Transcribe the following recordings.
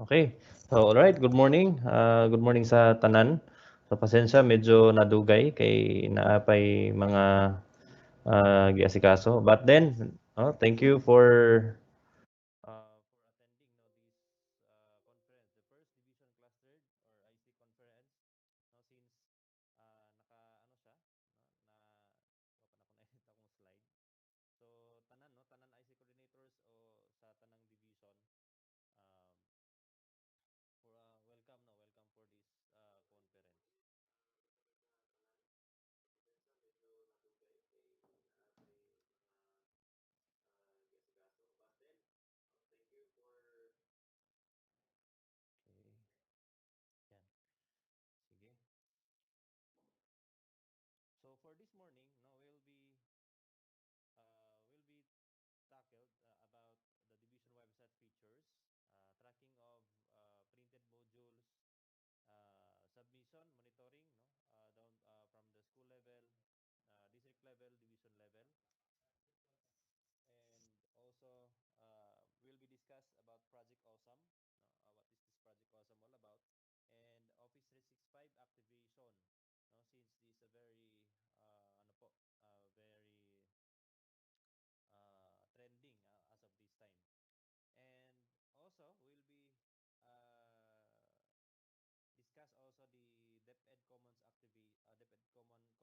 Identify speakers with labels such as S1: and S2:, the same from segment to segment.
S1: Okay. So, alright, good morning. Good morning sa tanan. So, pasensya, medyo nadugay kay naapay mga giasikaso. But then, thank you for attending this conference, the first division clustered or IC conference. No, since naka ano siya, no, na wapa na ko na akong slide. So, tanan IC coordinators o sa tanang division. Um, for welcome for this conference. Okay. Yan. Sige. So for this morning, no, will be tackled about the division website features, tracking of printed modules, submission, monitoring, no, down from the school level, district level, division level, and also will be discussed about Project Awesome. No, what is this Project Awesome all about? And Office 365 activation. No, since this is a very ano po, very trending as of this time. And also will be uh, discuss also the DepEd Commons DepEd Commons activation, DepEd email service facility,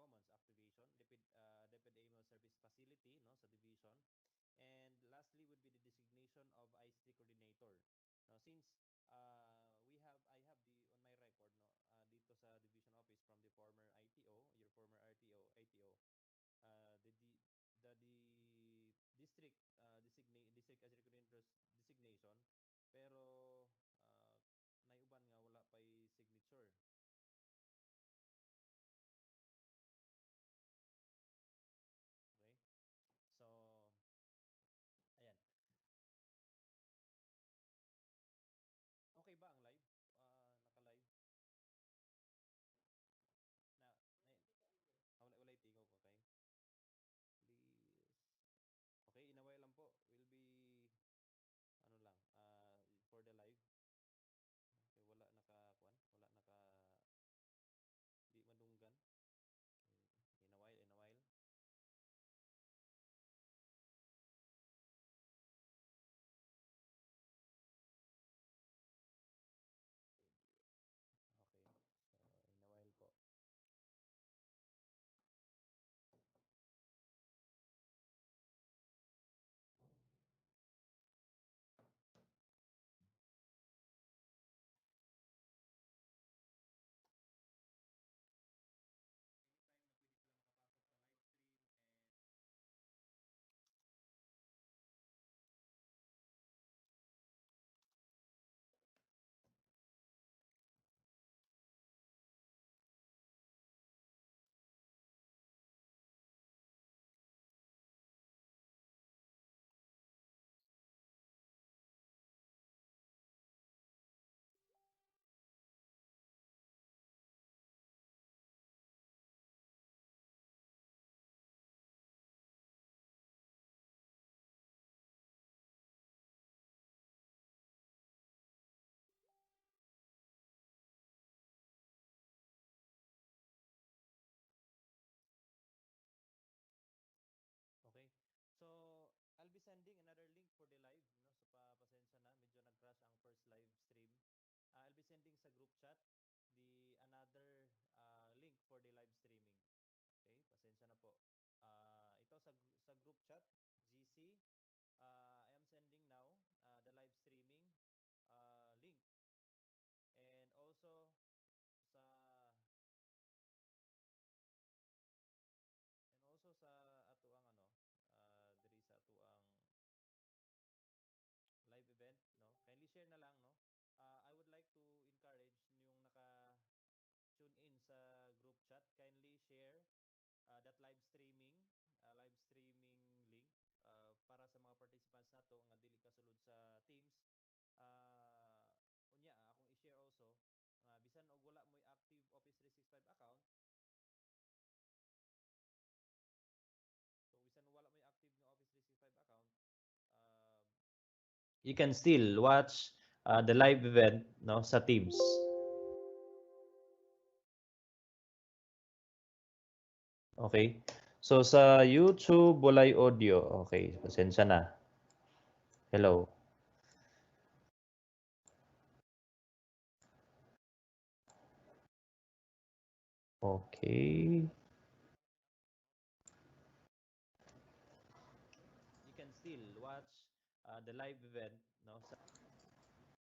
S1: no, sa division. And lastly would be the designation of ICT coordinator. Now since I have the on my record, no, dito sa division office from the former ITO, your former ITO, the district district as coordinators designation, pero uh, naiuban nga wala pay signature. Okay? So, ayan. Okay ba ang live? Naka-live? Na, wala tingog, okay? Please. Okay, inaway lang po. Will be, ano lang, for the live. Okay, wala naka, wala naka, di madunggan. In a while, in a while. Okay, so in a while po. Okay. So, I'll be sending another link for the live, no? So, pasensya na, medyo nag-crash ang first live stream. I'll be sending sa group chat the another link for the live streaming. Okay, pasensya na po. Ito sa group chat, GC, I am sending now the live streaming link. And also sa sa ato ang diri sa ato ang live event, no? Kindly share na lang, no? I would like to encourage yung naka-tune in sa group chat, kindly share that live streaming link para sa mga participants nato nga dili kasulod sa Teams. Unya, akong i-share also nga bisan og wala mo'y active Office 365 account, so bisan wala mo'y active nga Office 365 account, um, you can still watch the live event no sa Teams. Okay. So sa YouTube walay audio. Okay, pasensya na. Hello. Okay. You can still watch the live event no sa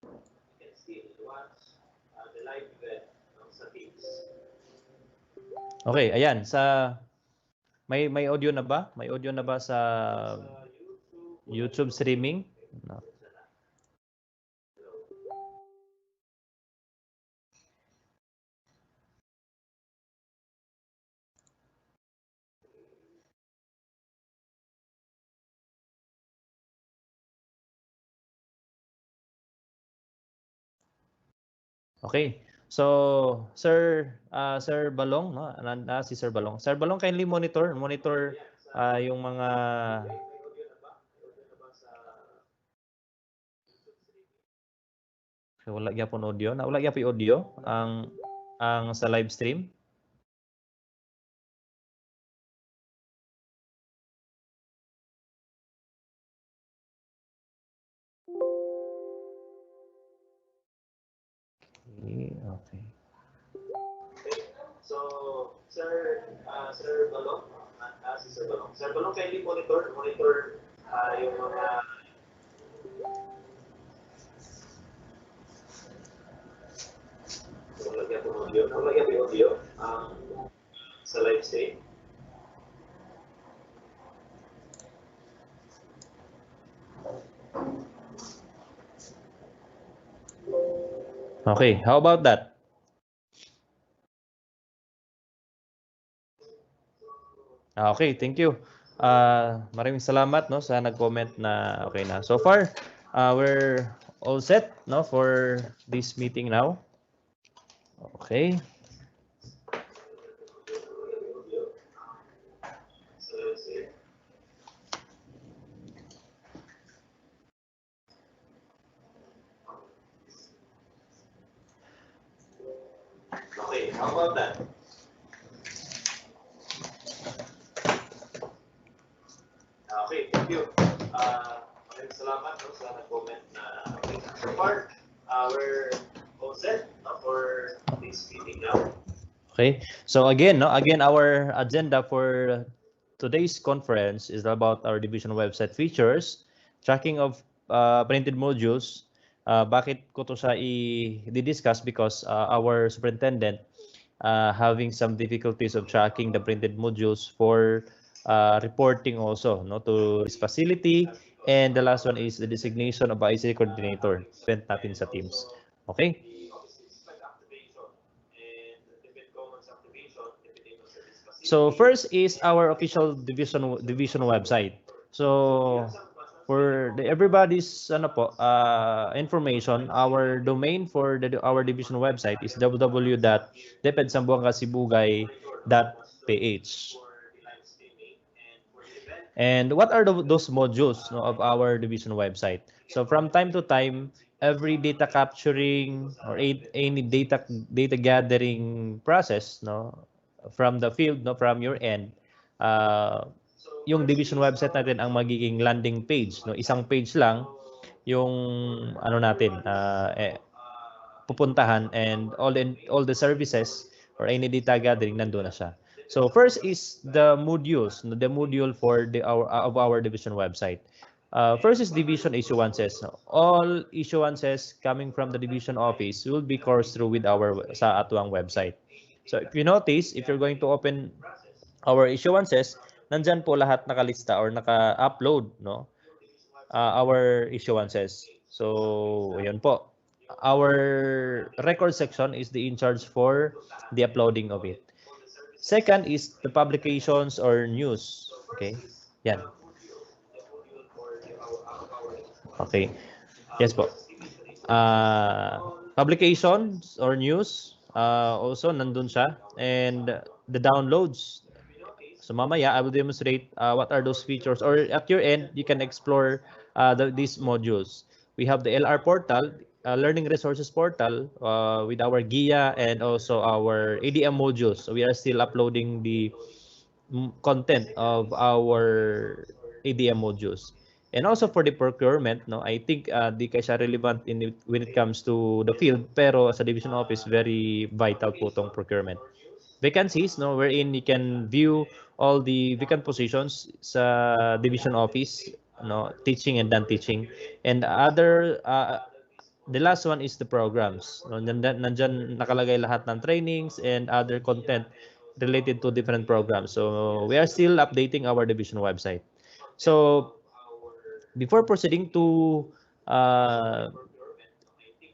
S1: you can still watch the live event no sa Teams. Okay, ayan sa may audio na ba? May audio na ba sa YouTube streaming? No. Okay. So, Sir Balong, no? Si Sir Balong. Sir Balong, kindly monitor yung mga wala gyapon audio, na wala gyapon audio ang sa live stream. Okay. So, Sir Balong, si Sir Balong. Sir Balong, kindly monitor yung mga wala gyapon audio sa live stream. Okay, how about that? Okay, thank you. Maraming salamat no sa nag-comment na okay na. So far, we're all set no for this meeting now. Okay. Okay, how about that? Okay, thank you. Maraming salamat no, sa nag-comment na okay. So far, we're all set no, for this meeting now. Okay. So again, our agenda for today's conference is about our division website features, tracking of printed modules. Bakit ko to siya i-discuss? Because our superintendent having some difficulties of tracking the printed modules for reporting also no to this facility, and the last one is the designation of ICT coordinator event natin sa Teams. Okay. So first is our official division website. So for everybody's information, our domain for our division website is www.depedsambuangacibugay.ph. And what are those modules no, of our division website? So from time to time, every data capturing or any data gathering process no from the field no from your end, yung division website natin ang magiging landing page no, isang page lang yung natin pupuntahan, and all the services or any data gathering nandoon na siya. So first is the modules, the module for our division website. First is division issuances. All issuances coming from the division office will be coursed through with our sa atuang website. So if you notice, if you're going to open our issuances, nandyan po lahat nakalista or naka-upload no our issuances. So ayun po. Our record section is the in charge for the uploading of it. Second is the publications or news. Okay. Yan. Okay. Yes po. Publications or news, also nandun siya. And the downloads. So mamaya, I will demonstrate what are those features. Or at your end, you can explore these modules. We have the LR portal. learning resources portal with our GIA and also our ADM modules. So we are still uploading the content of our ADM modules. And also for the procurement, no, I think di kaya siya relevant when it comes to the field, pero sa division office, very vital po tong procurement. Vacancies, no, wherein you can view all the vacant positions sa division office, no, teaching and non-teaching. And the last one is the programs. No, nandyan nakalagay lahat ng trainings and other content related to different programs. So we are still updating our division website. So before proceeding uh,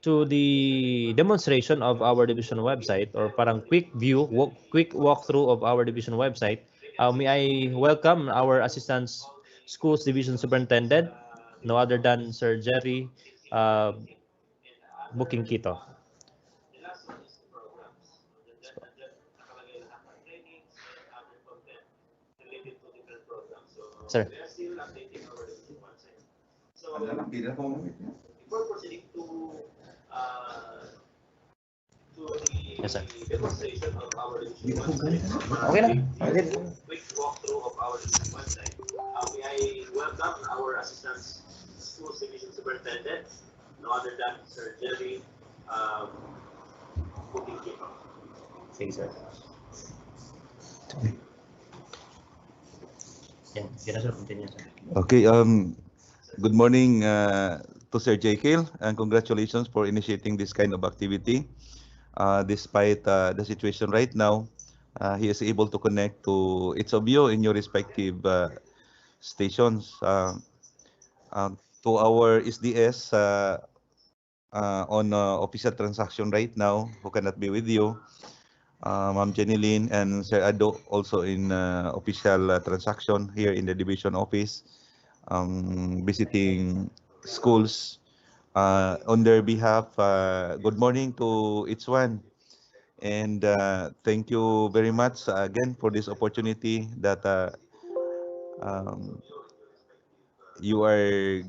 S1: to the demonstration of our division website or parang quick walkthrough of our division website, may I welcome our Assistant Schools Division Superintendent, no other than Sir Jerry uh, Booking Kito. Sir. Yes, sir. Okay na. Quick walkthrough of our website. May I welcome our Assistant Schools Division Superintendent, no other than Sir Jerry Booking Kito. Sige, sir. Yan, sir. Continue, sir.
S2: Okay, good morning to Sir Jekyll, and congratulations for initiating this kind of activity. Despite the situation right now, he is able to connect to each of you in your respective stations. To our SDS on official transaction right now, who cannot be with you, Ma'am Jenny Lynn and Sir Ado also in official transaction here in the division office, visiting schools. On their behalf, good morning to each one. And thank you very much again for this opportunity that um, you are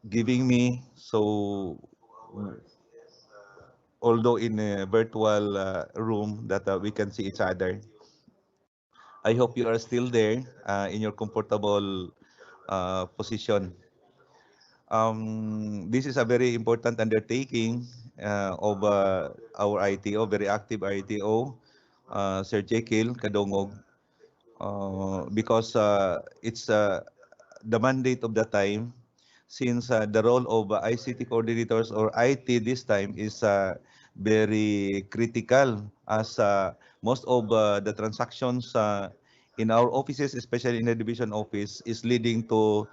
S2: giving me. So, although in a virtual room that we can see each other, I hope you are still there in your comfortable position. This is a very important undertaking of our I.T.O, very active I.T.O, Sir Jekyll Kadongog, because it's the mandate of the time, since the role of ICT coordinators or IT this time is very critical, as most of the transactions in our offices, especially in the division office, is leading to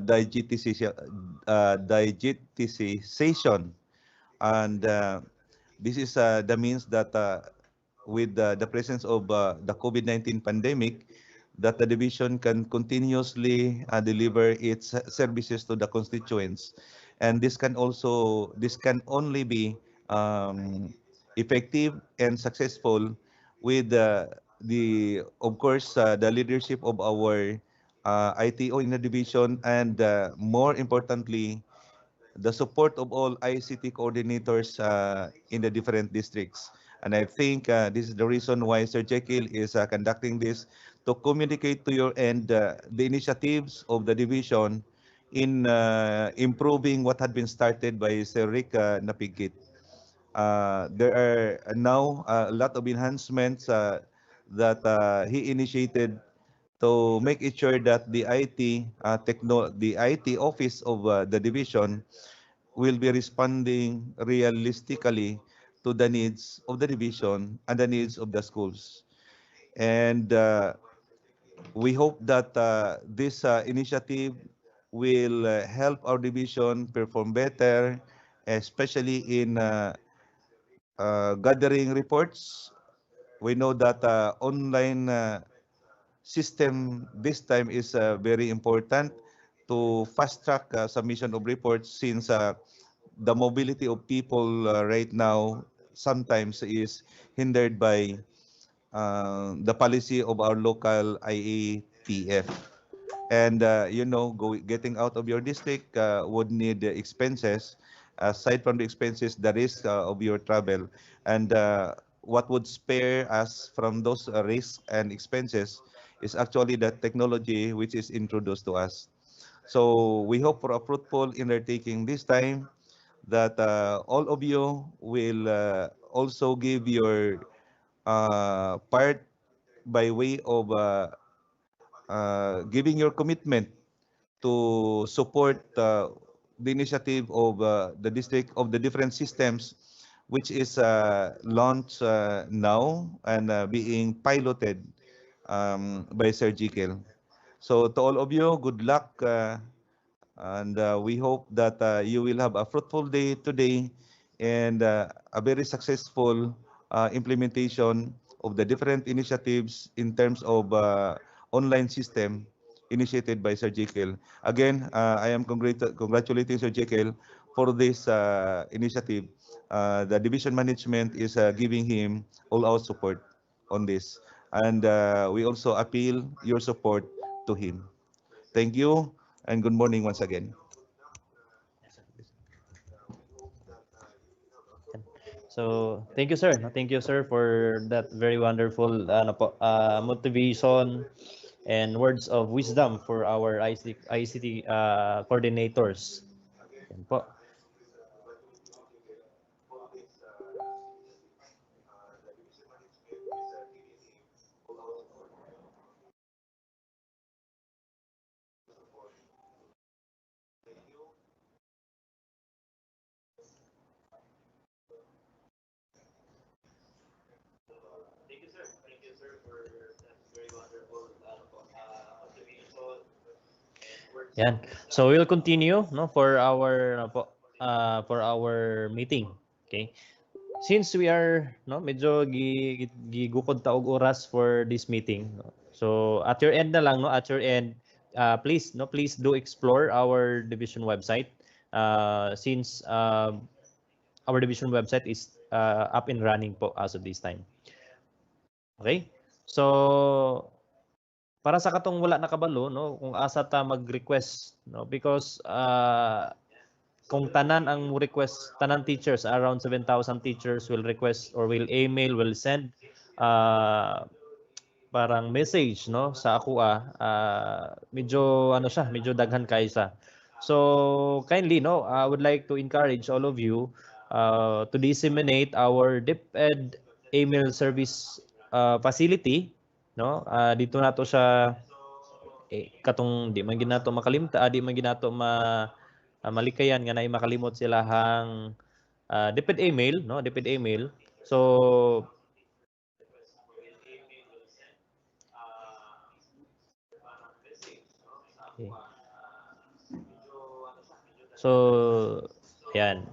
S2: digitization. And this is the means that with the presence of the COVID-19 pandemic, that the division can continuously deliver its services to the constituents. And this can only be effective and successful with of course, the leadership of our I.T.O in the division, and more importantly, the support of all ICT coordinators in the different districts. And I think this is the reason why Sir Jekyll is conducting this, to communicate to your end the initiatives of the division in improving what had been started by Sir Rick Napigit. There are now a lot of enhancements that he initiated to make it sure that the the IT office of the division will be responding realistically to the needs of the division and the needs of the schools. And we hope that this initiative will help our division perform better, especially in gathering reports. We know that online system this time is very important to fast track submission of reports, since the mobility of people right now sometimes is hindered by the policy of our local IATF. And getting out of your district would need expenses. aside from the expenses, the risk of your travel, and what would spare us from those risks and expenses is actually the technology which is introduced to us. So we hope for a fruitful undertaking this time, that all of you will also give your part by way of giving your commitment to support the initiative of the district, of the different systems which is launched now and being piloted by Sir Jekyll. So to all of you, good luck, and we hope that you will have a fruitful day today, and a very successful implementation of the different initiatives in terms of online system initiated by Sir Jekyll. Again, I am congratulating Sir Jekyll for this initiative. The division management is giving him all our support on this, and we also appeal your support to him. Thank you, and good morning once again.
S1: So, thank you, sir. No, thank you, sir, for that very wonderful motivation and words of wisdom for our ICT coordinators. Yan po. Yan. So we'll continue no for our meeting. Okay? Since we are no medyo gigukod ta og oras for this meeting. No? So at your end na lang no, at your end please do explore our division website since our division website is up and running po as of this time. Okay? So para sa katong wala nakabalo no kung asa ta mag-request no because kung tanan ang request, tanan teachers, around 7,000 teachers will request or will email, will send uh, parang message no sa ako medyo ano siya, medyo daghan kaysa. So kindly no, I would like to encourage all of you to disseminate our DepEd email service facility no. Dito nato siya katong di man ginato makalimta, di man ginato malikayan nga naay makalimot sila hang DepEd email no, DepEd email. So okay. So yan.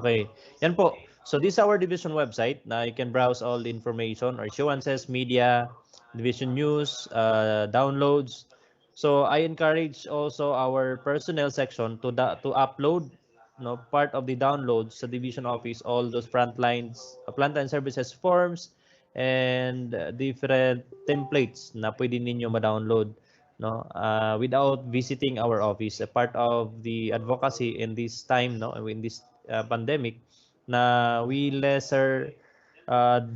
S1: Okay. Yan po. So this is our division website na you can browse all the information or issuances, media, division news, downloads. So I encourage also our personnel section to upload no part of the downloads sa division office, all those frontline services forms and different templates na pwede ninyo ma-download no without visiting our office. A part of the advocacy in this time no in this pandemic na we lesser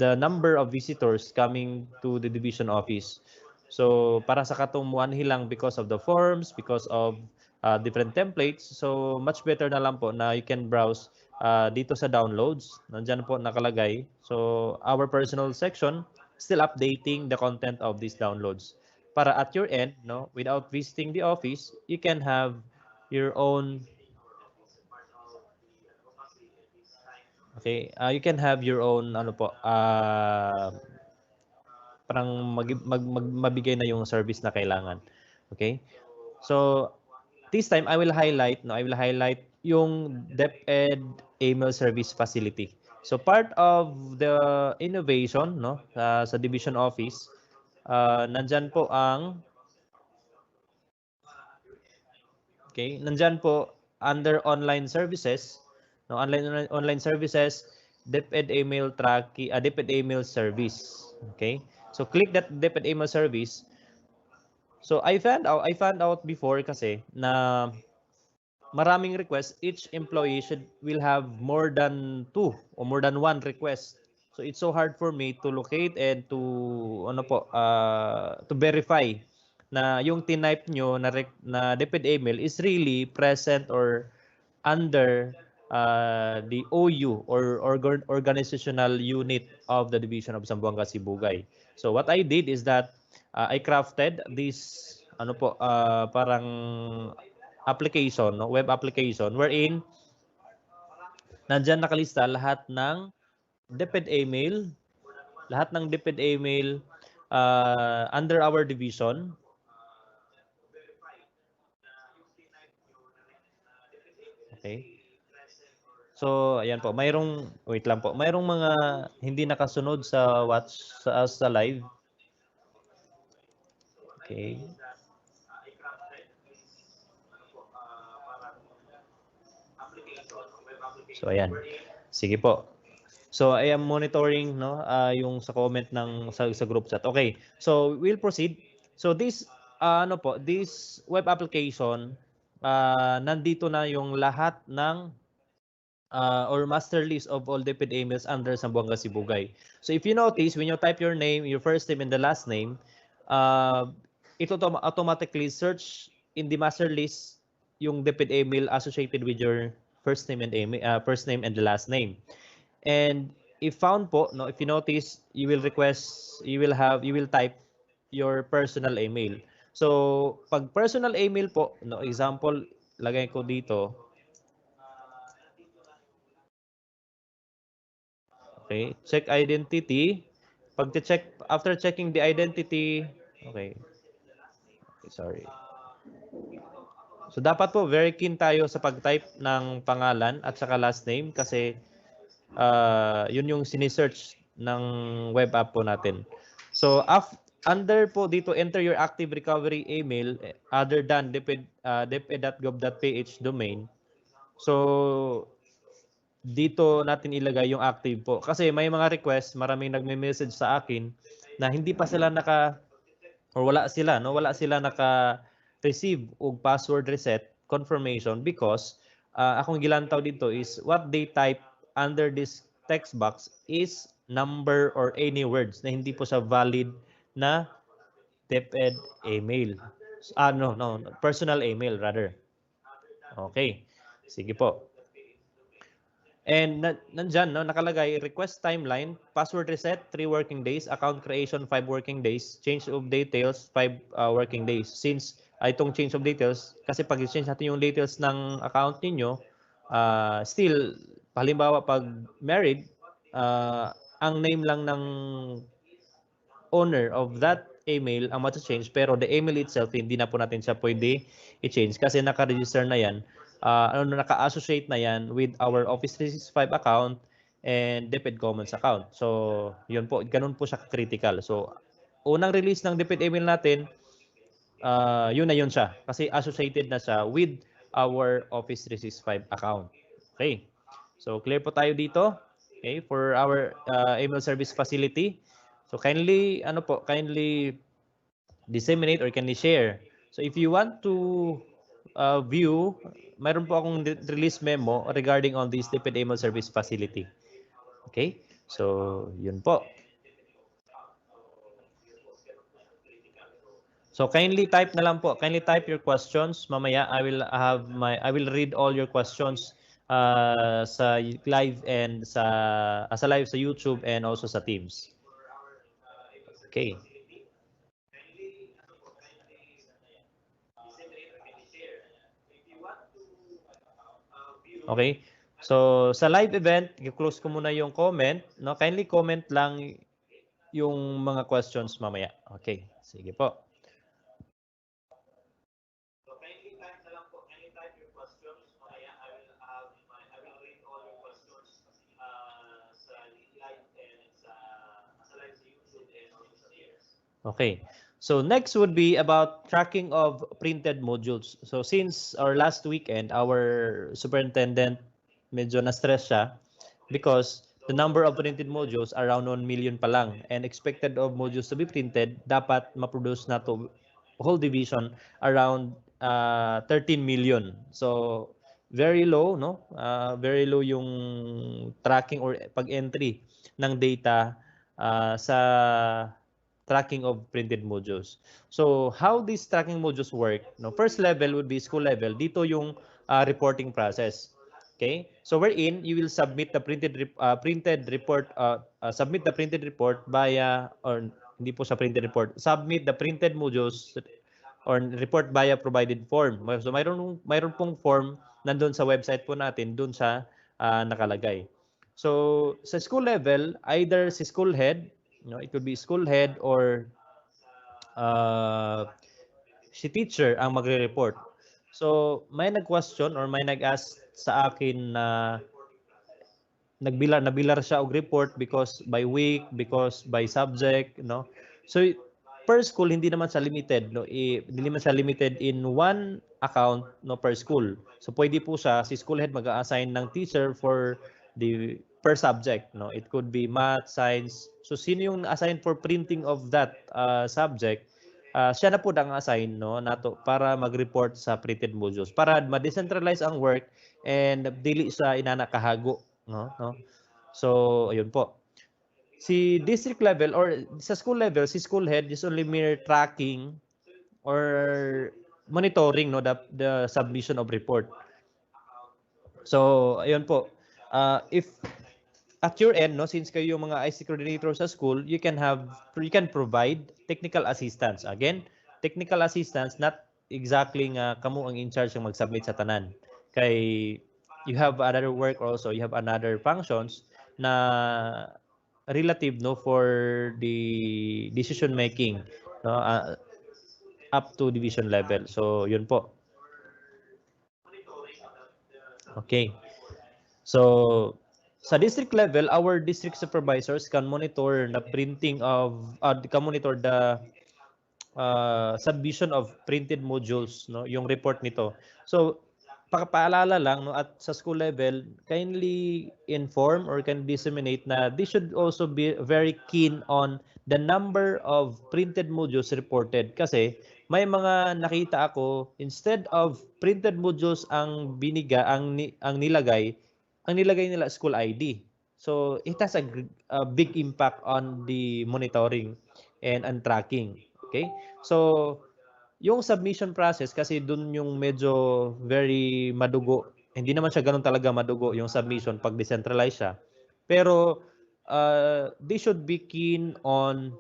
S1: the number of visitors coming to the division office. So para sa katumuan hilang because of the forms, because of different templates. So much better na lang po na you can browse dito sa downloads. Nandiyan po nakalagay. So our personal section still updating the content of these downloads. Para at your end, no, without visiting the office, you can have your own okay, you can have your own ano po, parang mabigay na yung service na kailangan. Okay? So, this time I will highlight yung DepEd email service facility. So part of the innovation no sa division office nandyan po ang okay, nandyan po under online services, no, online services, DepEd email tracking, DepEd email service. Okay? So click that DepEd email service. So I found out before kasi na maraming request, each employee will have more than two or more than one request. So it's so hard for me to locate and to to verify na yung tinype nyo na DepEd email is really present or under the OU or organizational unit of the Division of Zamboanga Sibugay. So what I did is that I crafted this parang application, no, web application wherein nandiyan nakalista lahat ng DepEd email under our division. Okay. So, ayan po, wait lang po, mayroong mga hindi nakasunod sa sa live. Okay. So, ayan. Sige po. So, I am monitoring yung sa comment sa group chat. Okay. So, we'll proceed. So, this web application, nandito na yung lahat ng or master list of all DepEd emails under Zamboanga Sibugay. So if you notice, when you type your name, your first name and the last name, it automatically search in the master list yung DepEd email associated with your first name and the last name. And if found po, no, if you notice, you will type your personal email. So pag personal email po, no, example, lagay ko dito. Okay, check identity. After checking the identity, okay. Okay, sorry. So dapat po very keen tayo sa pag-type ng pangalan at saka last name kasi yun yung sinesearch ng web app po natin. So under po dito, enter your active recovery email other than deped.gov.ph domain. So dito natin ilagay yung active po. Kasi may mga request, maraming nagme-message sa akin na hindi pa sila wala sila naka-receive og password reset confirmation because akong gilantaw dito is what they type under this text box is number or any words na hindi po sa valid na DepEd email. No, personal email rather. Okay. Sige po. And nandyan, no, nakalagay, request timeline, password reset, 3 working days, account creation, 5 working days, change of details, 5 working days. Since itong change of details, kasi pag change natin yung details ng account ninyo, still, halimbawa pag married, ang name lang ng owner of that email ang ma-change pero the email itself hindi na po natin siya pwede i-change kasi naka-register na yan naka-associate na yan with our Office 365 account and DepEd Commons account. So, yun po, ganun po siya critical. So, unang release ng DepEd email natin, yun na yun siya kasi associated na siya with our Office 365 account. Okay. So, clear po tayo dito. Okay, for our email service facility. So kindly disseminate or kindly share. So if you want to view, mayroon po akong release memo regarding on this DepEd email service facility. Okay? So yun po. So kindly type na lang po. Kindly type your questions. Mamaya I will read all your questions sa live and sa live sa YouTube and also sa Teams. Okay. Okay? So, sa live event, i-close ko muna yung comment. No? Kindly comment lang yung mga questions mamaya. Okay. Sige po. So, kindly type na lang po. Kindly type your questions. Mamaya, I will read all your questions sa live and sa live sa YouTube and also sa Teams. Okay. So next would be about tracking of printed modules. So since our last weekend, our superintendent medyo na-stress siya because the number of printed modules around 1 million pa lang and expected of modules to be printed dapat ma-produce na to whole division around 13 million. So very low, no? Very low yung tracking or pag-entry ng data sa tracking of printed modules. So how these tracking modules work? No, first level would be school level. Dito yung reporting process. Okay? So wherein you will submit the printed report submit the printed report via or hindi po sa printed report. Submit the printed modules or report via provided form. So mayroon pong form nandoon sa website po natin, doon sa nakalagay. So sa school level, either si school head, it could be school head or si teacher ang magre-report. So may nag-question or may nag-ask sa akin na nabilar siya og report because by week, because by subject, no. So per school hindi naman sa limited, no. Hindi naman sa limited in one account no per school. So pwede po siya si school head mag-assign ng teacher for the per subject, no. It could be math, science. So sino yung assign for printing of that subject? Siya na po ang assign no nato para mag-report sa printed modules para ma-decentralize ang work and dili sa inanakahago no. So ayun po. Si district level or sa school level, si school head is only mere tracking or monitoring no the submission of report. So ayun po. If at your end, no, since kayo yung mga ICT coordinator sa school, you can provide technical assistance. Again, technical assistance not exactly nga kamo ang in charge ng mag-submit sa tanan. Kay you have another work also, you have another functions na relative no for the decision making no up to division level. So, yun po. Okay. So, sa district level, our district supervisors can monitor the printing of, can monitor the submission of printed modules, no, yung report nito. So, paalala lang, no, at sa school level, kindly inform or can disseminate na they should also be very keen on the number of printed modules reported. Kasi, may mga nakita ako, instead of printed modules ang nilagay nila school ID. So, it has a big impact on the monitoring and tracking. Okay? So, yung submission process kasi dun yung medyo very madugo. Hindi naman siya ganun talaga madugo yung submission pag decentralize siya. Pero they should be keen on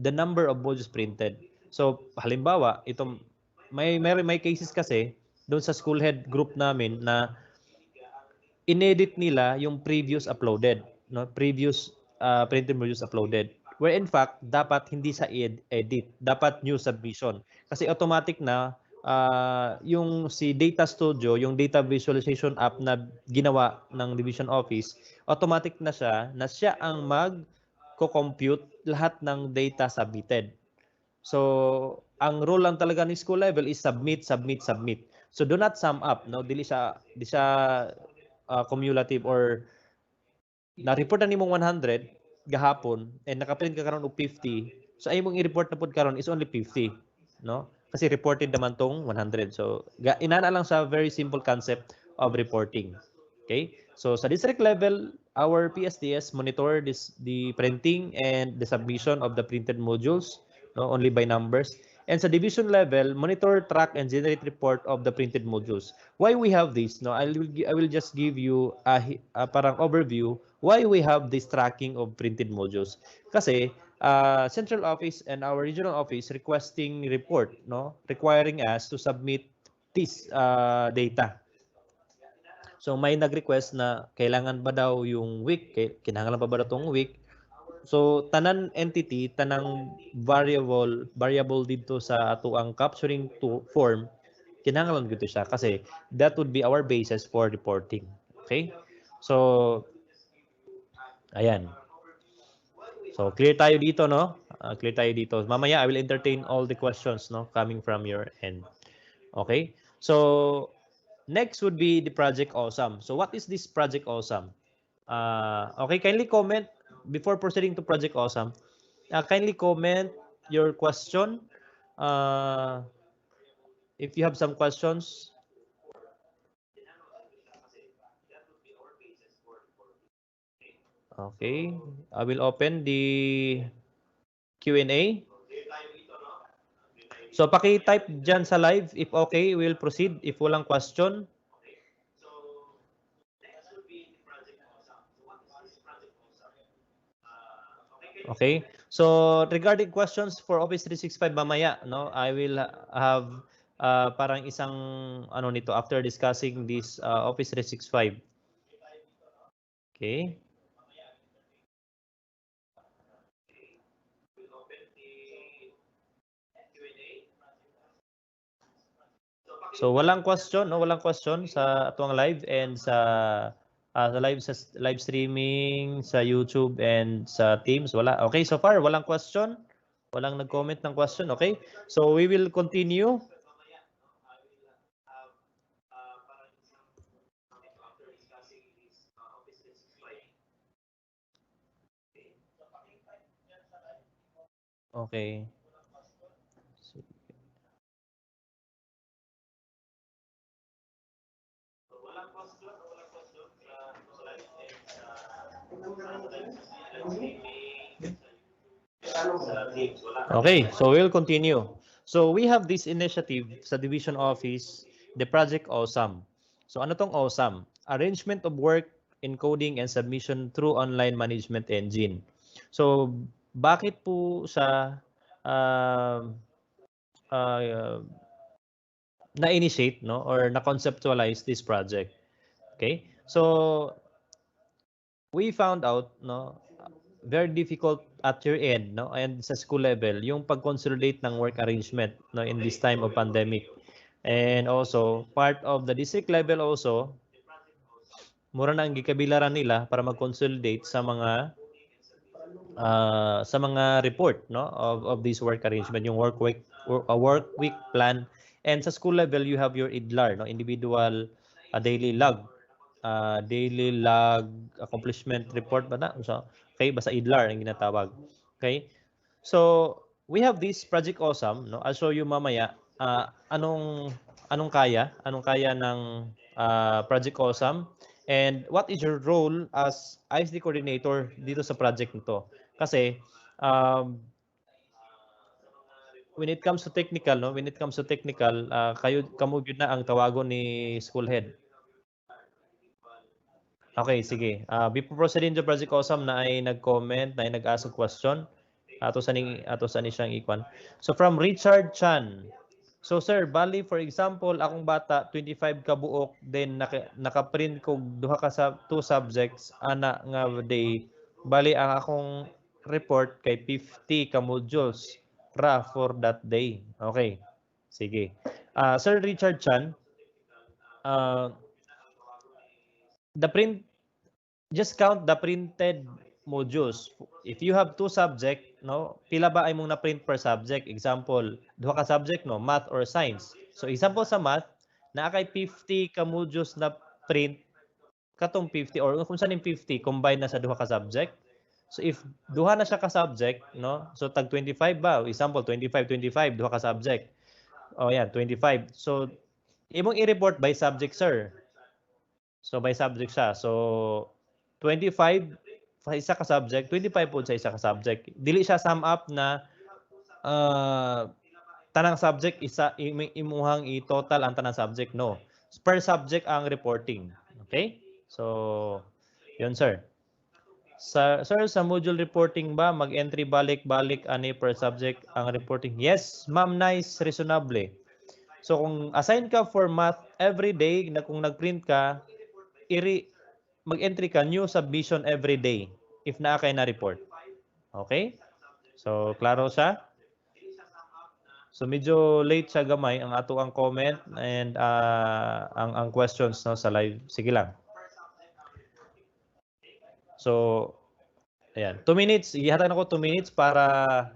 S1: the number of modules printed. So, halimbawa, itong may cases kasi doon sa school head group namin na inedit nila yung previous uploaded, no? Previous printed modules uploaded. Where in fact, dapat hindi sa edit, dapat new submission. Kasi automatic na yung si Data Studio, yung data visualization app na ginawa ng Division Office, automatic na siya ang mag-compute lahat ng data submitted. So, ang rule lang talaga ni school level is submit, submit, submit. So, do not sum up, no? Di siya cumulative or na-report na nimong 100 gahapon and naka-print ka karon og 50. So, ay mong i-report na pud karon is only 50, no? Kasi reported naman tong 100. So, inana lang sa very simple concept of reporting. Okay? So, sa district level, our PSDS monitor the printing and the submission of the printed modules, no, only by numbers. And sa division level, monitor, track, and generate report of the printed modules. Why we have this? No, I will just give you a parang overview why we have this tracking of printed modules. Kasi central office and our regional office requesting report, no, requiring us to submit this data. So may nag-request na kailangan ba daw yung week, kinahanglan pa ba daw tong week. So tanan entity, tanang variable dito sa ato ang capturing to form, kinahanglan gito siya kasi that would be our basis for reporting. Okay? So ayan. So clear tayo dito, no? Clear tayo dito. Mamaya I will entertain all the questions, no, coming from your end. Okay? So next would be the Project Awesome. So what is this Project Awesome? Okay, kindly comment before proceeding to Project Awesome. Kindly comment your question. If you have some questions, Okay. I will open the Q&A. So paki-type dyan sa live. If okay, we'll proceed. If walang question. Okay. So regarding questions for Office 365 mamaya, no, I will have parang isang ano nito after discussing this Office 365. Okay. So walang question, no, walang question sa atuang live and sa live streaming sa YouTube and sa Teams wala. Okay, so far walang question. Walang nag-comment ng question, okay? So we will continue. Okay. Okay, so we'll continue. So we have this initiative sa Division Office, the Project Awesome. So ano tong Awesome? Arrangement of work, encoding, and submission through online management engine. So bakit po sa uh, uh, na-initiate, no, or na-conceptualize this project? Okay? So we found out, no, very difficult at your end, no, and sa school level yung pag-consolidate ng work arrangement, no, in this time of pandemic. And also part of the district level also mura na ang gikabilaran nila para mag-consolidate sa mga report, no, of this work arrangement, yung work week plan. And sa school level you have your IDLAR, no, individual daily log accomplishment report ba na? So, okay, basta IDLAR ang ginatawag. Okay? So, we have this Project Awesome, no? I'll show you mamaya anong kaya ng Project Awesome and what is your role as ICT coordinator dito sa project nito. Kasi when it comes to technical, no, kayo kamo gyud na ang tawagon ni school head. Okay, sige. Before proceeding to Project Awesome na ay nag-comment, na ay nag-ask of question, ato sa ni siyang ikwan. So from Richard Chan. So sir, bali for example, akong bata 25 ka buok, then naka-print ko duha ka sa two subjects ana nga day. Bali ang akong report kay 50 ka modules ra for that day. Okay. Sige. Sir Richard Chan, uh, the print just count the printed modules. If you have two subject, no, pila ba ay mong na-print per subject? Example, duha ka subject, no, math or science. So example sa math, naa kay 50 ka modules na print katong 50 or kung saan yung 50 combine na sa duha ka subject. So if duha na siya ka subject, no, so tag 25 ba? Example 25 duha ka subject. Oh yeah, 25. So imong i-report by subject, sir. So by subject siya. So 25 sa isa ka subject, 25 po sa isa ka subject. Dili siya sum up na tanang subject imuhang i-total ang tanang subject, no. Per subject ang reporting. Okay? So yun sir. Sir, sa module reporting ba mag-entry balik-balik ani per subject ang reporting? Yes, ma'am, nice, reasonable. So kung assign ka for math every day, na kung nag-print ka, mag-entry ka new submission every day if naa kay na report. Okay? So klaro siya? So medyo late siya gamay ang ato ang comment and ang questions, no, sa live. Sige lang. So ayan, 2 minutes. Ihatag ako 2 minutes para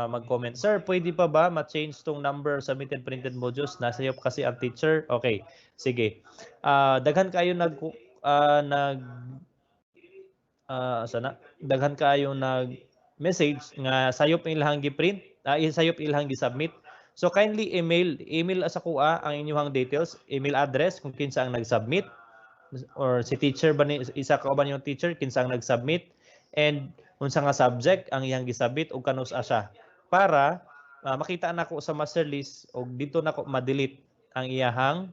S1: mag-comment. Sir, pwede pa ba ma-change tong number submitted printed modules? Nasa iyo kasi ang teacher. Okay, sige. Daghan kayo sana daghan kayo nag message nga sayop ilahang gi-print, sayop ilahang gi-submit. So kindly email sa kuha ang inyong details, email address kung kinsa ang nag-submit, or si teacher ba ni isa ka ba yung teacher kinsang nag-submit and unsa nga subject ang iyang gisabit ug kanus siya para makita nako sa master list og dito nako ma-delete ang iyahang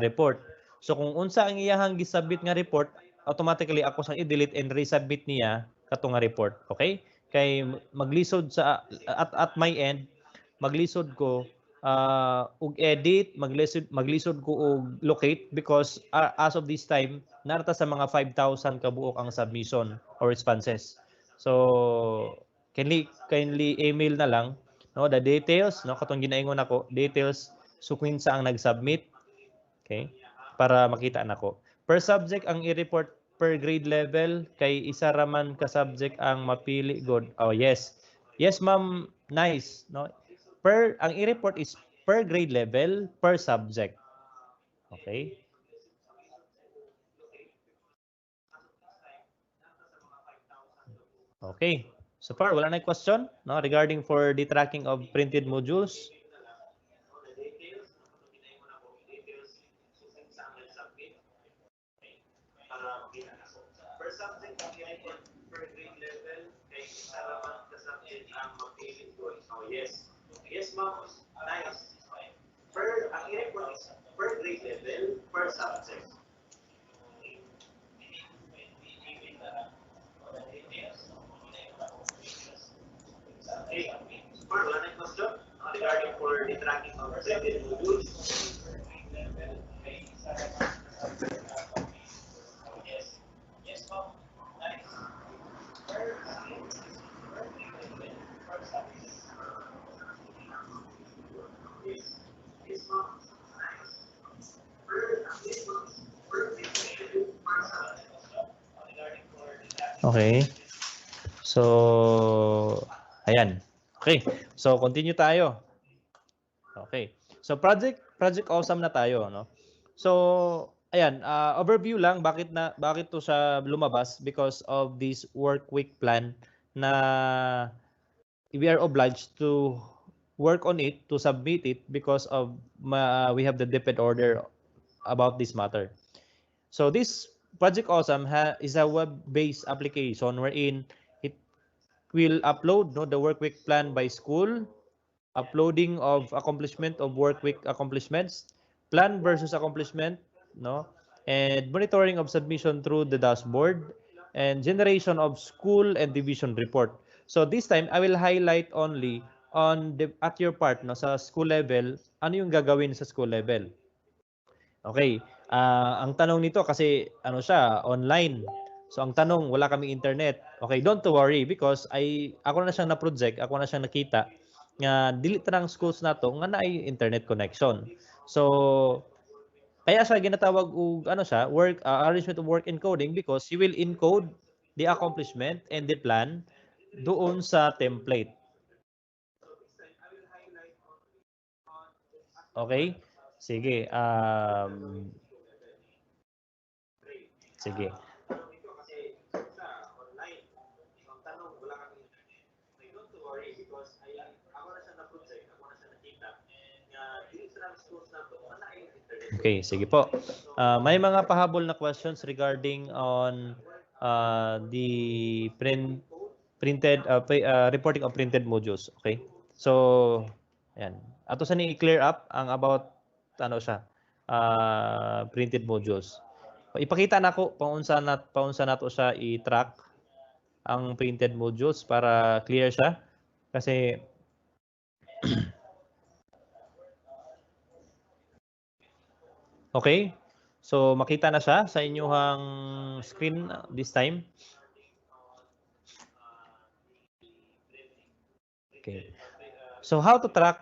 S1: report. So kung unsa ang iyahang gisubmit nga report, automatically ako sang i-delete and resubmit niya kato nga report. Okay? Kay maglisod sa at my end, maglisod ko og edit, maglisod ko og locate because as of this time narata sa mga 5,000 kabuok ang submission or responses. So kindly email na lang no the details no katong ginaingon ako details so kung sa ang nag-submit. Okay? Para makita nako. Per subject ang i-report per grade level kay isa raman ka subject ang mapili god. Oh yes. Yes ma'am, nice, no? Per ang i-report is per grade level per subject. Okay? Okay. So far wala na question no regarding for the tracking of printed modules. Okay. So, ayan. Okay. So, continue tayo. Okay. So, project awesome na tayo, no? So, ayan, overview lang bakit to siya lumabas because of this work week plan na we are obliged to work on it to submit it because of we have the DepEd order about this matter. So this Project Awesome is a web-based application wherein it will upload no, the work week plan by school, uploading of accomplishment of work week accomplishments, plan versus accomplishment, no, and monitoring of submission through the dashboard, and generation of school and division report. So this time, I will highlight only on the at your part no sa school level, ano yung gagawin sa school level. Okay. Ang tanong nito kasi ano siya, online. So ang tanong, wala kaming internet. Okay, don't to worry because ako na siyang na-project, ako na siyang nakita nga dili tanang schools nato nga naay internet connection. So kaya siya ginatawag og ano siya, arrangement of work encoding because you will encode the accomplishment and the plan doon sa template. Okay? Sige. Sige. Okay, sige po. May mga pahabol na questions regarding on the printed reporting of printed modules. Okay? So, ayan. Ato sa ni i-clear up ang about ano siya, printed modules. Ipakita nako paunsa nato siya i-track ang printed modules para clear siya kasi okay. So makita na siya sa inyong screen this time. Okay. So how to track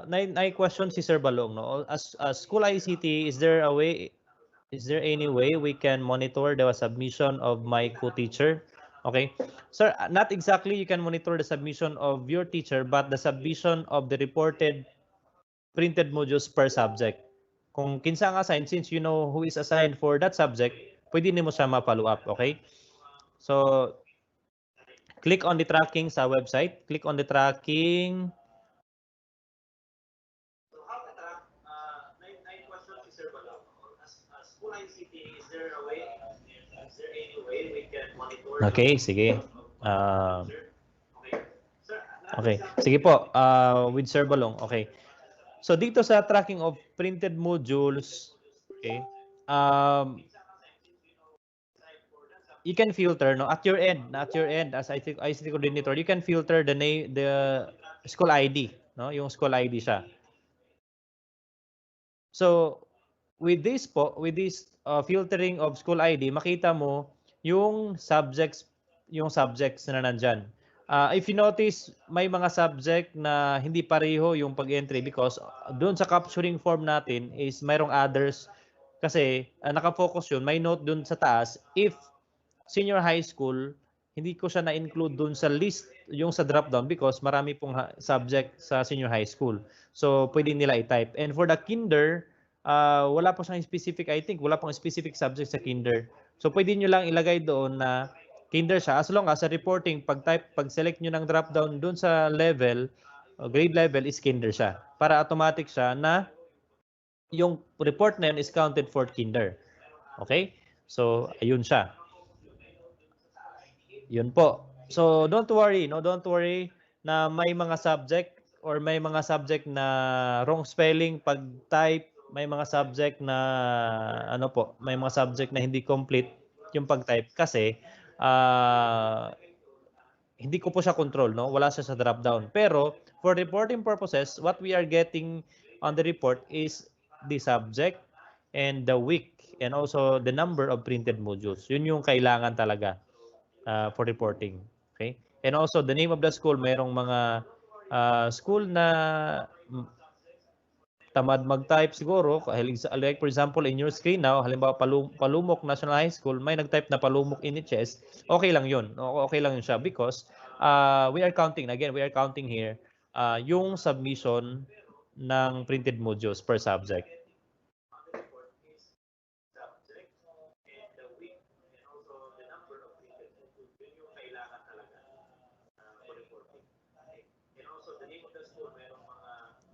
S1: na question si Sir Balong no as school ICT is there any way we can monitor the submission of my co-teacher? Okay. Sir, not exactly you can monitor the submission of your teacher but the submission of the reported printed modules per subject. Kung kinsa ang assigned, since you know who is assigned for that subject, pwede nimo siya ma-follow up, okay? So, click on the tracking sa website. Click on the tracking. Okay, sige. Okay. Sige po, with Sir Balong. Okay. So dito sa tracking of printed modules, okay, you can filter, no, at your end as ICT coordinator, you can filter the name, the school ID, no, yung school ID siya. So with this filtering of school ID, makita mo yung subjects na nandyan. If you notice, may mga subject na hindi pareho yung pag-entry because doon sa capturing form natin is mayroong others kasi nakafocus yun, may note doon sa taas, if senior high school, hindi ko siya na-include dun sa list, yung sa drop-down because marami pong subject sa senior high school. So, pwede nila i-type. And for the kinder, wala po siyang specific, I think, wala pong specific subject sa kinder. So, pwede nyo lang ilagay doon na kinder siya. As long as sa reporting, pag-select nyo ng drop-down dun sa level, grade level is kinder siya. Para automatic siya na yung report na yun is counted for kinder. Okay? So, ayun siya. Yun po. So, don't worry, no? Don't worry na may mga subject or may mga subject na wrong spelling pag type, may mga subject na ano po, may mga subject na hindi complete yung pag-type kasi hindi ko po siya control, no? Wala siya sa drop down. Pero for reporting purposes, what we are getting on the report is the subject and the week and also the number of printed modules. Yun yung kailangan talaga for reporting. Okay? And also the name of the school, mayroong mga school na tamad mag-type siguro. Like for example, in your screen now, halimbawa Palumok National High School, may nag-type na Palumok NHS, okay lang yun. Okay lang yun siya because we are counting, again, we are counting here yung submission ng printed modules per subject.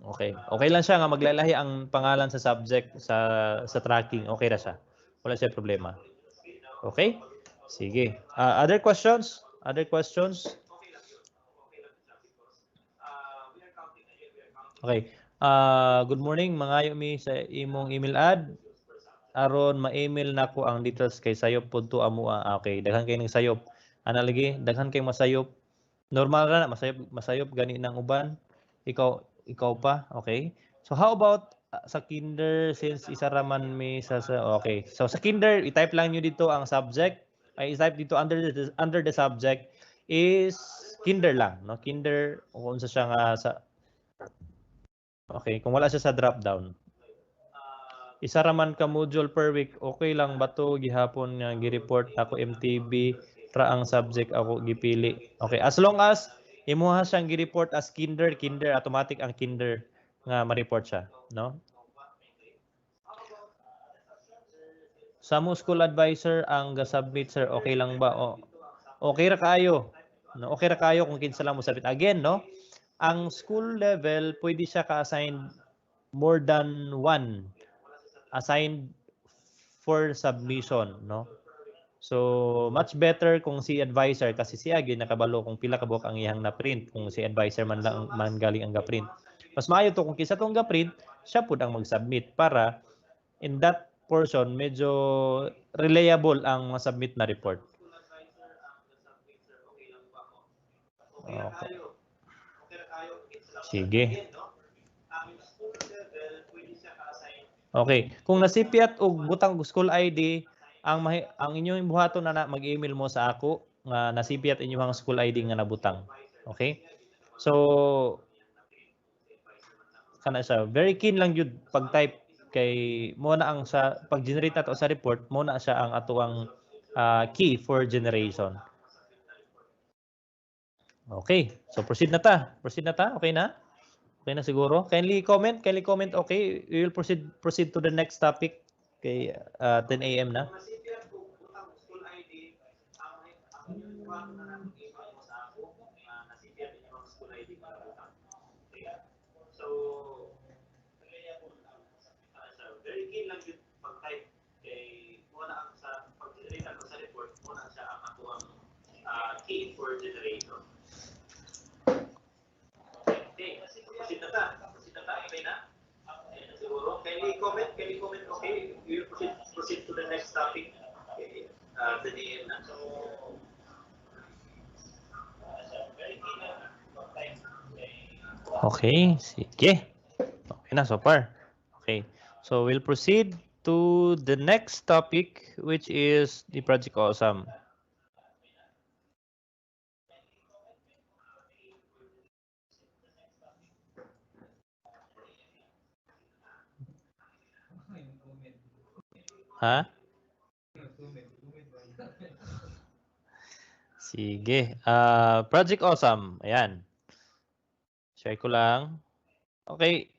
S1: Okay. Okay lang siya nga maglalahi ang pangalan sa subject sa tracking. Okay na siya. Wala siya problema. Okay? Sige. Other questions? Other questions? Okay. Good morning. Mangayo mi sa imong email ad. Aron ma-email nako ang details kay sayop pod to amo. Okay. Daghan kay ning sayop. Ana lagi, daghan kay masayop. Normal ra na masayop gani nang uban. Ikaw pa. Okay. So how about sa kinder since isa ra man mi okay. So sa kinder i-type lang niyo dito ang subject. Ay i-type dito under the subject is kinder lang, no? Kinder kung unsa siya nga sa okay, kung wala siya sa drop down. Isa ra man ka module per week, okay lang ba to gihapon nga gi-report ako MTB ra ang subject ako gipili. Okay, as long as imuha siyang gi-report as kinder, automatic ang kinder nga ma-report siya, no? Sa mo school advisor ang ga-submit sir, okay lang ba? Okay ra kayo. No, okay ra kayo kung kinsa lang mo submit. Again, no? Ang school level pwede siya ka-assign more than one assigned for submission, no? So, much better kung si advisor kasi siya gyud nakabalo kung pila ka buok ang iyang na-print kung si advisor man lang man galing ang ga-print. Mas maayo to kung kinsa tong ga-print, siya pud ang mag-submit para in that portion medyo reliable ang ma-submit na report. Okay. Sige. Okay. Kung nasipiat og butang school ID, ang inyong buhaton na mag-email mo sa ako nga nasipiat inyong school ID nga nabutang. Okay? So kana siya, very keen lang jud pag-type kay mo na ang sa pag-generate nato sa report, mo na siya ang atuang key for generation. Okay. So proceed na ta. Proceed na ta. Okay na? Okay na siguro. Kindly comment. Okay. We will proceed to the next topic. Kay 10 a.m. na. Okay, sige. Okay na so far. Okay. So we'll proceed to the next topic, which is the Project Awesome. Ha? Sige. Project Awesome. Ayan. Share ko lang. Okay.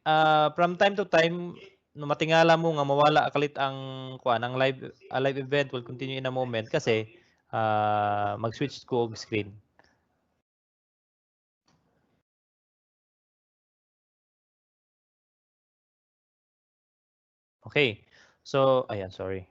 S1: From time to time, no matingala mo nga mawala kalit ang kuan ang live event will continue in a moment kasi mag-switch ko og screen. Okay. So, ayan, sorry.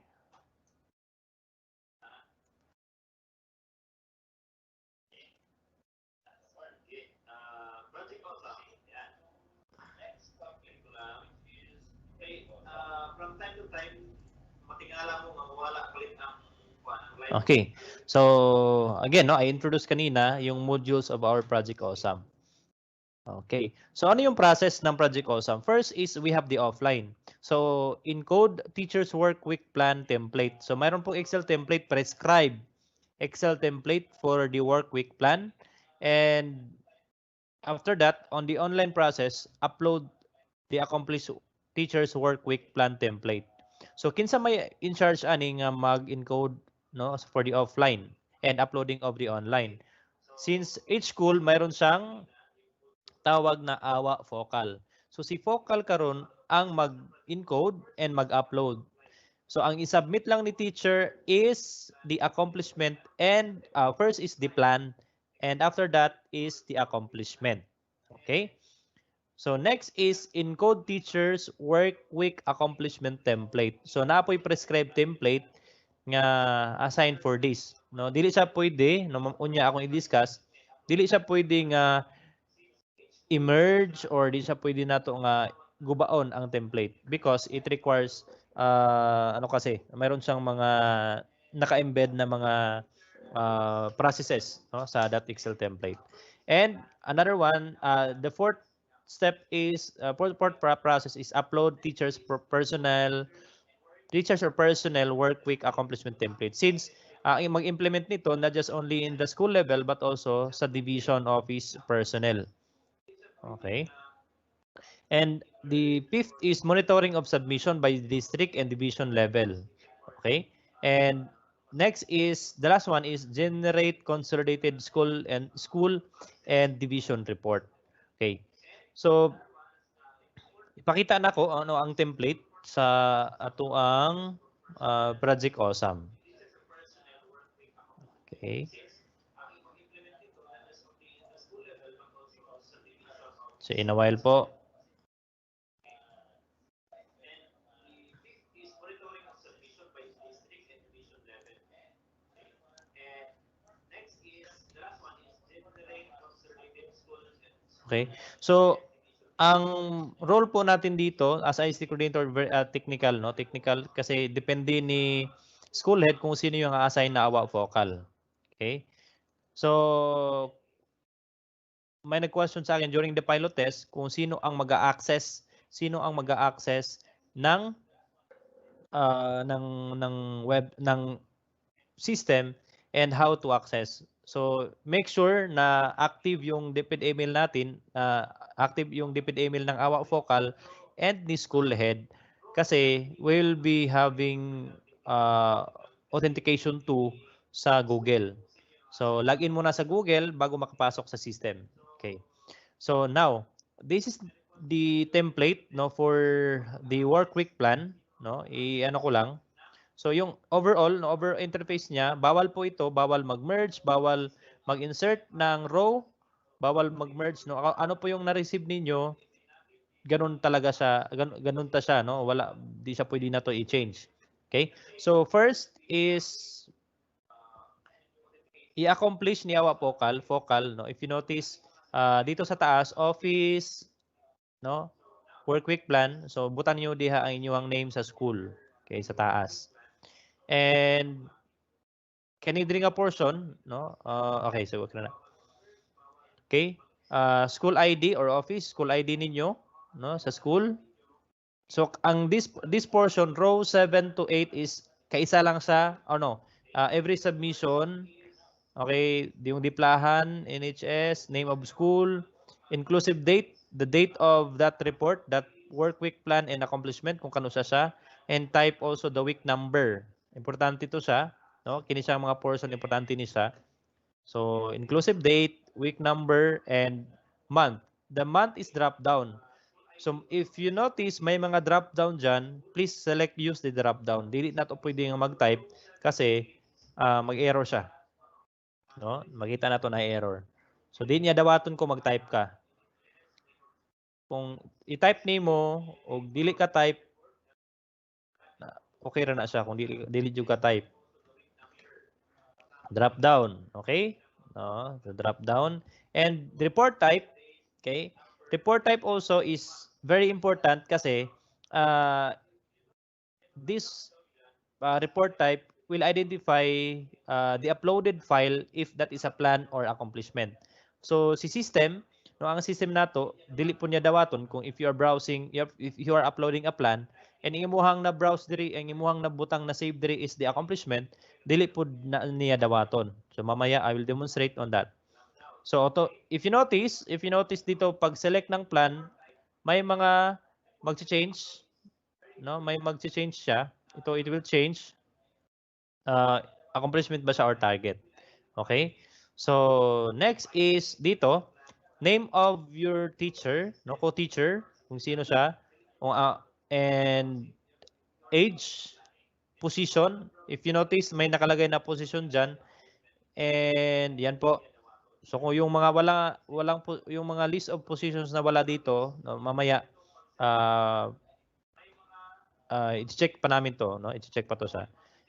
S1: Okay. So, again, no, I introduced kanina yung modules of our Project Awesome. Okay. So, ano yung process ng Project Awesome? First is we have the offline. So, in code, teachers work week plan template. So, mayroon pong Excel template prescribe. Excel template for the work week plan. And after that, on the online process, upload the accomplished teachers work week plan template. So kinsa may in charge ani nga mag-encode no for the offline and uploading of the online. Since each school mayroon siyang tawag na awa focal. So si focal karon ang mag-encode and mag-upload. So ang i-submit lang ni teacher is the accomplishment and first is the plan and after that is the accomplishment. Okay? So next is encode teachers work week accomplishment template. So naapoy prescribed template nga assigned for this. No, dili siya pwede no unya akong i-discuss. Dili siya pwede nga emerge or di siya pwede nato nga gubaon ang template because it requires ano kasi mayroon siyang mga naka-embed na mga processes no sa that Excel template. And another one, the fourth step is fourth process is upload teachers or personnel work week accomplishment template. Since mag-implement nito not just only in the school level but also sa division office personnel. Okay. And the fifth is monitoring of submission by district and division level. Okay. And next is the last one is generate consolidated school and division report. Okay. So ipakita na ko ano ang template sa ato ang Project Awesome. Okay. So in a while po. Okay. So ang role po natin dito as ICT coordinator technical no, technical kasi depende ni school head kung sino yung a-assign na awa focal. Okay? So may nag-question sa akin during the pilot test kung sino ang mag-a-access ng ng web ng system and how to access. So, make sure na active yung DepEd email natin, active yung DepEd email ng AWA Focal and ni school head kasi we'll be having authentication to sa Google. So, login muna sa Google bago makapasok sa system. Okay. So, now, this is the template no for the work week plan, no? I-ano ko lang. So yung overall, no, over interface niya, bawal po ito, bawal mag-merge, bawal mag-insert ng row, bawal mag-merge, no. Ano po yung na-receive ninyo, ganun talaga siya, ganun ta siya, no. Wala di siya pwede na to i-change. Okay? So first is i-accomplish ni Awa focal, no? If you notice, dito sa taas, office, no? Work week plan. So, butan nyo diha ang inyong name sa school. Okay, sa taas. And, can you drink a portion, no? Okay, so, na. Okay. School ID or office, school ID ninyo, no? Sa school. So, ang this portion, row 7 to 8 is kaisa lang sa, no? Every submission, okay, yung diplahan, NHS, name of school, inclusive date, the date of that report, that work week plan and accomplishment, kung kano siya, and type also the week number. Importante to siya, no? Kini siya mga portion, importante ni siya. So, inclusive date, week number, and month. The month is drop down. So, if you notice, may mga drop down dyan, please select use the drop down. Dili na ito pwede nga mag-type kasi mag-error siya. No? Makita na ito na error. So, di niya dawaton ko mag-type ka. Kung i-type ni mo o dili ka type, okay ra na siya kung dili jud ka type. Drop down, okay? No, the drop down and report type, okay? Report type also is very important kasi this report type will identify the uploaded file if that is a plan or accomplishment. So si system, no, ang system nato dili po niya dawaton kung if you are browsing, if you are uploading a plan and imuhang na browse diri, ang imuhang na butang na save diri is the accomplishment, dili po na niya dawaton. So mamaya I will demonstrate on that. So if you notice dito pag select ng plan, may mga magche-change, no? May magche-change siya. It will change accomplishment ba siya or target. Okay? So, next is dito, name of your teacher, no, co-teacher, kung sino siya, and age, position. If you notice, may nakalagay na position dyan. And yan po. So, kung yung mga yung mga list of positions na wala dito, no, mamaya, i-check pa namin to, no? I-check pa to sa.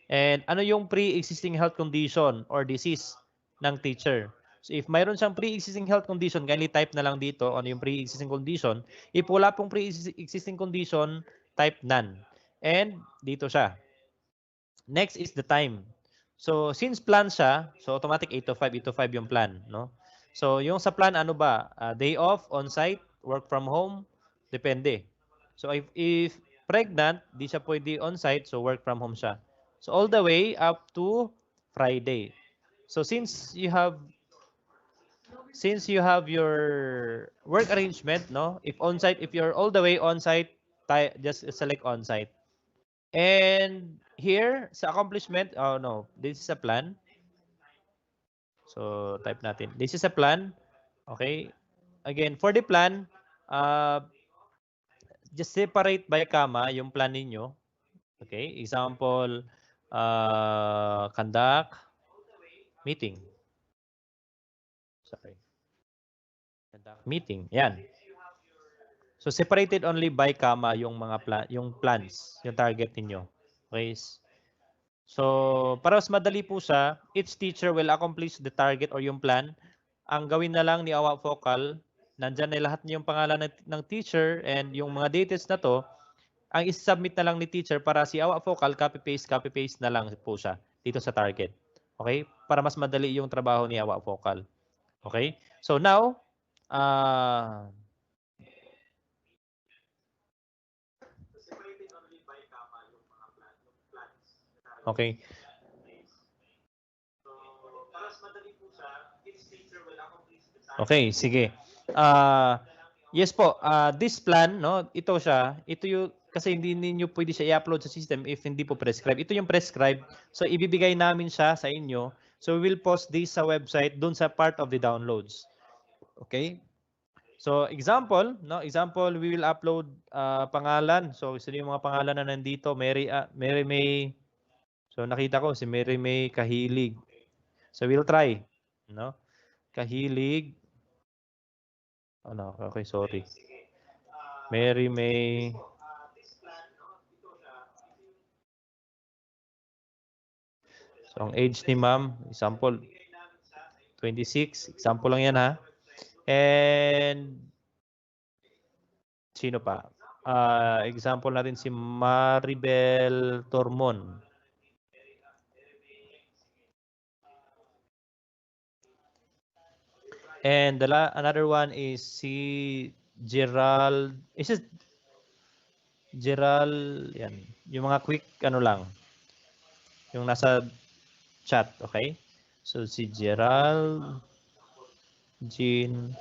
S1: And ano yung pre-existing health condition or disease ng teacher? So if mayroon siyang pre-existing health condition, kindly type na lang dito ano yung pre-existing condition. If wala pong pre-existing condition, type none. And dito siya. Next is the time. So since plan siya, so automatic 8 to 5, 8 to 5 yung plan, no? So yung sa plan ano ba? Day off, on-site, work from home, depende. So if pregnant, di siya pwede on-site, so work from home siya. So all the way up to Friday. So since you have your work arrangement, no? If on-site, if you're all the way on-site, just select on-site. And here sa accomplishment, oh no, this is a plan. So type natin. This is a plan. Okay. Again, for the plan, just separate by comma yung plan ninyo. Okay. Example, conduct meeting. Sorry. Conduct meeting. Yan. So separated only by comma yung mga yung plans, yung target ninyo. Okay. So, para mas madali po siya, each teacher will accomplish the target or yung plan. Ang gawin na lang ni Awa Focal, nandyan na lahat yung pangalan ng teacher and yung mga details na to, ang is-submit na lang ni teacher para si Awa Focal, copy-paste na lang po siya dito sa target. Okay? Para mas madali yung trabaho ni Awa Focal. Okay? So now, okay. Okay, sige. Yes po, this plan, no, ito siya, ito yung, kasi hindi niyo pwede siya i-upload sa system if hindi po prescribe. Ito yung prescribe. So, ibibigay namin siya sa inyo. So, we will post this sa website dun sa part of the downloads. Okay? So, example, no, example, we will upload pangalan. So, sino yung mga pangalan na nandito? Mary May. So, nakita ko si Mary May Kahilig. So, we'll try, no? Kahilig. Oh, no, okay, sorry. Mary May. So, ang age ni ma'am, example, 26. Example lang yan ha. And sino pa? Example natin si Maribel Tormon. And another one is si Gerald. Is it Gerald? Yan. Yung mga quick ano lang. Yung nasa chat, okay? So si Gerald, Jean,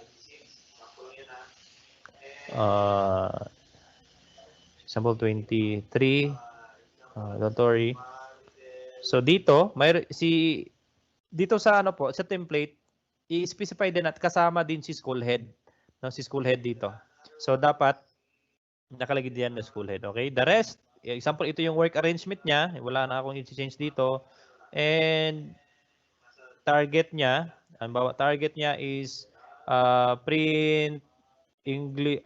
S1: example 23, don't worry. So dito, dito sa ano po, sa template, i-specify din at kasama din si school head. No, si school head dito. So dapat nakalagay diyan na school head, okay? The rest, example ito yung work arrangement niya, wala na akong i-change dito. And target niya, target niya is print English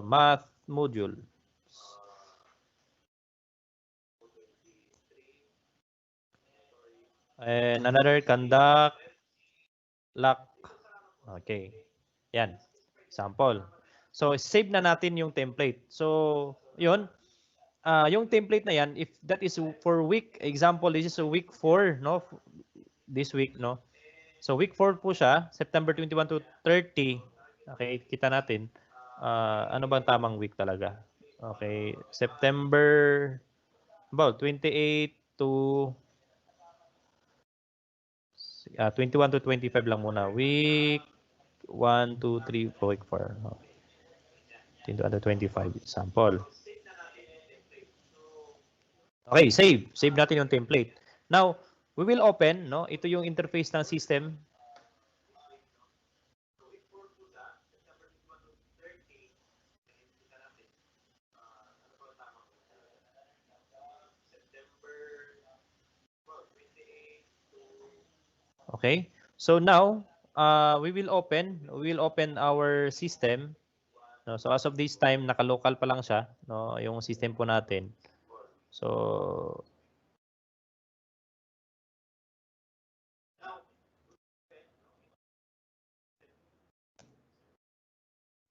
S1: math module. And another conduct lock. Okay. Yan. Sample. So save na natin yung template. So, 'yun. Yung template na yan, if that is for week, example, this is a week 4, no? This week, no? So week 4 po siya, September 21 to 30. Okay, kita natin. Ano bang tamang week talaga? Okay, September about 28 to 21 to 25 lang muna. Week 1, 2, 3, 4, week 4. 21 to 25 sample. Okay, save. Save natin yung template. Now, we will open, no? Ito yung interface ng system. Okay? So now, we will open our system. No? So as of this time, naka-local pa lang siya, no? Yung system po natin. So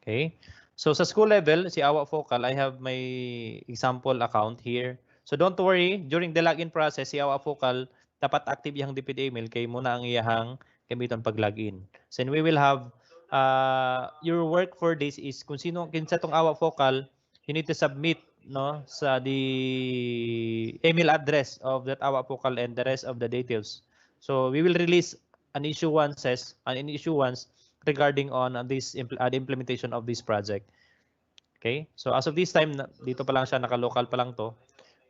S1: okay. So sa school level, si Awa Focal, I have my example account here. So don't worry, during the login process, si Awa Focal, dapat active yung DPD email kay muna ang iyahang gamiton pag login. So we will have your work for this is kung sino kinsa tong Awa Focal, you need to submit no sa the email address of that Awa Focal and the rest of the details. So we will release an issuance regarding on this the implementation of this project. Okay? So as of this time, dito pa lang siya, naka-local pa lang to.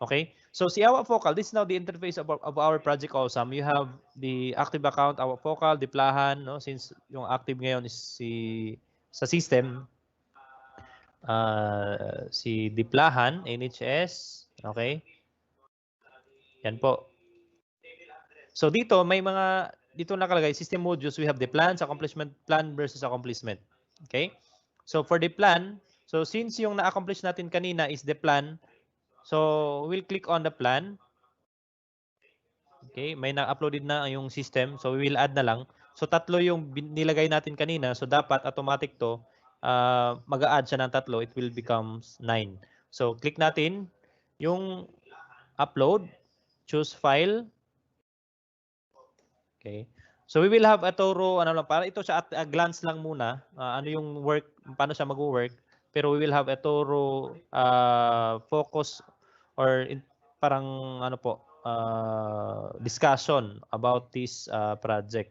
S1: Okay? So si Awa Focal, this is now the interface of our project Awesome. You have the active account, Awa Focal, Diplahan, no? Since yung active ngayon is sa system, si Diplahan, NHS, okay? Yan po. So dito, dito nakalagay, system modules, we have the plans, accomplishment, plan versus accomplishment. Okay? So for the plan, so since yung na-accomplish natin kanina is the plan, so we'll click on the plan. Okay, may na-uploaded na yung system, so we will add na lang. So tatlo yung nilagay natin kanina, so dapat automatic to, mag-a-add siya ng tatlo, it will become 9. So click natin yung upload, choose file. Okay. So we will have a thorough ano lang para ito sa at a glance lang muna ano yung work paano siya magwo-work pero we will have a thorough focus or parang ano po discussion about this project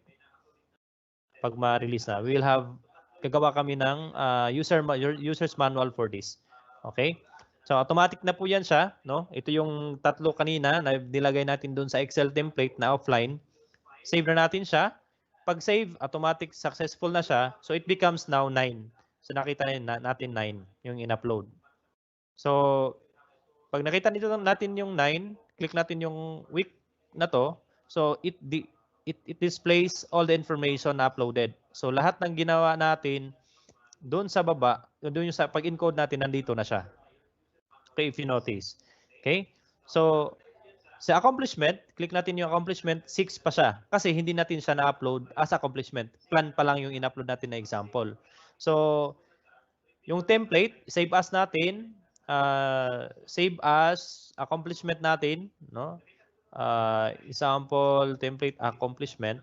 S1: pag ma-release na. We will have gagawa kami ng user's manual for this. Okay? So automatic na po 'yan siya, no? Ito yung tatlo kanina na nilagay natin doon sa Excel template na offline. Save na natin siya. Pag save, automatic successful na siya. So it becomes now 9. So nakita natin 9 yung in-upload. So pag nakita nito natin yung 9, click natin yung week na to. So it displays all the information na uploaded. So lahat ng ginawa natin doon sa baba, doon yung sa pag-encode natin nandito na siya. Okay, if you notice. Okay? So Sa accomplishment, click natin yung accomplishment, 6 pa siya. Kasi hindi natin siya na-upload as accomplishment. Plan pa lang yung in-upload natin na example. So, yung template, save as natin, save as accomplishment natin, no? Example, template, accomplishment,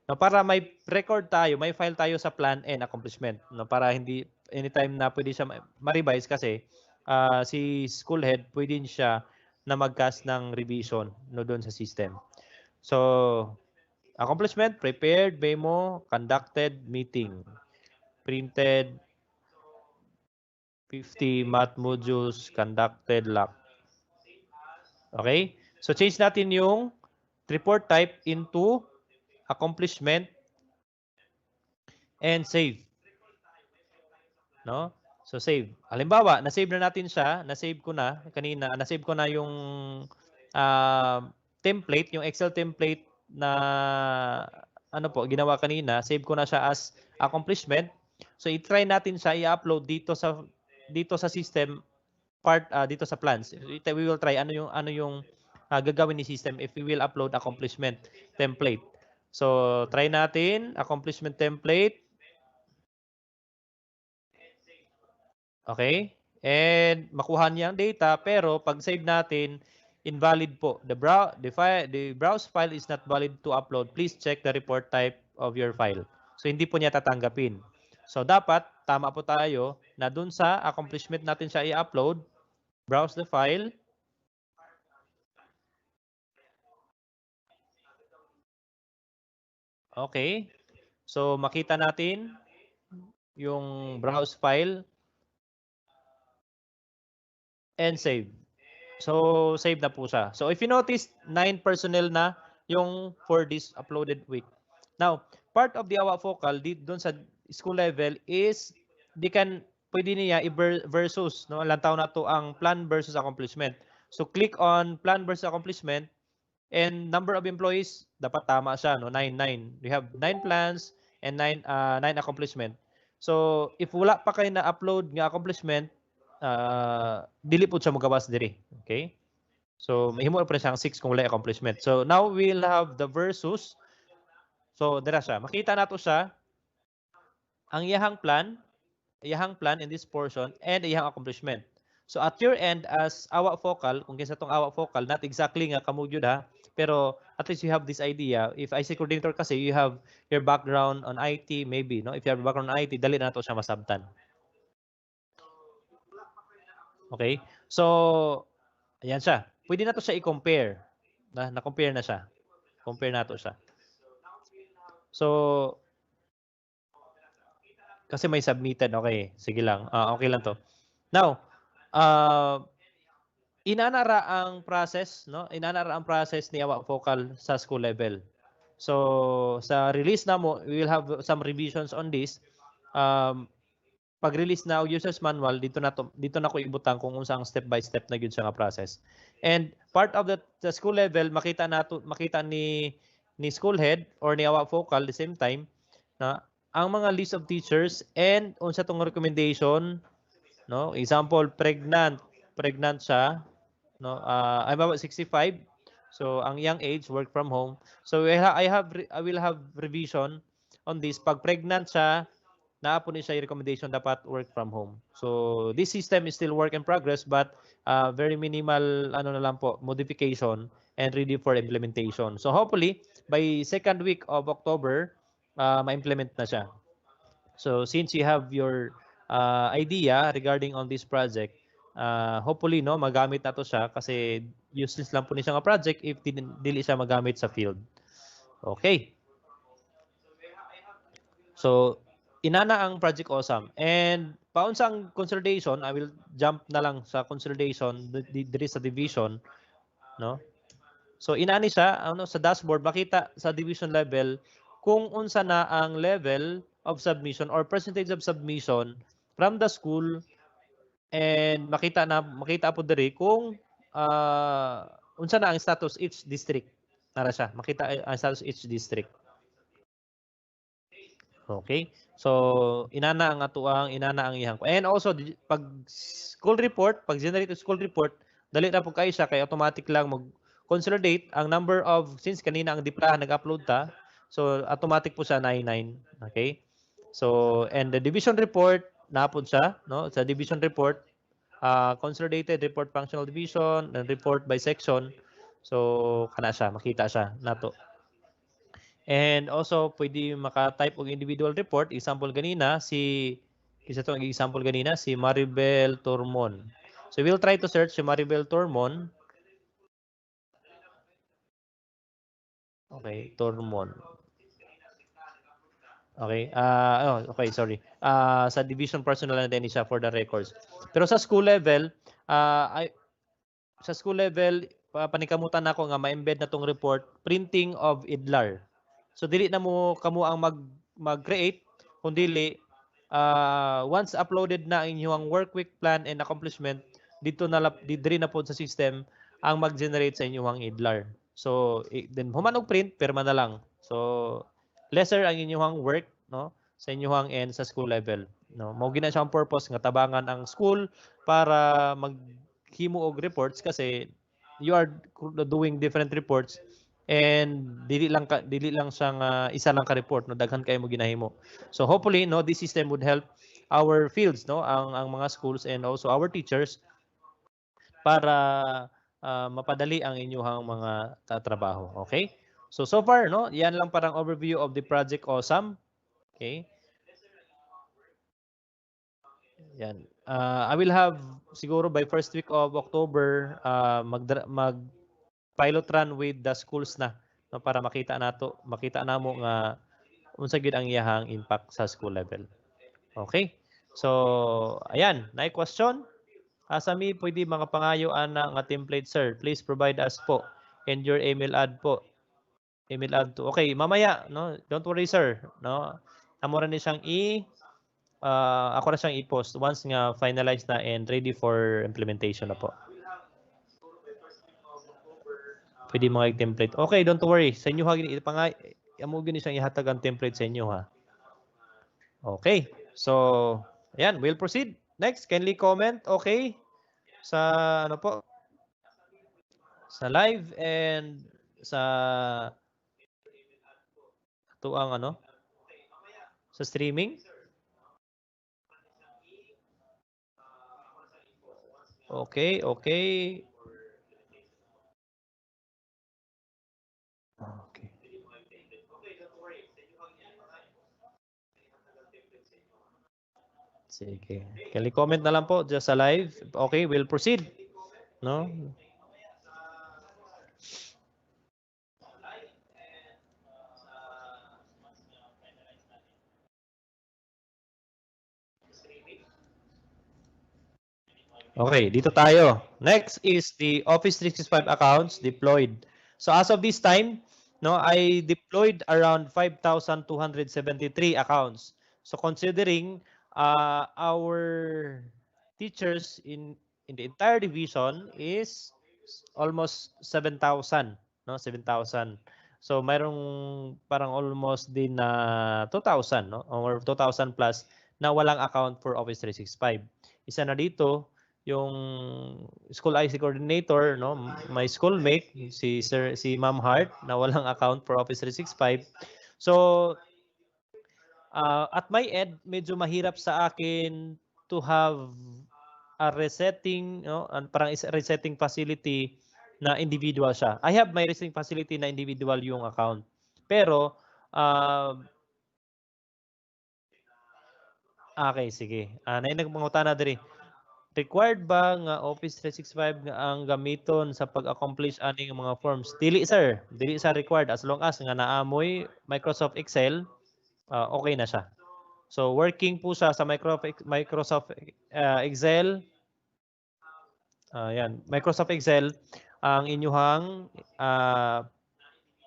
S1: no, para may record tayo, may file tayo sa plan and accomplishment, no, para hindi anytime na pwede siya ma-revise kasi si school head pwede siya na mag-cast ng revision no doon sa system. So, accomplishment, prepared, memo, conducted, meeting, printed, 50 math modules, conducted, lock. Okay? So, change natin yung report type into accomplishment and save. No? So save. Halimbawa, na-save na natin siya, na-save ko na kanina, na-save ko na yung template, yung Excel template na ano po, ginawa kanina, save ko na siya as accomplishment. So i-try natin siya i-upload dito sa system part dito sa plans. We will try ano yung gagawin ni system if we will upload accomplishment template. So try natin accomplishment template. Okay? And makuha niya ang data pero pag save natin invalid po. The browse file is not valid to upload. Please check the report type of your file. So hindi po niya tatanggapin. So dapat tama po tayo na dun sa accomplishment natin siya i-upload. Browse the file. Okay. So makita natin yung browse file and save. So, save na po siya. So, if you notice, 9 personnel na yung for this uploaded week. Now, part of the AWA focal doon sa school level is pwede niya versus, no? Ilang taon na to ang plan versus accomplishment. So, click on plan versus accomplishment and number of employees, dapat tama siya, no? 9. We have 9 plans and 9 accomplishment. So, if wala pa kayo na-upload nga accomplishment, dili po siya magawas diri. Okay? So, mahimo pa siyang 6 kung wala accomplishment. So, now we'll have the versus. So, dira siya. Makita nato siya ang iyahang plan in this portion and iyahang accomplishment. So, at your end as awa focal, kung kinsa tong awa focal, not exactly nga kamo gyud ha, pero at least you have this idea. If ICT coordinator kasi you have your background on IT maybe, no? If you have a background on IT, dali na to siya masabtan. Okay? So, ayan siya. Pwede na to siya i-compare. Na-compare na siya. Compare nato siya. So, kasi may submitted. Okay, sige lang. Okay lang to. Now, inanara ang process, no? Inanara ang process ni Awa Focal sa school level. So, sa release na mo, we will have some revisions on this. Pag-release na users manual, dito na ko ibutang kung unsang step by step na gyud siya nga process. And part of the school level, makita ni school head or ni Awa Focal the same time na ang mga list of teachers and unsa tong recommendation, no? Example, pregnant siya, no? I'm about 65. So ang young age work from home. So I will have revision on this. Pag pregnant siya, naa po ni siya yung recommendation dapat work from home. So this system is still work in progress but very minimal ano na lang po modification and ready for implementation. So hopefully by second week of October ma-implement na siya. So since you have your idea regarding on this project, hopefully no magamit na to siya kasi useless lang po ni siya nga project if dili siya magamit sa field. Okay. So inana ang Project Awesome. And paunsang consolidation, I will jump na lang sa consolidation diri sa division, no? So inani siya ano sa dashboard makita sa division level kung unsa na ang level of submission or percentage of submission from the school and makita po diri kung unsa na ang status each district. Nara siya, makita ang status each district. Okay? So, inana ang iyang. And also, pag school report, pag generate school report,
S3: dali ra pud kay siya kay automatic lang mag consolidate ang number of since kanina ang DIPRA nag-upload ta. So automatic po siya 99. Okay? So and the division report na po siya, no? Sa division report, consolidated report functional division and report by section. So kana siya, makita siya nato. And also pwede maka-type og individual report. Example ganina si isa to example ganina si Maribel Tormon. So we'll try to search si Maribel Tormon. Okay, Tormon. Okay. Okay, sorry. Sa division personnel na din siya for the records. Pero sa school level, sa school level, panikamutan nako nga ma-embed na tong report, printing of IDLAR. So dili na mo kamo ang mag-create kundi once uploaded na ang inyong work week plan and accomplishment dito na diri na pod sa system ang mag-generate sa inyong IDLAR. So then human og print perma na lang. So lesser ang inyong work no sa inyong end sa school level no mao gina siya ang purpose nga tabangan ang school para maghimo og reports kasi you are doing different reports and dili lang siyang isa lang ka report no daghan kay mo ginahimo. So hopefully no this system would help our fields no ang mga schools and also our teachers para mapadali ang inyong mga trabaho. Okay? So far no, yan lang parang overview of the Project Awesome. Okay? Yan. I will have siguro by first week of October mag pilot run with the schools na no, para makita namo nga unsa gid ang iyahang impact sa school level. Okay? So, ayan, na question? Asa mi pwede makapangayo ana nga template sir. Please provide us po and your email ad po. Email ad to. Okay, mamaya no. Don't worry sir, no. Amo ra ni siyang ako na siyang i-post once nga finalized na and ready for implementation na po. Pwede mga template. Okay, don't worry. Sa inyo ha gini amo gini siyang ihatag ang template sa inyo ha. Okay. So, ayan, we'll proceed. Next, kindly comment. Okay. Sa ano po? Sa live and sa tuang ano? Sa streaming. Okay, okay. Okay. Sige. Kindly comment na lang po just sa live. Okay, we'll proceed. No? Okay, dito tayo. Next is the Office 365 accounts deployed. So as of this time, no, I deployed around 5,273 accounts. So considering our teachers in the entire division is almost 7,000, no? 7,000. So mayroong parang almost din na 2,000, no? Or 2,000 plus na walang account for Office 365. Isa na dito yung school ICT coordinator, no, my schoolmate si Ma'am Hart na walang account for Office 365. So at my end medyo mahirap sa akin to have a resetting, no, parang resetting facility na individual siya. I have my resetting facility na individual yung account. Pero okay, sige. Nay nagpangutana diri. Required ba nga Office 365 nga ang gamiton sa pag-accomplish aning mga forms? Dili sir, dili sa required as long as nga naamoy Microsoft Excel, okay na siya. So working po siya sa Microsoft Excel. Yan, Microsoft Excel ang inyuhang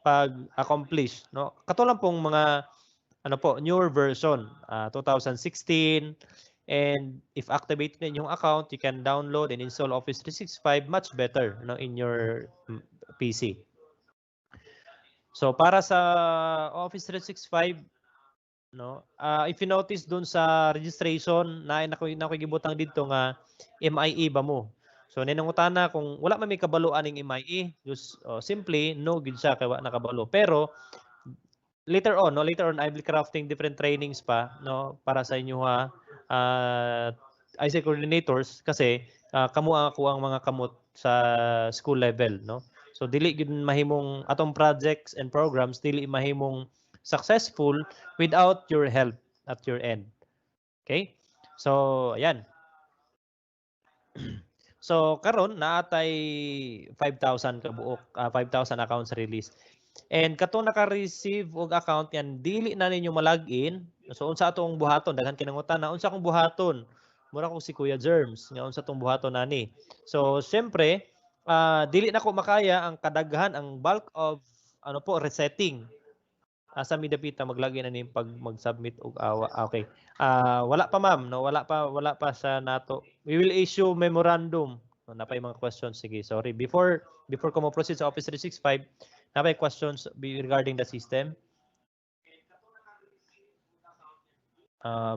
S3: pag-accomplish, no? Katulad pong mga ano po, newer version, 2016. And if activate na yung account, you can download and install Office 365 much better no, in your PC. So para sa Office 365, no, if you notice dun sa registration na nakikibutang dito nga MIE ba mo. So ninangutana kung wala man may kabaluan ning MIE, just simply no gid siya kay wa nakabalo. Pero later on, no, later on I will crafting different trainings pa, no, para sa inyo ha. ICT coordinators kasi kamo ako ang mga kamot sa school level, no. So dili gid mahimong atong projects and programs dili mahimong successful without your help at your end. Okay? So, ayan. So karon naatay 5,000 ka buok, 5,000 accounts release. And katong naka-receive og account yan dili na ninyo ma-login. So unsa atong buhaton daghan kinangutan na unsa akong buhaton? Mura ko si Kuya Germs nga unsa tong buhaton nani. So syempre dili na ko makaya ang kadaghan ang bulk of ano po resetting. Sa midapita maglagay na ni pag mag-submit og awa. Okay. Wala pa ma'am, no? Wala pa sa nato. We will issue memorandum. No, napay mga questions. Sige, sorry. Before ko mo proceed sa Office 365, napay questions regarding the system.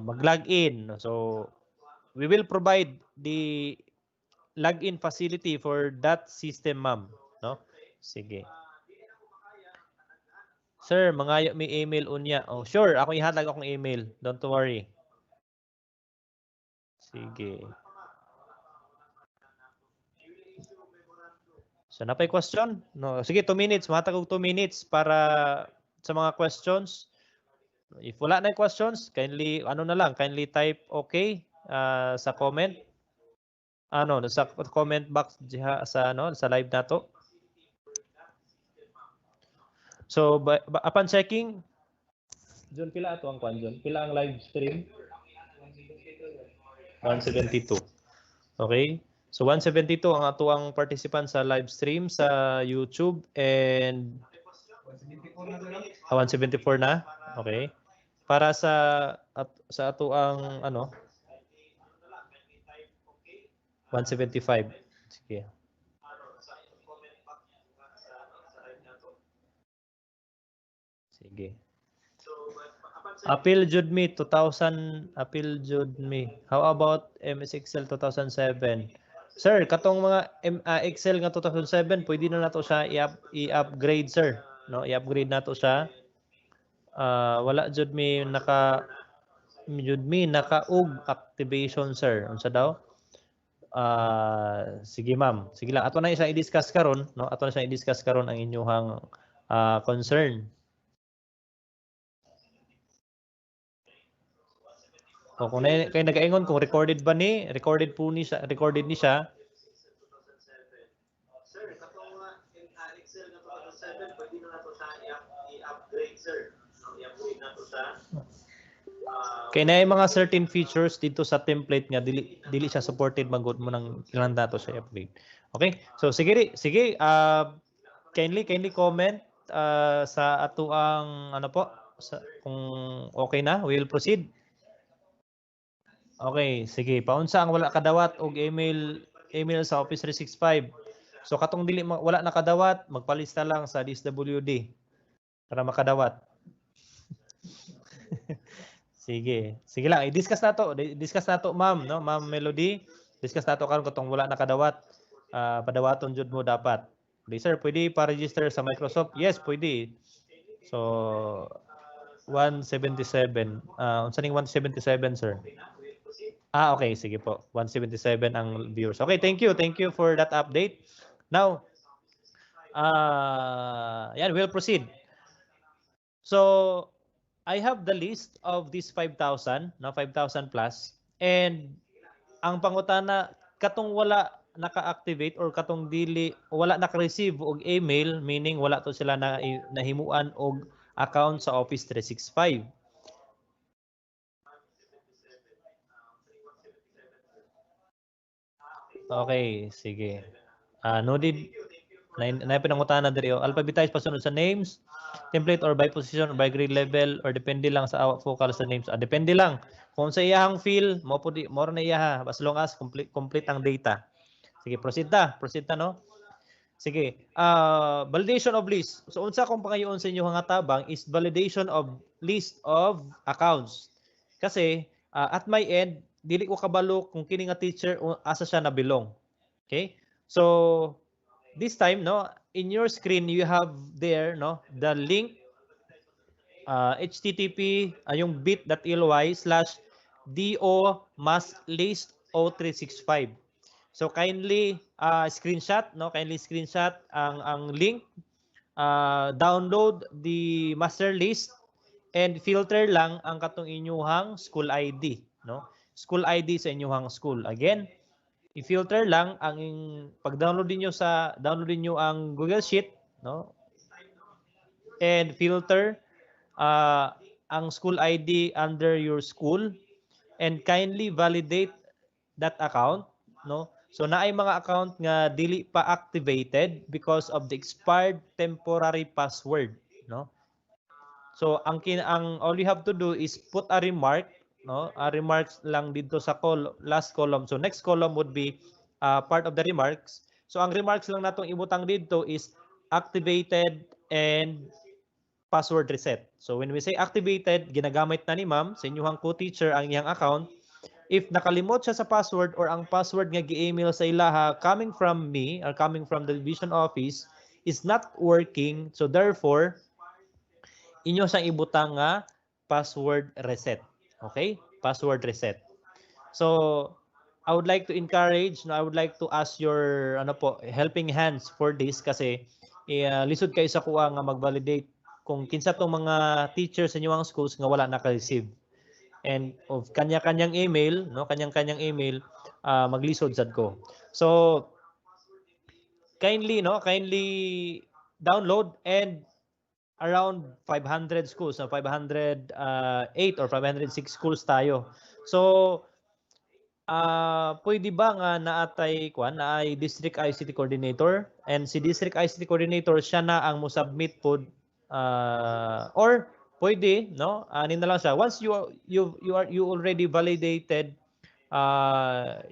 S3: Mag-log in. So we will provide the login facility for that system, ma'am, no? Sige. Sir, mangayo may email unya. Oh, sure, ako ihatag akong email. Don't worry. Sige. So, napay question? No, sige, 2 minutes. Mahatag og 2 minutes para sa mga questions. If wala na questions, kindly kindly type okay sa comment. Sa comment box diha sa sa live nato. So, upon checking, John, pila ato ang kwan, John? Pila ang live stream? 172. Okay? So 172 ang ato ang participant sa live stream sa YouTube and 174 na. Okay? Para sa ato ang 175. Sige. Sige. Appeal jud me 2000 appeal jud me. How about MS Excel 2007? Sir, katong mga Excel nga 2007 pwede na nato siya i-upgrade sir, no? I-upgrade nato siya. Wala jud me naka-ug activation sir. Unsa daw? Sige ma'am. Sige lang. Ato na isang i-discuss karon, no? Ato na isang i-discuss karon ang inyong concern. O kung kayo nag-aingon kung recorded ba ni, recorded ni siya. Sir, katong Excel na 2007 pwede na nato siya i-upgrade sir. I-upgrade nato siya. Kaya na mga certain features dito sa template nga dili siya supported magud mo nang ilang datos siya i-upgrade. Okay? So sige kindly comment sa ato ang kung okay na, we will proceed. Okay, sige. Paunsa ang wala kadawat og email sa Office 365. So katong dili wala nakadawat, magpalista lang sa DSWD para makadawat. Sige. Sige lang, i-discuss nato, ma'am, no? Ma'am Melody. Discuss nato karon katong wala nakadawat. Padawaton jud mo dapat. Sir, pwede pa-register sa Microsoft? Yes, pwede. So 177. Unsa ning 177, sir? Okay, sige po. 177 ang viewers. Okay, thank you. Thank you for that update. Now, we'll proceed. So, I have the list of these 5,000, 5,000 plus. And ang pangutana, katong wala naka-activate or katong wala naka-receive og email, meaning wala to sila nahimuan og account sa Office 365. Okay, sige. No need na pinangutana diri alphabetize pasunod sa names, template or by position or by grade level or depende lang sa focal sa names. Depende lang kung sa iyahang field mo na iyaha as long as complete ang data. Sige, proceed ta no. Sige. Validation of list. So unsa kung pangayoon sa inyo nga tabang is validation of list of accounts. Kasi at my end dili ko kabalo kung kini nga teacher asa siya nabilong. Okay? So this time, no, in your screen you have there, no, the link http yung bit.ly/do mass list 0365. So kindly screenshot, no, kindly screenshot ang link, download the master list and filter lang ang katong inyuhang school ID, no? School ID sa inyuhang school. Again, i-filter lang ang pag-download niyo sa download niyo ang Google Sheet, no? And filter ang school ID under your school and kindly validate that account, no? So naay mga account nga dili pa activated because of the expired temporary password, no? So ang all you have to do is put a remark, no? A remarks lang dito sa last column. So next column would be part of the remarks. So ang remarks lang natong ibutang dito is activated and password reset. So when we say activated, ginagamit na ni ma'am sa inyong co-teacher ang iyang account. If nakalimot siya sa password or ang password nga gi-email sa ilaha coming from me or coming from the division office is not working, so therefore inyo sang ibutang nga password reset. Okay? Password reset. So I would like to encourage, no, I would like to ask your helping hands for this kasi lisod kayo sa kuha nga mag-validate kung kinsa tong mga teachers sa inyong schools nga wala naka-receive. And of kanya-kanyang email, no, kanyang-kanyang email maglisod sad ko. So kindly, no, kindly download and around 500 schools, 508 or 506 schools tayo. So pwede ba nga naatay naay district ICT coordinator and si district ICT coordinator siya na ang mo submit pod or pwede no ani na lang siya once you already validated uh,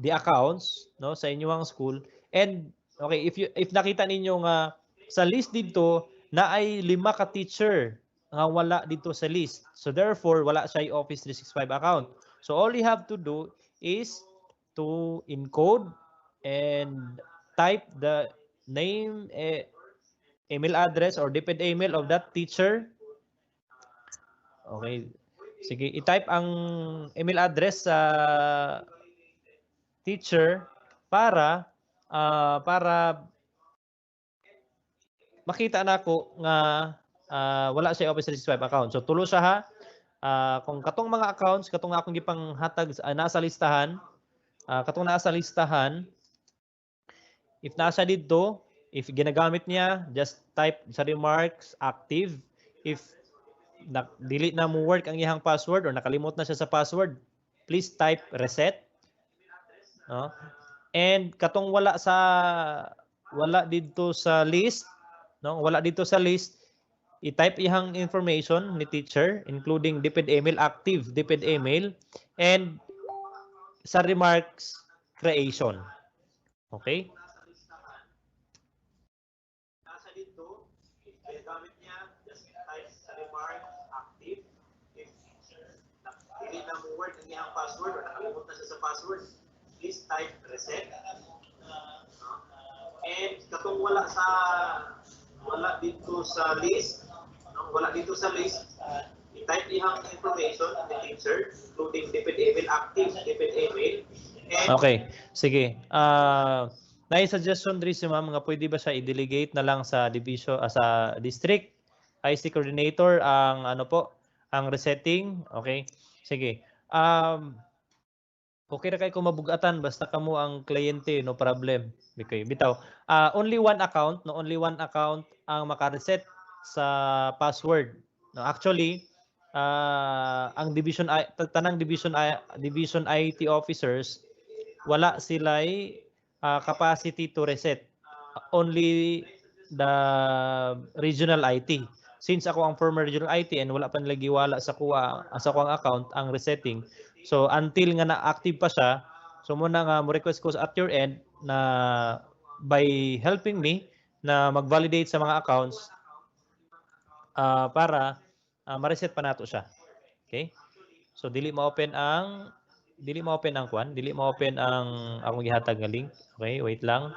S3: the accounts no sa inyong school and okay if nakita ninyo nga sa list dito na ay 5 ka teacher nga wala dito sa list so therefore wala siya Office 365 account so all you have to do is to encode and type the name email address or DepEd email of that teacher. Okay, sige i-type ang email address sa teacher para makita nako nga wala siya Office 365 account. So tulo siya ha. Kung katong mga accounts katong akong gipanghatag nasa listahan, katong nasa listahan, if nasa dito, if ginagamit niya, just type sa remarks active. If dili na mo work ang iyang password or nakalimot na siya sa password, please type reset. No? And katong wala dito sa list, no? Wala dito sa list, i-type ihang information ni teacher including DepEd email active, DepEd email and sa remarks creation. Okay? Nasa dito, if ginagamit niya, just type sa remarks active. If hindi na mo work ang iyang password or nakalimot na siya sa password, please type reset. And katong wala dito sa list, no? Wala dito sa list, i-type ihang information ni teacher, including DepEd email active, DepEd email. And okay, sige. May suggestion diri si ma'am nga pwede ba siya i-delegate na lang sa division sa district IC coordinator ang ang resetting. Okay. Sige. Okay ra kay kung mabugatan basta kamo ang kliyente no problem. Okay, bitaw. Only one account, no only one account ang maka-reset sa password. No actually, ang tanang division IT officers wala sila'y capacity to reset. Only the regional IT. Since ako ang former regional IT and wala pa nilagi wala sa kuang account ang resetting. So until nga na-active pa siya, so muna nga mo request ko at your end na by helping me na mag-validate sa mga accounts para ma-reset pa nato siya. Okay? So dili ma-open ang dili ma-open ang kwan, dili ma-open ang akong gihatag nga link. Okay, wait lang.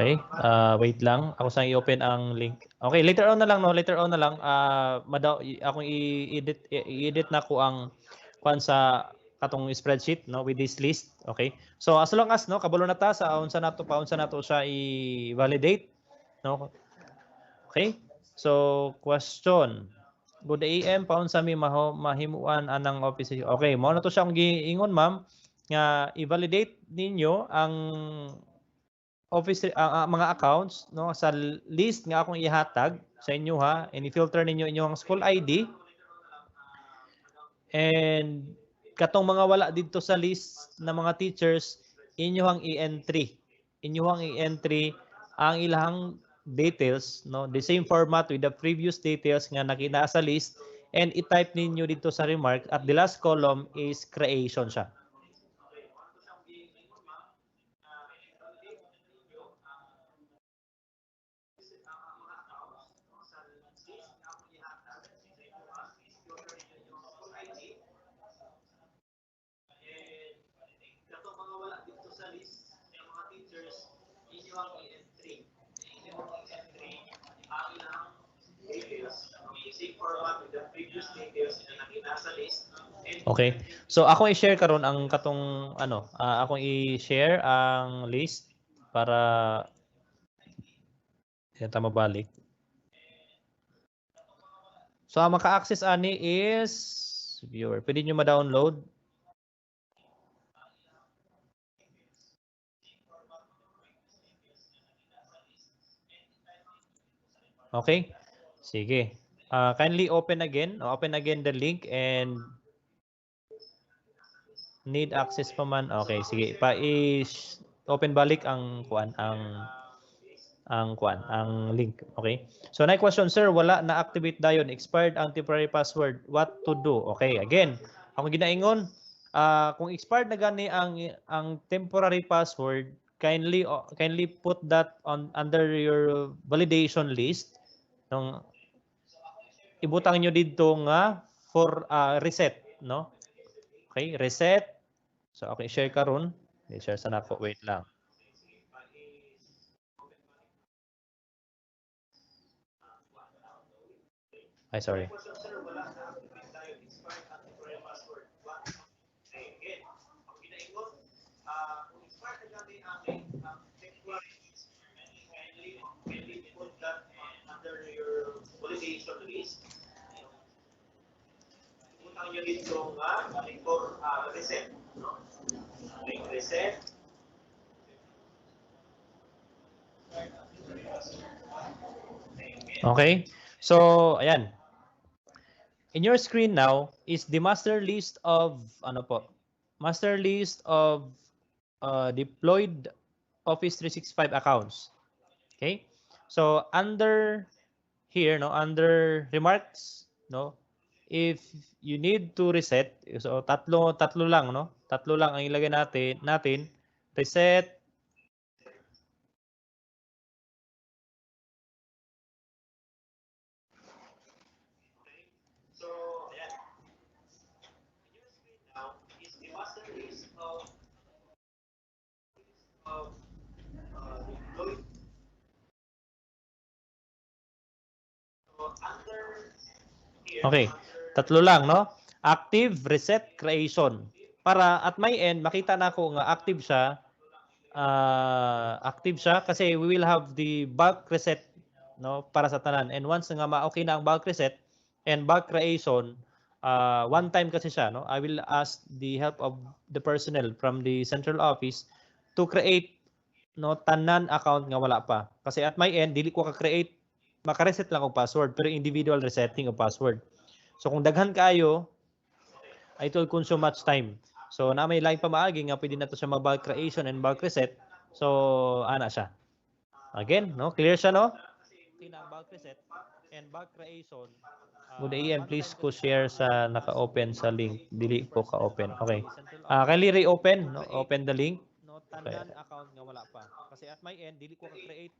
S3: Okay, wait lang. Ako sang i-open ang link. Okay, later on na lang, no? Later on na lang. Akong i-edit na ko ang kwan sa katong spreadsheet, no, with this list. Okay, so as long as, no, kabalo na ta sa unsa nato siya i-validate, no. Okay, so question. Good AM, paunsa mi mahimuan anang office. Okay, mao na to siya akong giingon, ma'am, nga i-validate ninyo ang office mga accounts, no, sa list nga akong ihatag sa inyo, ha, and i-filter ninyo inyong school ID, and katong mga wala dito sa list ng mga teachers, inyong i-entry ang ilang details, no, the same format with the previous details nga nakita sa list, and i-type ninyo dito sa remark at the last column is creation siya. Okay. So ako i-share karon ang katong akong i-share ang list para ta mabalik. So ang maka-access ani is viewer. Pwede niyo ma-download. Okay? Sige. Kindly open again the link and need access pa man. Okay, sige. Open balik ang ang link. Okay? So na question, sir, wala na activate dayon, expired ang temporary password. What to do? Okay, again, ako ginaingon, kung expired na gani ang temporary password, kindly put that on under your validation list. Nung ibutang nyo dito nga for reset, no? Okay, reset. So okay, share karon. I-share sa nako. Wait lang. Ay, sorry. Okay. So, ayan. In your screen now is the master list of deployed Office 365 accounts. Okay? So, under here, no, under remarks, no, if you need to reset, so tatlo lang, no, tatlo lang ang ilagay natin reset. Okay, tatlo lang, no? Active, reset, creation. Para at my end, makita na ako nga active siya kasi we will have the bulk reset, no, para sa tanan. And once nga ma-okay na ang bulk reset and bulk creation, one time kasi siya, no? I will ask the help of the personnel from the central office to create, no, tanan account nga wala pa. Kasi at my end, dili ko ka-create, maka-reset lang og password pero individual resetting of password. So kung daghan kayo, it will consume much time. So na may line pa maagi nga pwede na to siya mag-bulk creation and bulk reset. So ana siya. Again, no? Clear siya, no? Okay na ang bulk reset.
S1: and bulk creation,
S3: Good AM,
S1: one
S3: please
S1: time
S3: ko
S1: creation
S3: share
S1: lang
S3: sa
S1: ang
S3: naka-open sa
S1: possible
S3: link.
S1: from
S3: Dili
S1: the
S3: ko
S1: personal
S3: ka-open.
S1: account
S3: Okay.
S1: to the central office
S3: Kindly reopen,
S1: to
S3: no?
S1: create
S3: Open the link.
S1: no
S3: Okay.
S1: tanan account nga wala pa. Kasi at my end dili ko ka-create,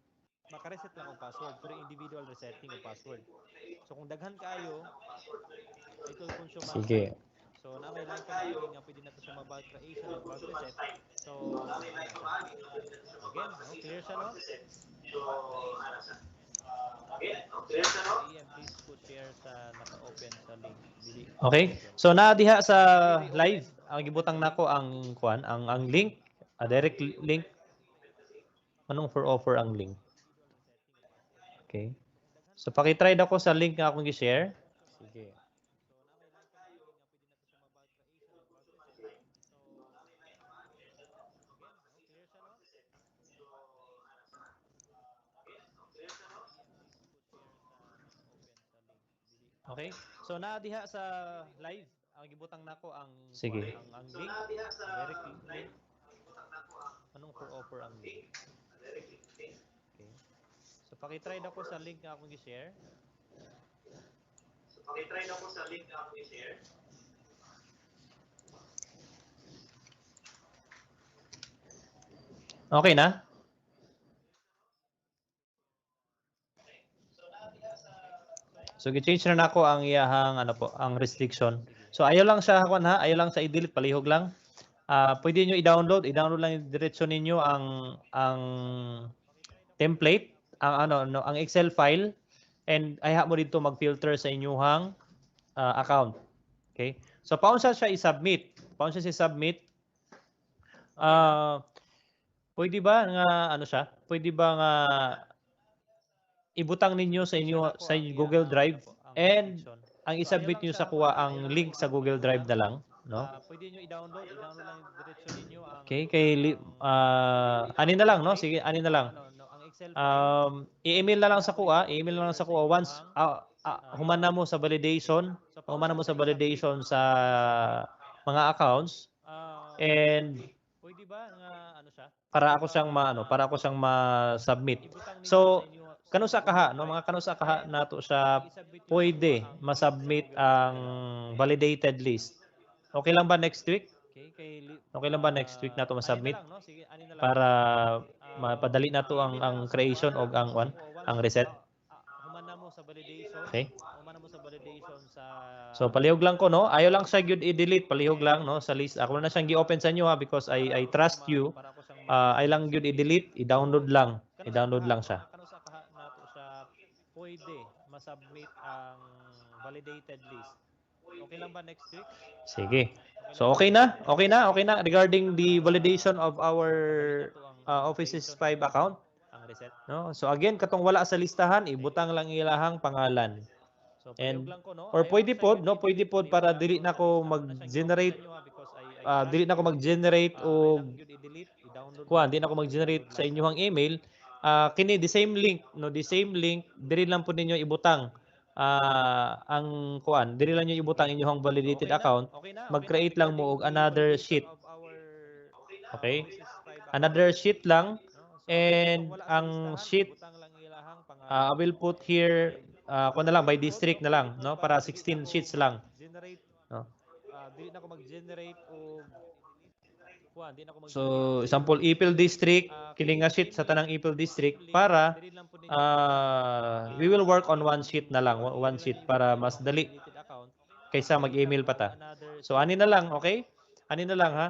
S1: maka-reset lang og password pero individual resetting og password. So kung daghan kaayo, it will consume much
S3: Sige.
S1: time. So na may line kami nga pwede na to siya mag-bulk creation and bulk reset. So ana siya. Again, no? Clear siya no? Good AM, please ko share sa naka-open sa link. Dili ko
S3: Okay.
S1: ka-open.
S3: So na diha sa
S1: Kindly
S3: live,
S1: reopen,
S3: ang
S1: open
S3: gibutang
S1: the link.
S3: nako ang kuan, ang link, a direct link. Anong for offer ang link? Okay. So paki-try dako sa link nga akong gi-share. Sige.
S1: So na may line kami nga pwede na to siya mag-bulk creation and bulk reset. So again, no? Clear siya no? Good AM, please ko share sa naka-open sa link. Dili ko
S3: Okay.
S1: ka-open.
S3: So na diha sa live, ang gibutang nako ang kuan,
S2: Sige.
S3: ang link, a direct link. Anong for offer ang link? Okay. So paki-try dako sa link nga akong gi-share. Okay na? So gi-change na nako ang iyahang ano po, ang restriction.
S1: Sige.
S3: So ayaw lang siya kuan ha, ayaw lang sa i-delete, palihog lang. Pwede niyo i-download lang yung diretso ninyo ang template, ang ano no, ang Excel file, and ayaw mo dito mag-filter sa inyong account. Okay? So paano siya i-submit? Paano siya i-submit?
S1: Okay na?
S3: Ah, pwede ba nga ano siya? Pwede ba nga ibutang ninyo sa
S1: I-change
S3: inyo
S1: na nako
S3: sa
S1: ang
S3: Google
S1: iyahang ano
S3: Drive
S1: po, ang
S3: and
S1: restriction.
S3: ang
S1: So ayaw
S3: i-submit
S1: lang
S3: niyo sa
S1: siya
S3: kuha
S1: kuan ha,
S3: ang
S1: ayaw lang siya
S3: link sa
S1: i-delete,
S3: Google
S1: palihog
S3: Drive
S1: lang.
S3: na lang, no?
S1: Pwede niyo i-download lang yung diretso ninyo
S3: Okay, kay ani na lang, no?
S1: template,
S3: Sige, ani na lang.
S1: ang ano no, ang Excel file.
S3: I-email na lang
S1: Ayaw
S3: sa
S1: mo dito
S3: kuha, i-email na lang
S1: mag-filter
S3: sa
S1: sa
S3: kuha once
S1: inyuhang
S3: humana mo
S1: account.
S3: sa
S1: Okay?
S3: validation,
S1: So paano
S3: humana
S1: siya
S3: mo sa
S1: i-submit?
S3: validation sa
S1: Paano siya i-submit?
S3: mga accounts and
S1: Pwede ba nga ano siya?
S3: para
S1: Pwede
S3: ako
S1: ba
S3: siyang
S1: nga
S3: para ako siyang ma-submit.
S1: ibutang ninyo sa
S3: So,
S1: inyo sa
S3: kano sa
S1: Google
S3: kaha, no?
S1: Drive
S3: Mga kano sa kaha
S1: and
S3: nato
S1: ang
S3: siya
S1: i-submit niyo sa kuha
S3: pwede
S1: ang link sa
S3: ma-submit
S1: Google Drive
S3: ang
S1: na lang.
S3: validated list. Okay lang ba next week?
S1: Okay?
S3: Okay lang ba next week na to
S1: Ani na
S3: ma-submit
S1: lang no? Sige, ani na lang.
S3: para mapadali na to
S1: I-email na lang
S3: ang
S1: sa
S3: creation o
S1: kuha
S3: ang ang reset?
S1: humana mo sa validation,
S3: Okay?
S1: humana mo sa validation sa
S3: So palihog lang ko no.
S1: mga
S3: Ayaw lang
S1: accounts
S3: siya gyud i-delete, palihog lang
S1: and
S3: no sa list. Ako na siyang gi-open sa inyo ha because I trust you.
S1: para ako siyang
S3: Ay lang gyud
S1: ma-submit.
S3: i-delete, i-download
S1: So
S3: lang.
S1: kano sa
S3: I-download
S1: kaha
S3: lang
S1: no,
S3: siya.
S1: mga kano sa kaha nato siya pwede ma-submit ang validated list. Okay lang ba next week?
S3: Sige.
S1: Okay lang
S3: So
S1: ba
S3: okay
S1: next
S3: na,
S1: week?
S3: okay na, okay na regarding the
S1: Para
S3: validation of our
S1: mapadali na to ang
S3: Office
S1: creation
S3: 5
S1: og
S3: account.
S1: ang reset.
S3: No? So again, katong wala sa listahan,
S1: Okay?
S3: ibutang lang ilahang pangalan.
S1: So palihog
S3: And
S1: lang ko no.
S3: or
S1: Ayaw lang siya gyud
S3: pwede
S1: i-delete,
S3: pod
S1: palihog
S3: para
S1: lang
S3: dili
S1: no
S3: na
S1: sa
S3: ko
S1: list. Ako na siyang gi-open sa
S3: mag-generate
S1: inyo ha because I
S3: dili
S1: trust
S3: na ko
S1: you.
S3: mag-generate
S1: Ay
S3: o
S1: lang gyud i-delete, i-download
S3: kuan,
S1: lang.
S3: di na ko mag-generate
S1: I-download
S3: sa
S1: lang siya.
S3: inyong email. Kini the same link, no, the same link diri lang po ninyo ibutang ang kuan, diri lang niyo ibutang
S1: Sige.
S3: inyong
S1: So
S3: validated
S1: okay na.
S3: account.
S1: Okay na. Okay na
S3: Mag-create lang mo
S1: regarding
S3: og
S1: the
S3: another
S1: validation
S3: sheet.
S1: of our
S3: Okay?
S1: Offices 5 account.
S3: Another sheet lang
S1: No? So again, katong
S3: and
S1: wala sa
S3: ang
S1: listahan,
S3: sheet
S1: ibutang lang ilahang
S3: I
S1: pangalan.
S3: will put here
S1: Okay?
S3: kuan na lang by
S1: Pwede pod,
S3: district
S1: no?
S3: na
S1: Pwede
S3: lang,
S1: pod
S3: no?
S1: para
S3: Para
S1: dili na
S3: 16
S1: ko
S3: sheets lang,
S1: mag-generate
S3: no?
S1: og kuan, di na ko
S3: So,
S1: mag-generate
S3: example,
S1: og
S3: Ipil District,
S1: kini the
S3: Kilinga sheet
S1: same
S3: sa
S1: link,
S3: tanang Ipil
S1: no? The
S3: District
S1: same link
S3: para
S1: dili lang po ninyo ibutang.
S3: we will work on one
S1: Ang
S3: sheet na lang,
S1: kuan,
S3: one
S1: dili lang
S3: sheet
S1: niyo ibutang
S3: para mas
S1: inyong
S3: dali
S1: validated account.
S3: kaysa
S1: Mag-create lang
S3: mag-email pa
S1: og
S3: ta.
S1: another
S3: So,
S1: sheet.
S3: ani na lang, okay? Ani na lang ha.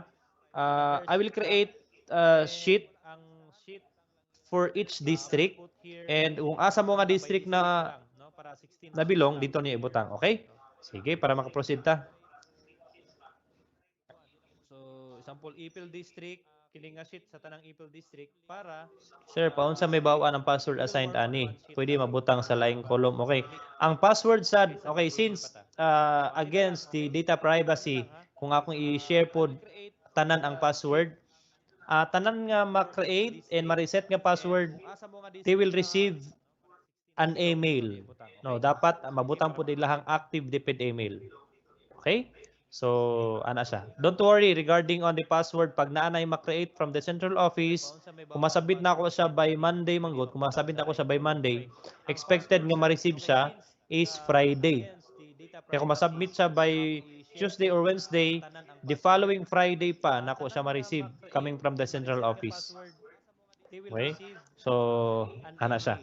S1: Another
S3: I will
S1: sheet lang
S3: create a
S1: and
S3: sheet
S1: ang sheet
S3: for each
S1: I will
S3: district
S1: put here
S3: and kung asa mo
S1: ibutang
S3: nga
S1: lang by
S3: district
S1: district na
S3: na
S1: lang no para 16 sheets
S3: nabilong,
S1: lang
S3: dito niyo ibutang, okay?
S1: no.
S3: Sige, para makaproceed ta.
S1: So example Ipil District kini nga sheet sa tanang Ipil District para
S3: Sir, paunsa may bawaan ang password
S1: we will
S3: assigned
S1: work on
S3: ani?
S1: one sheet
S3: Pwede
S1: na lang
S3: mabutang sa laing
S1: para
S3: column.
S1: mas
S3: Okay.
S1: dali
S3: Ang password sad,
S1: kaysa
S3: okay,
S1: mag-email pa
S3: since
S1: ta. So ani na lang,
S3: against the
S1: okay?
S3: data
S1: Ani na lang
S3: privacy,
S1: ha.
S3: kung akong i-share
S1: I
S3: po
S1: will create
S3: tanan ang
S1: sheet
S3: password, tanan nga
S1: for each
S3: ma-create and
S1: district
S3: ma-reset nga
S1: and
S3: password,
S1: kung asa mo nga
S3: they
S1: district
S3: will
S1: na
S3: receive an
S1: nabilong dito
S3: email.
S1: niyo ibutang,
S3: No,
S1: okay?
S3: dapat
S1: Sige
S3: mabutang
S1: para
S3: po nilang
S1: makaproceed ta.
S3: active DepEd email. Okay? So, ana siya. Don't worry regarding on the password. Pag naanay ma-create from the central office, kung masabit na ako siya by Monday, manggod, kung masabit na ako siya by Monday, expected nga ma-receive siya is Friday. Kaya kung masubmit siya by Tuesday or Wednesday, the following Friday pa, nako siya ma-receive coming from the central office. Okay? So, ana siya.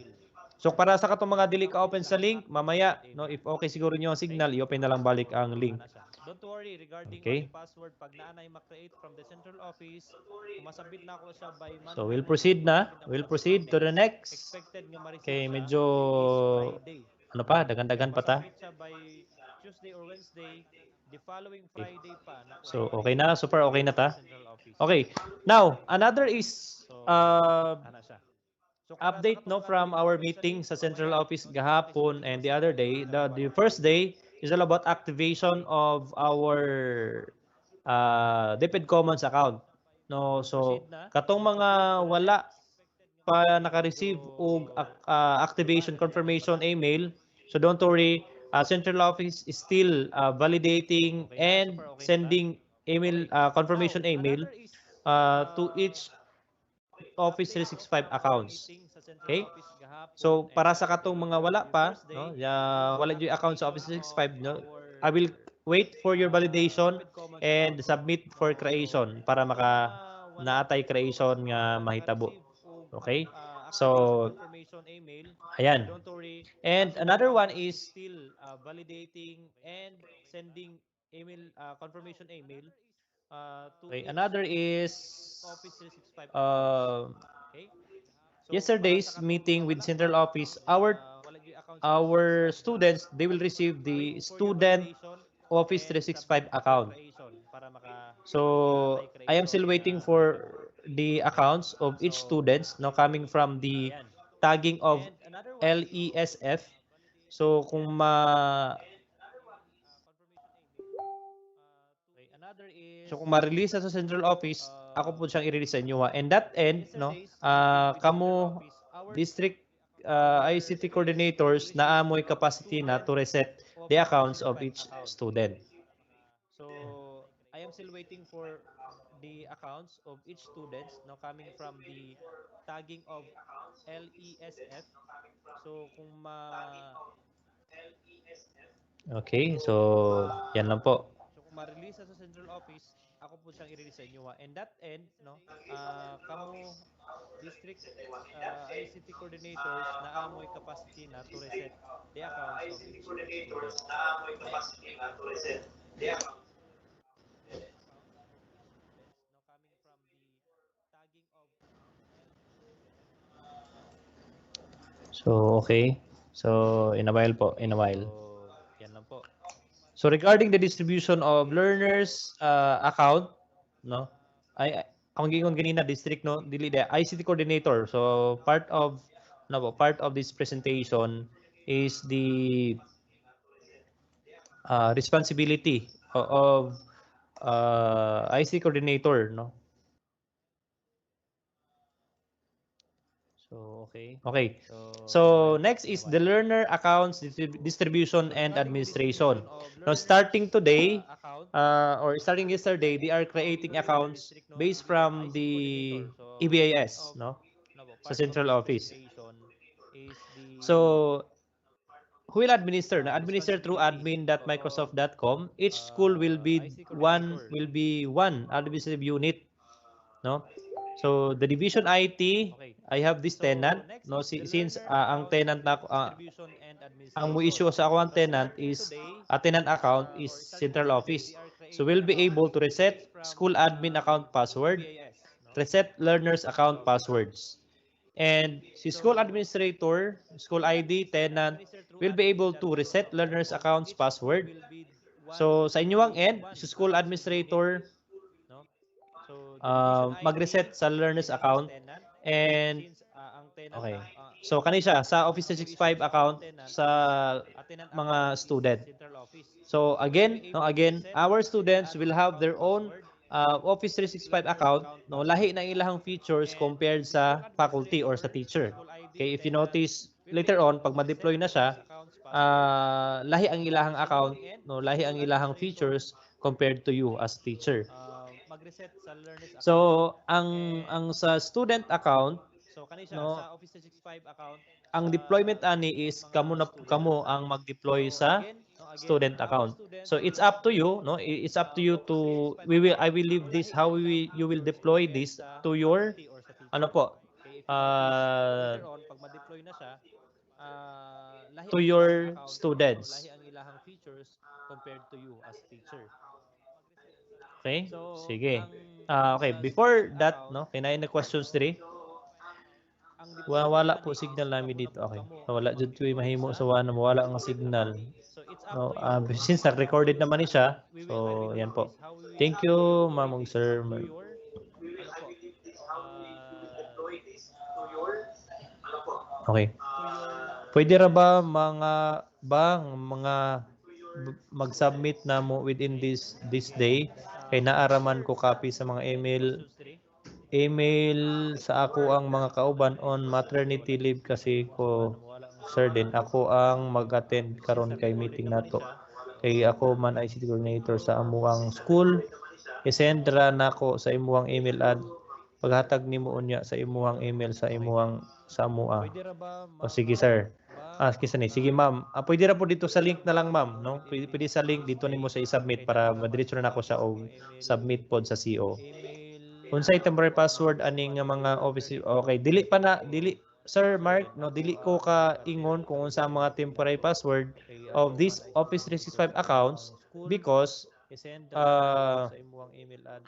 S3: So para sa katong mga dili ka open sa link, mamaya no if okay siguro niyo ang signal, i-open na lang balik ang link. Don't worry regarding on the
S2: Okay.
S3: password pag naanay ma-create from the central office, kung masabit na ako siya by Monday. So we'll proceed na. We'll proceed to the next. Okay, medyo ano pa, dagan-dagan pa ta. Okay. So okay na, super okay na ta. Okay. Now, another is update no from our meeting sa central office gahapon and the other day. The first day is all about activation of our DepEd Commons account. No, so katong mga wala pa naka-receive og activation confirmation email. So don't worry, central office is still validating and sending email confirmation email to each Office 365 accounts. Okay? So para sa katong mga wala pa, no, wala yung account sa Office 365, no, I will wait for your validation and submit for creation para maka naatay creation nga mahitabo. Okay? So ayan. And another one is okay, another is uh, yesterday's meeting with central office, our students, they will receive the student Office 365 account. So I am still waiting for the accounts of each students now coming from the tagging of LESF. So kung ma-release sa central office, ako po siyang i-release sa inyo ha. And that end, no, kamo district ICT coordinators na amoy capacity na to reset the accounts of each student. So I am still waiting for the accounts of each students no coming from the tagging of LESF. So kung Okay, so yan lang po. So kung ma-release sa central office, ako po siyang i-release sa inyo ha. And that end, no, kamo district ICT coordinators na amoy capacity na to reset the accounts of each student. So, okay. So, in a while po, in a while. Yan lang po. So, regarding the distribution of learners account, no? Ang gingon ganina district no, dili de ICT coordinator. So, part of this presentation is the responsibility of ICT coordinator, no? So, okay. Okay. So, next is the learner accounts distribution and administration. Now, starting today, or starting yesterday, they are creating accounts based from the EBIS, no? Sa central office. So, who will administer? Na administer through admin.microsoft.com. Each school will be one administrative unit, no? So the division IT, I have this tenant, no, since ang tenant na ang mo issue sa ako ang tenant is a tenant account is central office. So we'll be able to reset school admin account password, reset learners account passwords. And si school administrator, school ID, tenant, will be able to reset learners accounts password. So sa inyong end, si school administrator, mag-reset sa learners account and okay. So kani siya sa Office 365 account sa mga student. So again, no, our students will have their own Office 365 account, no, lahi na ilahang features compared sa faculty or sa teacher. Okay, if you notice later on pag ma-deploy na siya, lahi ang ilahang account, no, lahi ang ilahang features compared to you as teacher.
S1: mag-reset sa learners
S3: So,
S1: account
S3: ang
S1: and
S3: sa student account,
S1: so kani siya
S3: no,
S1: sa Office 365 account
S3: ang
S1: sa
S3: deployment ani is
S1: mga student.
S3: kamo ang mag-deploy
S1: So
S3: sa
S1: again, no, again
S3: student
S1: for our
S3: account. So
S1: students,
S3: it's
S1: please
S3: up to you, no?
S1: deploy
S3: It's up to you
S1: Office
S3: to
S1: 365
S3: we will
S1: account
S3: I will leave
S1: kung
S3: this
S1: lahi
S3: how
S1: ang ilahang
S3: you will
S1: features
S3: deploy
S1: compared
S3: this
S1: sa
S3: to your
S1: faculty or sa
S3: ano
S1: teacher.
S3: po
S1: Okay, if you notice
S3: uh,
S1: later on pag ma-deploy na siya, lahi
S3: to
S1: ang ilahang
S3: your
S1: account or lahi
S3: students.
S1: ang ilahang features compared to you as teacher.
S3: Okay?
S1: So,
S3: Sige.
S1: ang
S3: Okay,
S1: sa
S3: before
S1: student
S3: that,
S1: account,
S3: no, kinain na questions
S1: no,
S3: diri.
S1: ang deployment
S3: Wala po
S1: ani is
S3: signal namin
S1: kamo na
S3: dito.
S1: po
S3: Okay.
S1: kamo ang
S3: Wala jud ko'y
S1: mag-deploy
S3: mahimo
S1: sa
S3: sa wala mawala ang
S1: student
S3: signal.
S1: account. So it's up
S3: No,
S1: to you, no,
S3: since recorded naman ni siya.
S1: I
S3: So,
S1: will
S3: yan
S1: leave
S3: po.
S1: this how
S3: Thank
S1: we
S3: you,
S1: deploy
S3: Ma'am
S1: this
S3: Sir.
S1: to your ano po uh,
S3: Okay.
S1: to your
S3: Pwede ra ba mga mag-submit na mo within
S1: okay,
S3: this day kay naaraman ko
S1: before that,
S3: copy sa
S1: no,
S3: mga
S1: kay na any questions diri.
S3: email sa ako ang mga kauban on
S1: Wala
S3: maternity
S1: jud
S3: leave
S1: ko'y
S3: kasi
S1: mahimo sa wala
S3: ko
S1: na mawala ang
S3: sir din
S1: signal.
S3: ako ang mag-attend
S1: Since
S3: karon kay
S1: recorded
S3: meeting
S1: naman ni
S3: nato
S1: siya.
S3: kay ako man ICT coordinator sa amuang school isend ra nako sa imuhang email ad paghatag nimo unya sa imuhang email sa
S1: Okay.
S3: imuhang sa amua.
S1: Pwede ra ba
S3: O sige sir. Kisa ni.
S1: mga
S3: Sige ma'am. Pwede ra po dito sa link na lang ma'am, no?
S1: within
S3: Pwede
S1: this
S3: sa link
S1: this
S3: dito nimo
S1: day
S3: sa i-submit
S1: kay
S3: para
S1: naaraman
S3: madiretso
S1: ko
S3: na nako
S1: copy
S3: sa
S1: sa
S3: og
S1: mga
S3: submit pod sa CO.
S1: email
S3: Unsay temporary
S1: ano
S3: password
S1: po
S3: aning nga mga office
S1: maternity
S3: okay
S1: leave
S3: dili pa na
S1: ko
S3: dili Sir
S1: sir
S3: Mark
S1: din
S3: no
S1: ako
S3: dili ko
S1: ang
S3: ka
S1: mag-attend
S3: ingon kung
S1: karon
S3: unsa
S1: kay
S3: ang mga
S1: meeting
S3: temporary
S1: nato
S3: password
S1: kay
S3: of
S1: ako man
S3: this
S1: ICT
S3: Office
S1: coordinator
S3: 365
S1: sa amuang
S3: accounts
S1: school
S3: because
S1: isend ra nako
S3: uh,
S1: sa imuhang email ad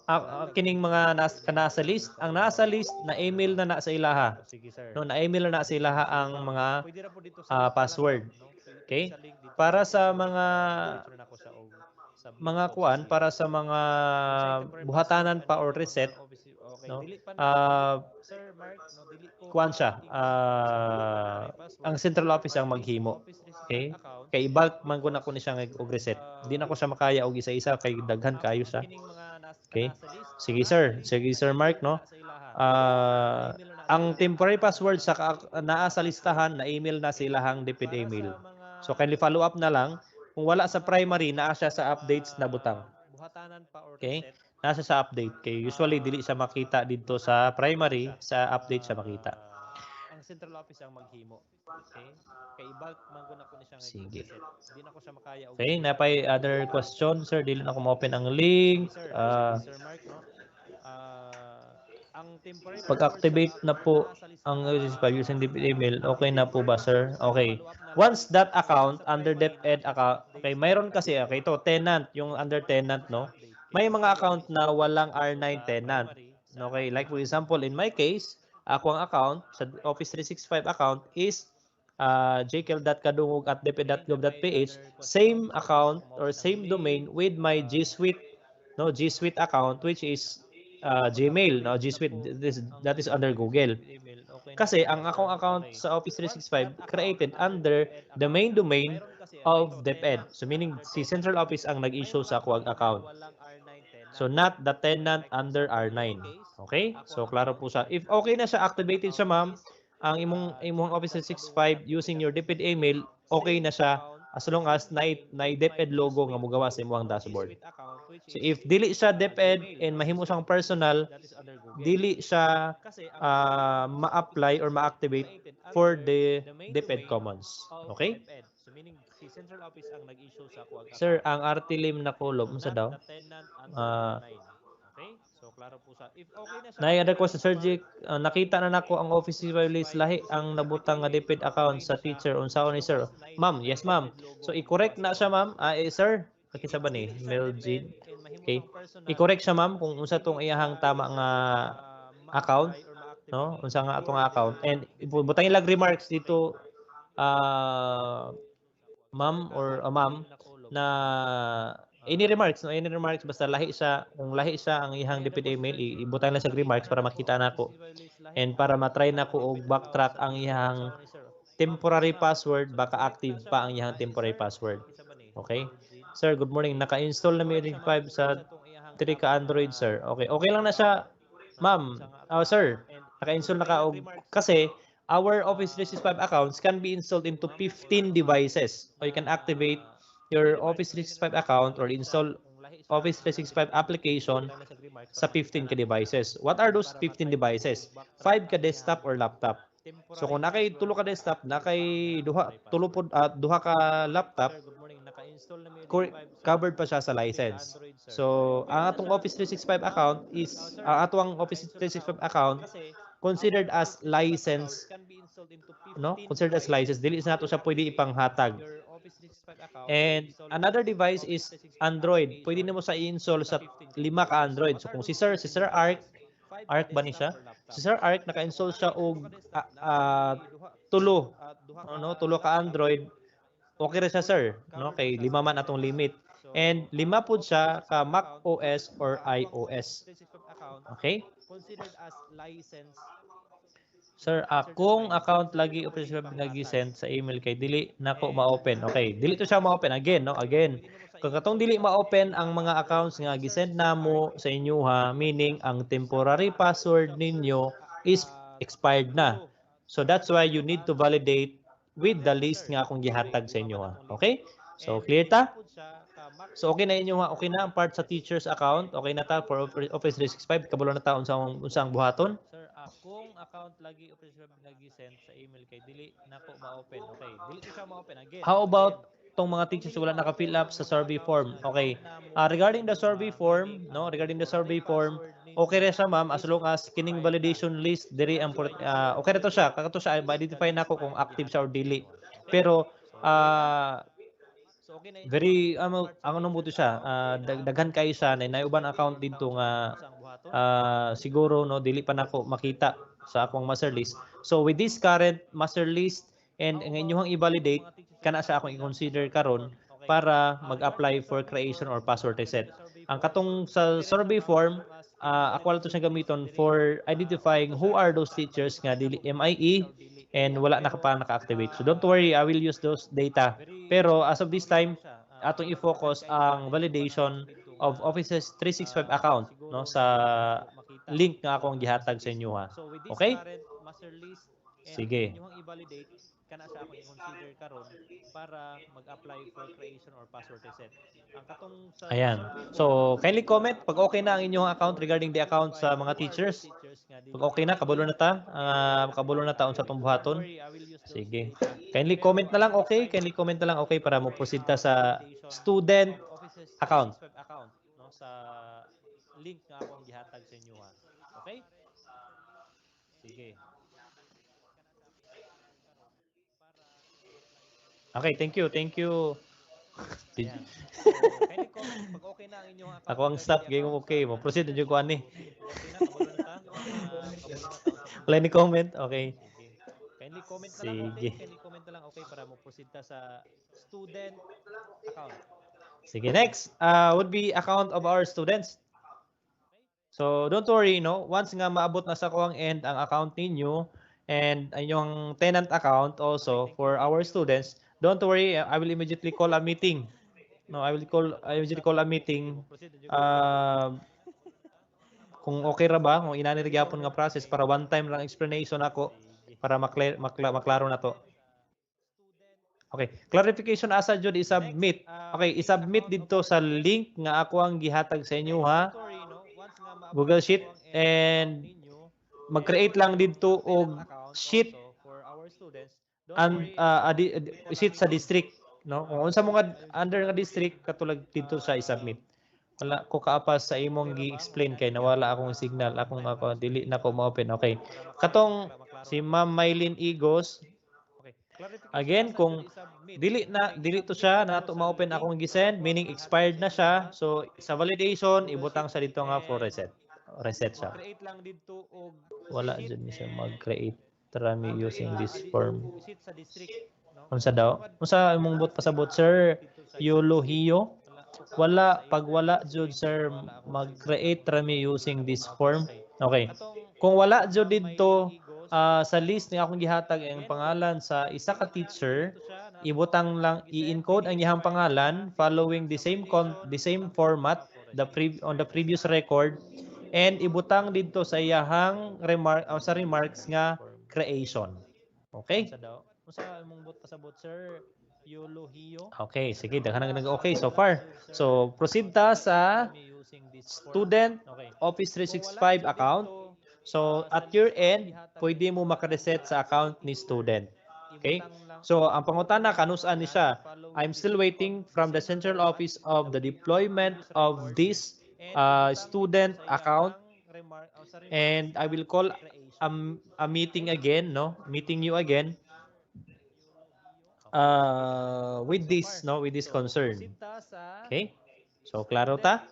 S1: paghatag
S3: kining
S1: nimo
S3: mga
S1: unya sa
S3: nasa list ang nasa list na email na na sa ilaha
S1: o sige sir.
S3: no na email na na sa ilaha
S1: Sige
S3: ang
S1: ma'am,
S3: mga
S1: pwede ra po dito sa link na lang ma'am,
S3: password.
S1: no? Pwede
S3: Okay?
S1: sa link dito nimo
S3: Para
S1: sa
S3: sa
S1: i-submit para madiretso na nako sa og submit pod sa
S3: para
S1: CO.
S3: sa mga
S1: Unsay temporary password
S3: buhatanan pa
S1: ani
S3: or
S1: nga mga
S3: reset,
S1: office okay,
S3: no?
S1: dili pa na dili
S3: Uh,
S1: Sir Mark, no, dili ko
S3: kuan
S1: ka
S3: siya.
S1: ingon kung unsa ang mga temporary
S3: Ang
S1: password
S3: central office
S1: of
S3: ang
S1: this
S3: maghimo.
S1: Office 365
S3: Okay? Kay
S1: accounts
S3: bulk man ko na ko
S1: because
S3: ni siya og reset. Di na ko
S1: uh,
S3: siya makaya og isa-isa kay daghan kayo siya.
S1: kining mga
S3: Okay?
S1: kanasa list,
S3: Sige
S1: nasa
S3: sir.
S1: list
S3: Sige
S1: na
S3: sir Mark
S1: email na
S3: no.
S1: na sa ilaha. Na
S3: Ah,
S1: email na na sa
S3: ang
S1: ilaha ang
S3: temporary
S1: mga
S3: password sa nasa
S1: password.
S3: listahan na email na
S1: Okay?
S3: silahang DepEd
S1: Para
S3: email.
S1: sa mga
S3: So kindly follow up na lang. Kung wala sa primary, naa siya sa updates na butang.
S1: buhatanan pa or
S3: Okay?
S1: reset,
S3: Nasa sa update. Kay usually dili siya makita dito sa
S1: kuan
S3: primary,
S1: siya.
S3: sa update siya makita.
S1: Ang central office ang maghimo. Okay? Kay bulk man ko na ko ni siya og
S3: Sige.
S1: reset. Di na ko siya makaya og
S3: Okay,
S1: isa-isa kay
S3: napay
S1: daghan
S3: other
S1: kayo.
S3: question, sir. Dili na ko ma-open ang
S1: Sige
S3: link.
S1: sir, sige Sir Mark, no. Ang temporary password sa
S3: Pag-activate na po
S1: naa sa
S3: ang
S1: listahan
S3: by using DepEd email, okay na po ba, sir?
S1: kindly
S3: Okay.
S1: follow up na lang.
S3: Once that
S1: Kung wala
S3: account
S1: sa
S3: under
S1: primary naa
S3: DepEd
S1: siya sa
S3: account, okay,
S1: updates na
S3: mayroon
S1: butang.
S3: kasi, okay, ito, tenant, yung under tenant,
S1: Naa sa
S3: no?
S1: update. Kay
S3: May mga
S1: usually
S3: account
S1: dili siya
S3: na walang
S1: makita dito
S3: R9
S1: sa
S3: tenant.
S1: primary sa
S3: Okay, like for
S1: updates na
S3: example,
S1: butang.
S3: in my case, ako ang account sa Office 365 account is jkel.kadungog at
S1: Okay, napay
S3: deped.gov.ph,
S1: other question.
S3: same
S1: Sir, dili na
S3: account
S1: ko
S3: or
S1: ma-open ang
S3: same
S1: link.
S3: domain with my G Suite, no, G Suite account, which is Gmail, no,
S1: Pag-activate
S3: G
S1: na
S3: Suite,
S1: po
S3: that
S1: ang
S3: is under
S1: using
S3: Google.
S1: DepEd email. Okay na
S3: Kasi
S1: po
S3: ang
S1: ba,
S3: akong
S1: sir?
S3: account
S1: Okay.
S3: sa Office
S1: Once that
S3: 365
S1: account
S3: created
S1: under
S3: under
S1: DepEd
S3: the
S1: account,
S3: main domain
S1: mayroon kasi, okay,
S3: of
S1: ito,
S3: DepEd.
S1: tenant,
S3: So
S1: no,
S3: meaning
S1: under
S3: si
S1: tenant.
S3: central office ang
S1: May
S3: nag-issue
S1: mga
S3: sa kuwag
S1: account na
S3: account.
S1: walang R9
S3: So
S1: tenant.
S3: not the
S1: Okay,
S3: tenant
S1: like for
S3: under
S1: example, in my
S3: R9.
S1: case,
S3: Okay?
S1: ako
S3: So
S1: ang
S3: klaro po
S1: account,
S3: siya. If okay na siya,
S1: ang
S3: activated siya
S1: account
S3: ma'am,
S1: is
S3: ang imong Office
S1: jkel.kadungog
S3: 365
S1: at
S3: using your DepEd email,
S1: deped.gov.ph.
S3: okay na
S1: Same
S3: siya
S1: account
S3: as
S1: or
S3: long as
S1: same domain
S3: na
S1: with my
S3: DepEd
S1: G
S3: logo nga
S1: Suite,
S3: mugawa sa imong
S1: no, G
S3: dashboard.
S1: Suite account, which
S3: So
S1: is
S3: if dili siya DepEd
S1: Gmail,
S3: and
S1: no, G
S3: mahimo
S1: Suite,
S3: siyang personal,
S1: that is under Google.
S3: dili siya
S1: Kasi ang akong account sa Office
S3: ma-apply or
S1: 365
S3: ma-activate
S1: created
S3: for
S1: under
S3: the
S1: the main
S3: DepEd
S1: domain
S3: Commons.
S1: of
S3: Okay?
S1: DepEd. So meaning si Central Office ang nag-issue sa kuwag
S3: Sir,
S1: account.
S3: ang RT-Lim na kulob,
S1: So
S3: unsa
S1: not
S3: daw?
S1: the tenant under
S3: Ah,
S1: R9. Okay? So klaro po sa if okay na siya,
S3: Naayada ko sa
S1: Sir Mark,
S3: Surgic, nakita na nako ang Office
S1: Office
S3: list
S1: 365
S3: lahi
S1: using
S3: ang
S1: your DepEd
S3: nabutang nga
S1: email,
S3: DepEd account
S1: okay na
S3: sa
S1: siya
S3: teacher
S1: as
S3: unsaon ni
S1: long
S3: sir.
S1: as
S3: Ma'am,
S1: may
S3: yes ma'am.
S1: DepEd logo
S3: So
S1: nga mugawa
S3: i-correct
S1: sa
S3: na siya
S1: imong
S3: ma'am.
S1: dashboard.
S3: Sir,
S1: If
S3: pakita ba ni
S1: dili siya DepEd
S3: Meljin?
S1: and mahimo
S3: Okay.
S1: siyang personal,
S3: I-correct siya ma'am kung unsa tong
S1: dili
S3: iyahang
S1: siya
S3: tama nga account,
S1: ma-apply or ma-activate
S3: no? Unsa nga atong
S1: for
S3: account.
S1: the
S3: And
S1: DepEd
S3: butang ilag
S1: Commons.
S3: remarks
S1: Okay?
S3: dito
S1: Sir,
S3: ma'am or
S1: kanang
S3: ma'am
S1: RT-Lim na kulob.
S3: na any remarks, no? Any remarks basta lahi siya, kung lahi siya ang ihang
S1: May other
S3: DepEd email,
S1: question.
S3: ibutang lang sa
S1: Nakita
S3: remarks
S1: na
S3: para
S1: nako
S3: makita
S1: ang Office
S3: nako.
S1: Evaluates lahi
S3: And para
S1: ang
S3: matry na
S1: nabutang nga
S3: ko og
S1: DepEd account
S3: backtrack
S1: sa
S3: ang
S1: teacher.
S3: iyang
S1: Unsa ni sir? Ma'am, yes
S3: temporary
S1: ma'am.
S3: password,
S1: So
S3: baka
S1: i-correct na
S3: active
S1: siya
S3: pa ang
S1: ma'am.
S3: iyang
S1: Ay
S3: temporary
S1: sir,
S3: password.
S1: kisa ba ni?
S3: Okay?
S1: Meljin.
S3: Sir, good morning. Naka-install na mi
S1: I-correct siya
S3: Ring
S1: ma'am
S3: 5
S1: kung
S3: sa
S1: unsa tong iyahang
S3: 3 ka
S1: tama nga
S3: Android, sir. Okay. Okay lang na
S1: account,
S3: siya.
S1: no?
S3: Ma'am,
S1: Unsa nga atong
S3: sir,
S1: account and
S3: naka-install na
S1: butang
S3: ka
S1: ilang
S3: og
S1: remarks
S3: kasi our Office 365
S1: uh,
S3: accounts can be installed into
S1: ma'am or
S3: 15
S1: ma'am
S3: devices. So
S1: na
S3: you can activate
S1: any
S3: your
S1: remarks
S3: Office
S1: no any
S3: 365
S1: remarks na
S3: account or
S1: lahi siya
S3: install
S1: kung
S3: Office 365 application sa 15 ka devices. What are those 15 devices? 5 ka desktop or laptop. So kung nakay tulo ka desktop, nakay duha ka laptop, covered pa siya sa license. So ang atong Office 365 account is ang atong Office 365 account considered as license, no? Considered as license, dili sa nato siya pwede ipanghatag. And another device is Android. Pwede nimo sa i-install sa 5 ka Android. So kung si Sir Arc ba ni siya? Si Sir Arc naka-install siya og tulo, ano, tulo ka Android. Okay ra siya, sir, no? Kay 5 man atong limit. And 5 pud siya ka Mac OS or iOS. Okay? Sir, akong account lagi operation lagi send sa email kay dili nako ma-open. Okay, dili to siya ma-open again, no? Again. Kung katong dili ma-open ang mga accounts nga gisend namo sa inyo ha, meaning ang temporary password ninyo is expired na. So that's why you need to validate with the list nga akong gihatag sa inyo ha. Okay? So clear ta? So okay na inyo ha, okay na ang part sa teacher's account, okay na ta for Office 365, kabalo na ta unsang buhaton. Akong account lagi operation lagi send sa email kay dili nako ma-open. Okay, dili to siya ma-open again. How about tong mga teachers wala naka-fill up sa survey form? Okay. Regarding the survey form, no, regarding the survey form, okay ra siya ma'am as long as kining validation list diri ang okay ra to siya. Kakato siya ma-identify nako kung active siya or dili. Pero very ano mo to siya, daghan kay siya na naiuban account dito nga siguro no dili pa nako makita sa akong master list. So with this current master list and ang inyong i-validate kana sa akong i-consider karon para mag-apply for creation or password reset. Ang katong sa survey form, ako lang to siya gamiton for identifying who are those teachers nga dili MIE and wala na pa naka-activate. So don't worry, I will use those data. Pero as of this time, atong i-focus ang validation of Office 365 account no sa link nga akong gihatag sa inyo ha. Okay? Sige. Ayan. So, kindly comment pag okay na ang inyong account regarding the account sa mga teachers. Pag okay na, kabulo na ta. Kabulo na taon sa tong buhaton. Sige. Kindly comment na lang okay. Kindly comment na lang okay para mo proceed ta sa student account. Sige. Okay, thank you. Thank you. Ayan. So, kindly comment pag okay na ang inyong account. Ako ang staff, gayong okay. Mo-proceed na dyan ko ani. Okay na, kabulo na ta. Kabulo na taon sa Kindly comment, okay. Kindly comment na lang okay. Kindly comment na lang okay para mo-proceed ta sa student account. Sige, next would be account of our students. So, don't worry, no? Once nga maabot na sa kuwang end ang account ninyo and yung tenant account also for our students, don't worry, I will immediately call a meeting. No, I immediately call a meeting. Kung okay ra ba, kung inani ra gyapon nga process para one time lang explanation ako para maklaro na to. Okay, clarification asa jud i-submit. Okay, i-submit didto sa link nga ako ang gihatag sa inyo ha. Google Sheet and mag-create lang didto og sheet and sheet sa district, no? Kung unsa mo nga under nga district katulad dito sa i-submit. Wala ko kaapas sa imong gi-explain kay nawala akong signal, ako dili na ko ma-open. Okay. Katong si Ma'am Mylene Igos. Again, kung dili to siya nato ma-open akong gi-send, meaning expired na siya. So sa validation ibutang sa dito nga for reset. Reset siya. Wala jud ni siya mag-create. Try me using this form. Unsa daw? Unsa imong bot pasabot, sir? Yolohiyo? Wala, pag wala jud sir mag-create rami using this form. Okay. Kung wala jud didto sa list nga akong gihatag ang pangalan sa isa ka teacher, ibutang lang i-encode ang iyang pangalan following the same format on the previous record and ibutang didto sa iyang remarks nga creation. Okay? Unsa imong bot pasabot sir? Okay, sige, daghan na nag-okay so far. So, proceed ta sa student Office 365 account. So, at your end, pwede mo makareset sa account ni student. Okay? So, ang pangutana, kanusaan ni siya. I'm still waiting from the central office of the deployment of this student account, and I will call a meeting again, no? Meeting you again with this, no? With this concern. Okay? So, klaro ta?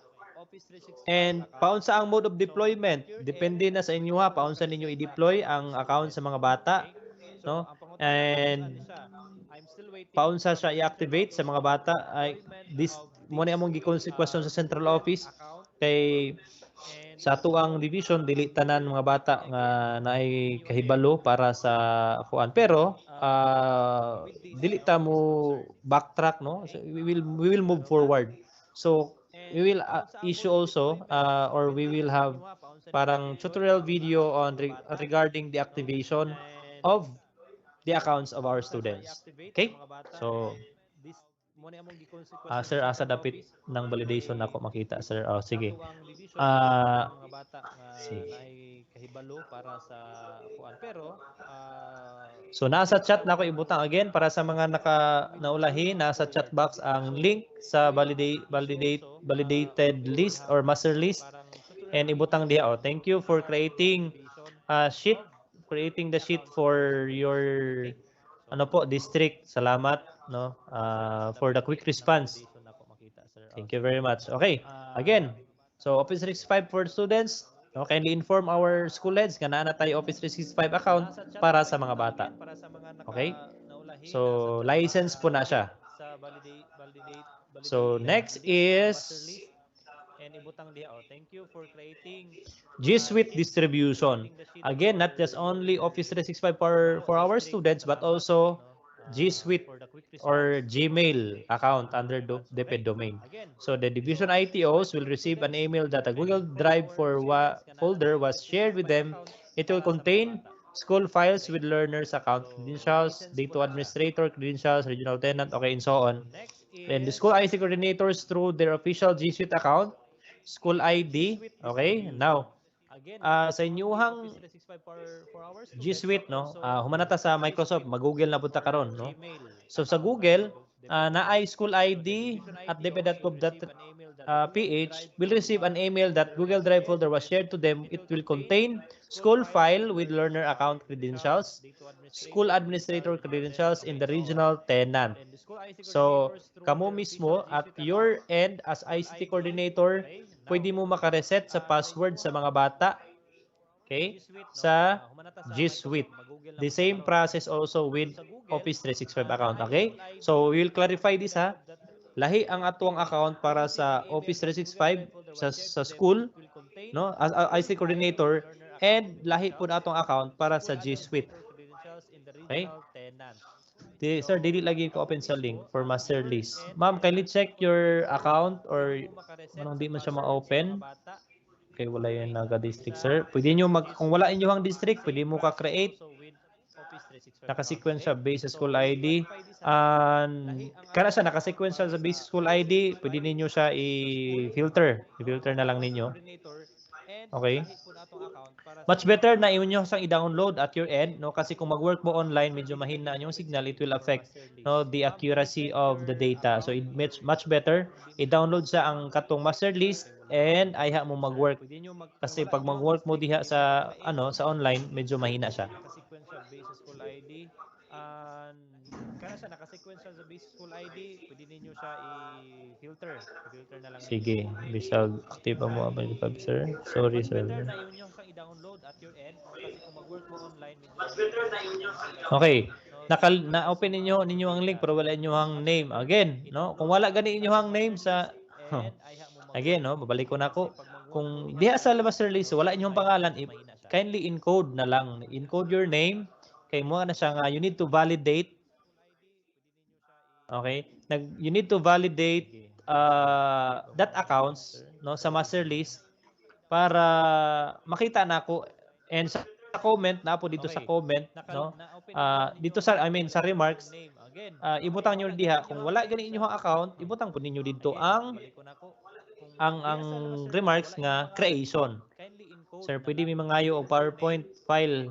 S3: And paunsa ang mode of deployment? Depende na sa inyo ha, paunsa ninyo i-deploy ang account sa mga bata, no? And paunsa siya i-activate sa mga bata ay this mo na among gikonsekwasyon sa central office kay sa ato ang division dili tanan mga bata nga naay kahibalo para sa kuan, pero dili ta mo backtrack, no? So, we will move forward. So we will issue also or we will have parang tutorial video on regarding the activation of the accounts of our students. Okay? So, sir, asa dapit ng validation ako makita, sir. Oh, sige. Ah, sige. So, nasa chat na ako ibutang again para sa mga naulahi, nasa chat box ang link sa validated list or master list, and ibutang diha. Oh, thank you for creating creating the sheet for your district. Salamat, no, for the quick response. Thank you very much. Okay, again, so Office 365 for students, no, kindly inform our school heads nga naa na tayo Office 365 account para sa mga bata. Okay? So, license po na siya. So, next is G Suite distribution. Again, not just only Office 365 for our students, but also G Suite or Gmail account under DepEd domain. So the division ITOs will receive an email that a Google Drive folder was shared with them. It will contain school files with learners account credentials, data administrator credentials, regional tenant, okay, and so on. And the school ICT coordinators through their official G Suite account, school ID, okay? Now, sa inyuhang G Suite, no, humanata sa Microsoft, mag-Google na punta karon, no? So sa Google, naay school ID at deped.gov.ph will receive an email that Google Drive folder was shared to them. It will contain school file with learner account credentials, school administrator credentials in the regional tenant. So, kamo mismo at your end as ICT coordinator, pwede mo makareset sa password sa mga bata, okay, sa G Suite. The same process also with Office 365 account, okay? So, we will clarify this ha. Lahi ang atuang account para sa Office 365 sa school, no, as ICT coordinator, and lahi po na atong account para sa G Suite. Okay? Sir, dili lagi ko open sa link for master list. Ma'am, kindly check your account or anong di man siya ma-open. Okay, wala yan naga-district, sir. Pwede nyo kung wala inyong district, pwede mo ka-create. Naka-sequential based school ID. And kana siya naka-sequential sa base school ID, pwede ninyo siya i-filter. I-filter na lang ninyo. Okay? Much better na inyo sang i-download at your end, no, kasi kung mag-work mo online medyo mahina yung signal, it will affect, no, the accuracy of the data. So it much better i-download sa ang katong master list and ayha mo mag-work, kasi pag mag-work mo diha sa sa online medyo mahina siya. Sige, bisag active mo abay sir. Sorry sir. Okay. Na-open ninyo ang link pero wala ninyo ang name. Again, no? Kung wala gani inyo ang name sa again, no, babalik ko na ako. Kung diha sa master list wala inyong pangalan, kindly encode na lang. Encode your name kay mo na siya nga you need to validate. Okay? You need to validate that accounts, no, sa master list para makita na ako, and sa comment na po dito sa comment, no, dito sa sa remarks ibutang nyo diha kung wala gani inyong account, ibutang po ninyo dito ang remarks nga creation. Sir, pwede mi mangayo og PowerPoint file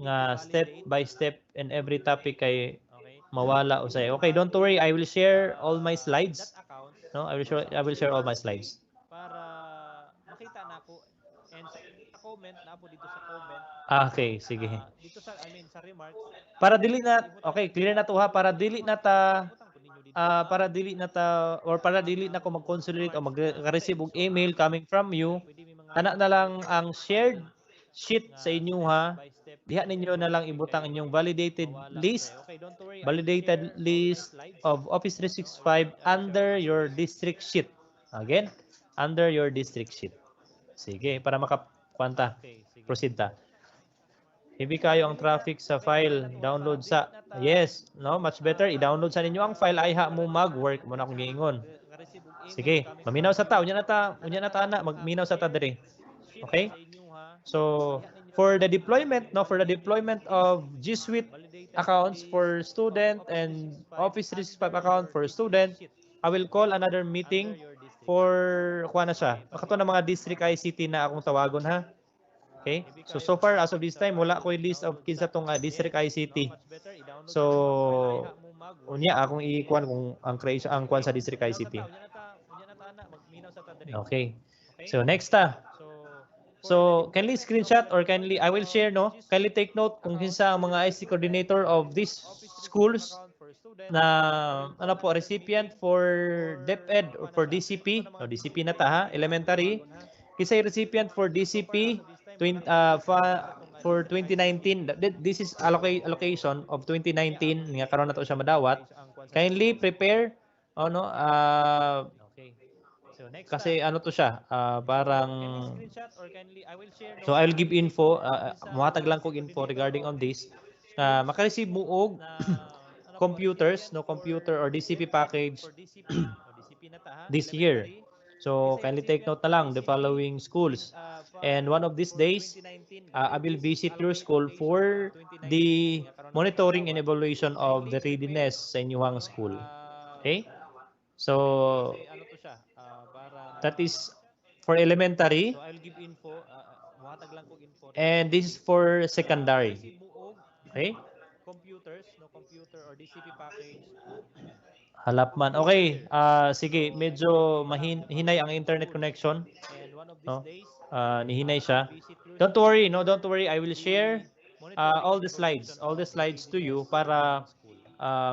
S3: nga step by step and every topic kay mawala usay. Okay, don't worry, I will share all my slides. No, I will share all my slides. Okay, sige. Para dili na, okay, clear na to ha, para dili na ko mag-consolidate o mag-receive og email coming from you, ana na lang ang shared sheet sa inyo ha. Diha ninyo na lang ibutang inyong validated list of Office 365 under your district sheet. Again, under your district sheet. Sige, para makakwanta. Proceed ta. Heavy kayo ang traffic sa file. Download sa... Yes, no? Much better. I-download sa ninyo ang file. Ay ha mo mag-work. Muna akong giingon. Sige. Maminaw sa ta. Unya na ta na. Magminaw sa ta dire. Okay? So, for the deployment, no? For the deployment of G Suite accounts for student and Office 365 account for student, I will call another meeting for kuha na siya. Makato na mga district ICT na akong tawagon ha. Okay? So far, as of this time, wala ko yung list of kinsa tong district ICT. So, unya, akong i-kuan kung ang creation, ang kuan sa district ICT. Okay. So, next ta. So, kindly screenshot or kindly, I will share, no? Kindly take note kung kinsa ang mga ICT coordinator of these schools na, ano po, recipient for DepEd or for DCP. No, DCP na ta, ha? Elementary. Kisay recipient for DCP for 2019. This is allocation of 2019 nga karon na to siya madawat. Kindly prepare ano kasi ano to siya parang so I will give info muhatag lang kog info regarding on this maka-receive mo og computers no computer or DCP package this year. So kindly take note na lang the following schools. And one of these days, I will visit your school for the monitoring and evaluation of the readiness sa inyong school. Okay? So that is for elementary. And this is for secondary. Okay? Halapman. Okay, sige, medyo hinay ang internet connection. No? Nihinay siya. Don't worry, no, don't worry. I will share all the slides to you para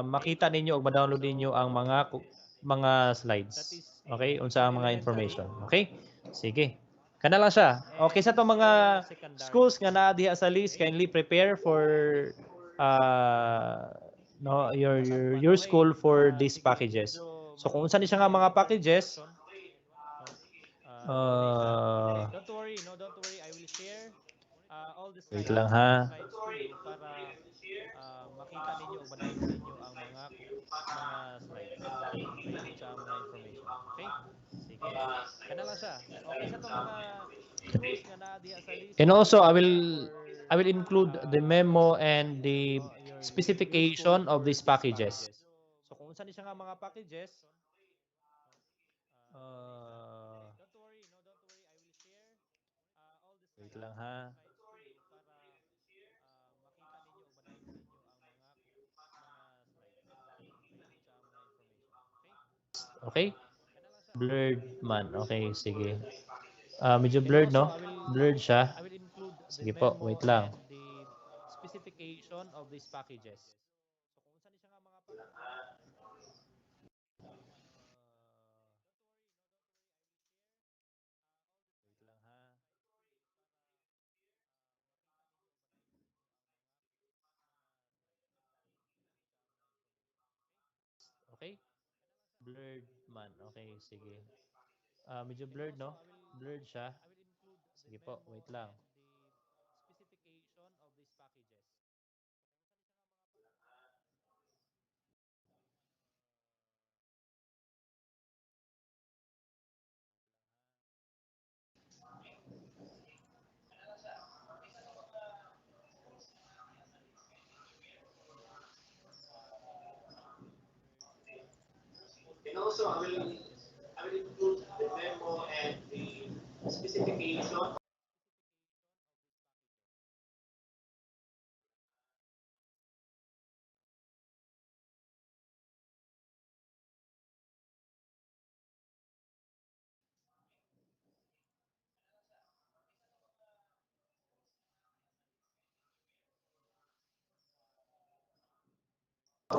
S3: makita ninyo o ma-download ninyo ang mga slides. Okay? Unsa ang mga information. Okay? Sige. Kana lang siya. Okay sa itong mga schools nga naa diha sa list, kindly prepare for uh, no your school for these packages. So kung unsa ni siya nga mga packages wait lang ha. And also I will include the memo and the specification of these packages. So kung unsa ni siya nga mga packages wait lang ha. Okay? Blurred man. Okay, sige. Medyo blurred, no? Blurred siya. Sige po, wait lang. Okay? Blurred man. Okay, sige. Medyo blurred, no? Blurred siya. Sige po, wait lang.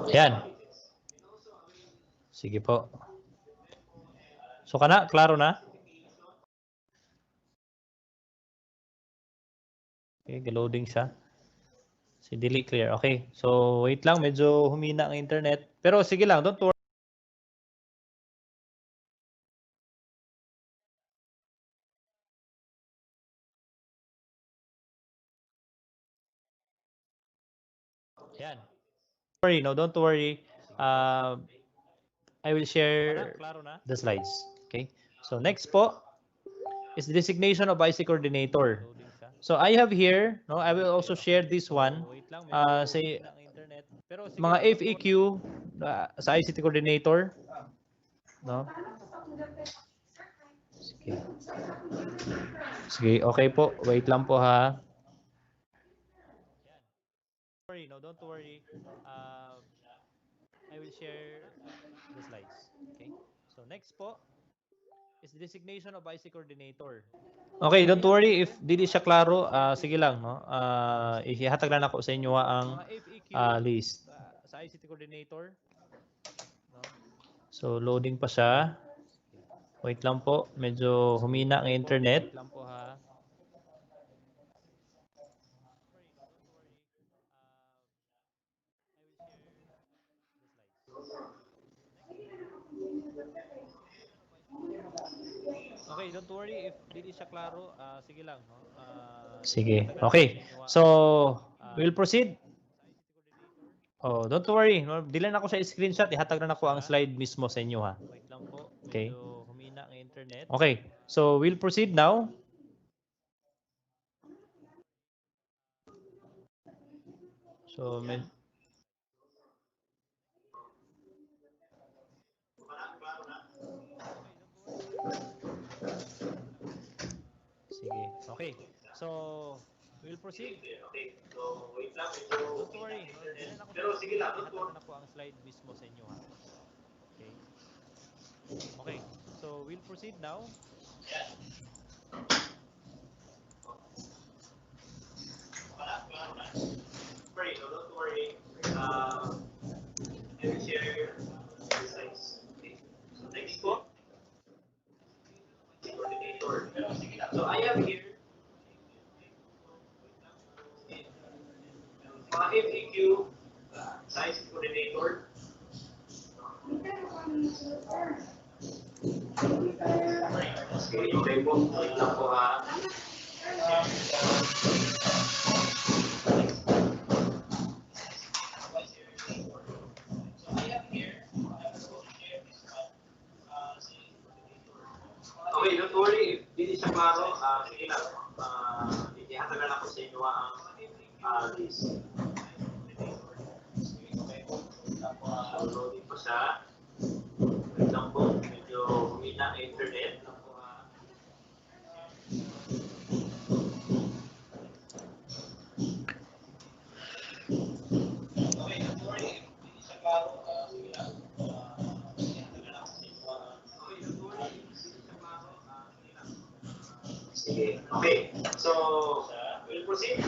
S3: Yan. Sige po. So kana, klaro na? Okay, loading siya. Si Dili clear. Okay. So wait lang, medyo humina ang internet. Pero sige lang, don't worry. Yan. Worry, no, don't worry. I will share the slides. Okay. So next po is the designation of IC coordinator. So I have here, no, I will also share this one. Say mga FAQ sa ICT coordinator, no? Sige. Sige, okay po. Wait lang po ha. Sorry, no, don't worry. I will share the slides. Okay. So next po is the designation of IC coordinator. Okay, don't worry if dili siya klaro, sige lang, no. Ihatag lang ako sa inyo ang list sa ICT coordinator, no. So loading pa siya. Wait lang po, medyo humina ang internet. Wait lang po ha. Okay, don't worry if dili siya klaro, sige lang, no. Sige. Okay. So, we'll proceed. Oh, don't worry. No, dili na ako sa screenshot, ihatag na ako ang slide mismo sa inyo ha. Wait lang po. Okay. Medyo humina ang internet. Okay. So, we'll proceed now. So, sige. Okay. So, we'll proceed. Don't worry. No, dili na ako sa screenshot, ihatag na ako ang slide mismo sa inyo ha. Okay. Okay. So, we'll proceed now.
S4: Don't worry. I will share the slides. So next po, coordinator. So I have here mga FAQ size coordinator. Okay po, wait lang po ha. Okay, don't worry if hindi siya klaro, sige lang. Ihatagan ako sa inyo ang list. Loading po siya. Wait lang po, medyo humina ang internet. Okay, don't worry if hindi siya klaro, sige lang. Ihatagan ako sa inyo okay, don't worry if hindi siya klaro, sige lang. Sige, okay. So, we'll proceed.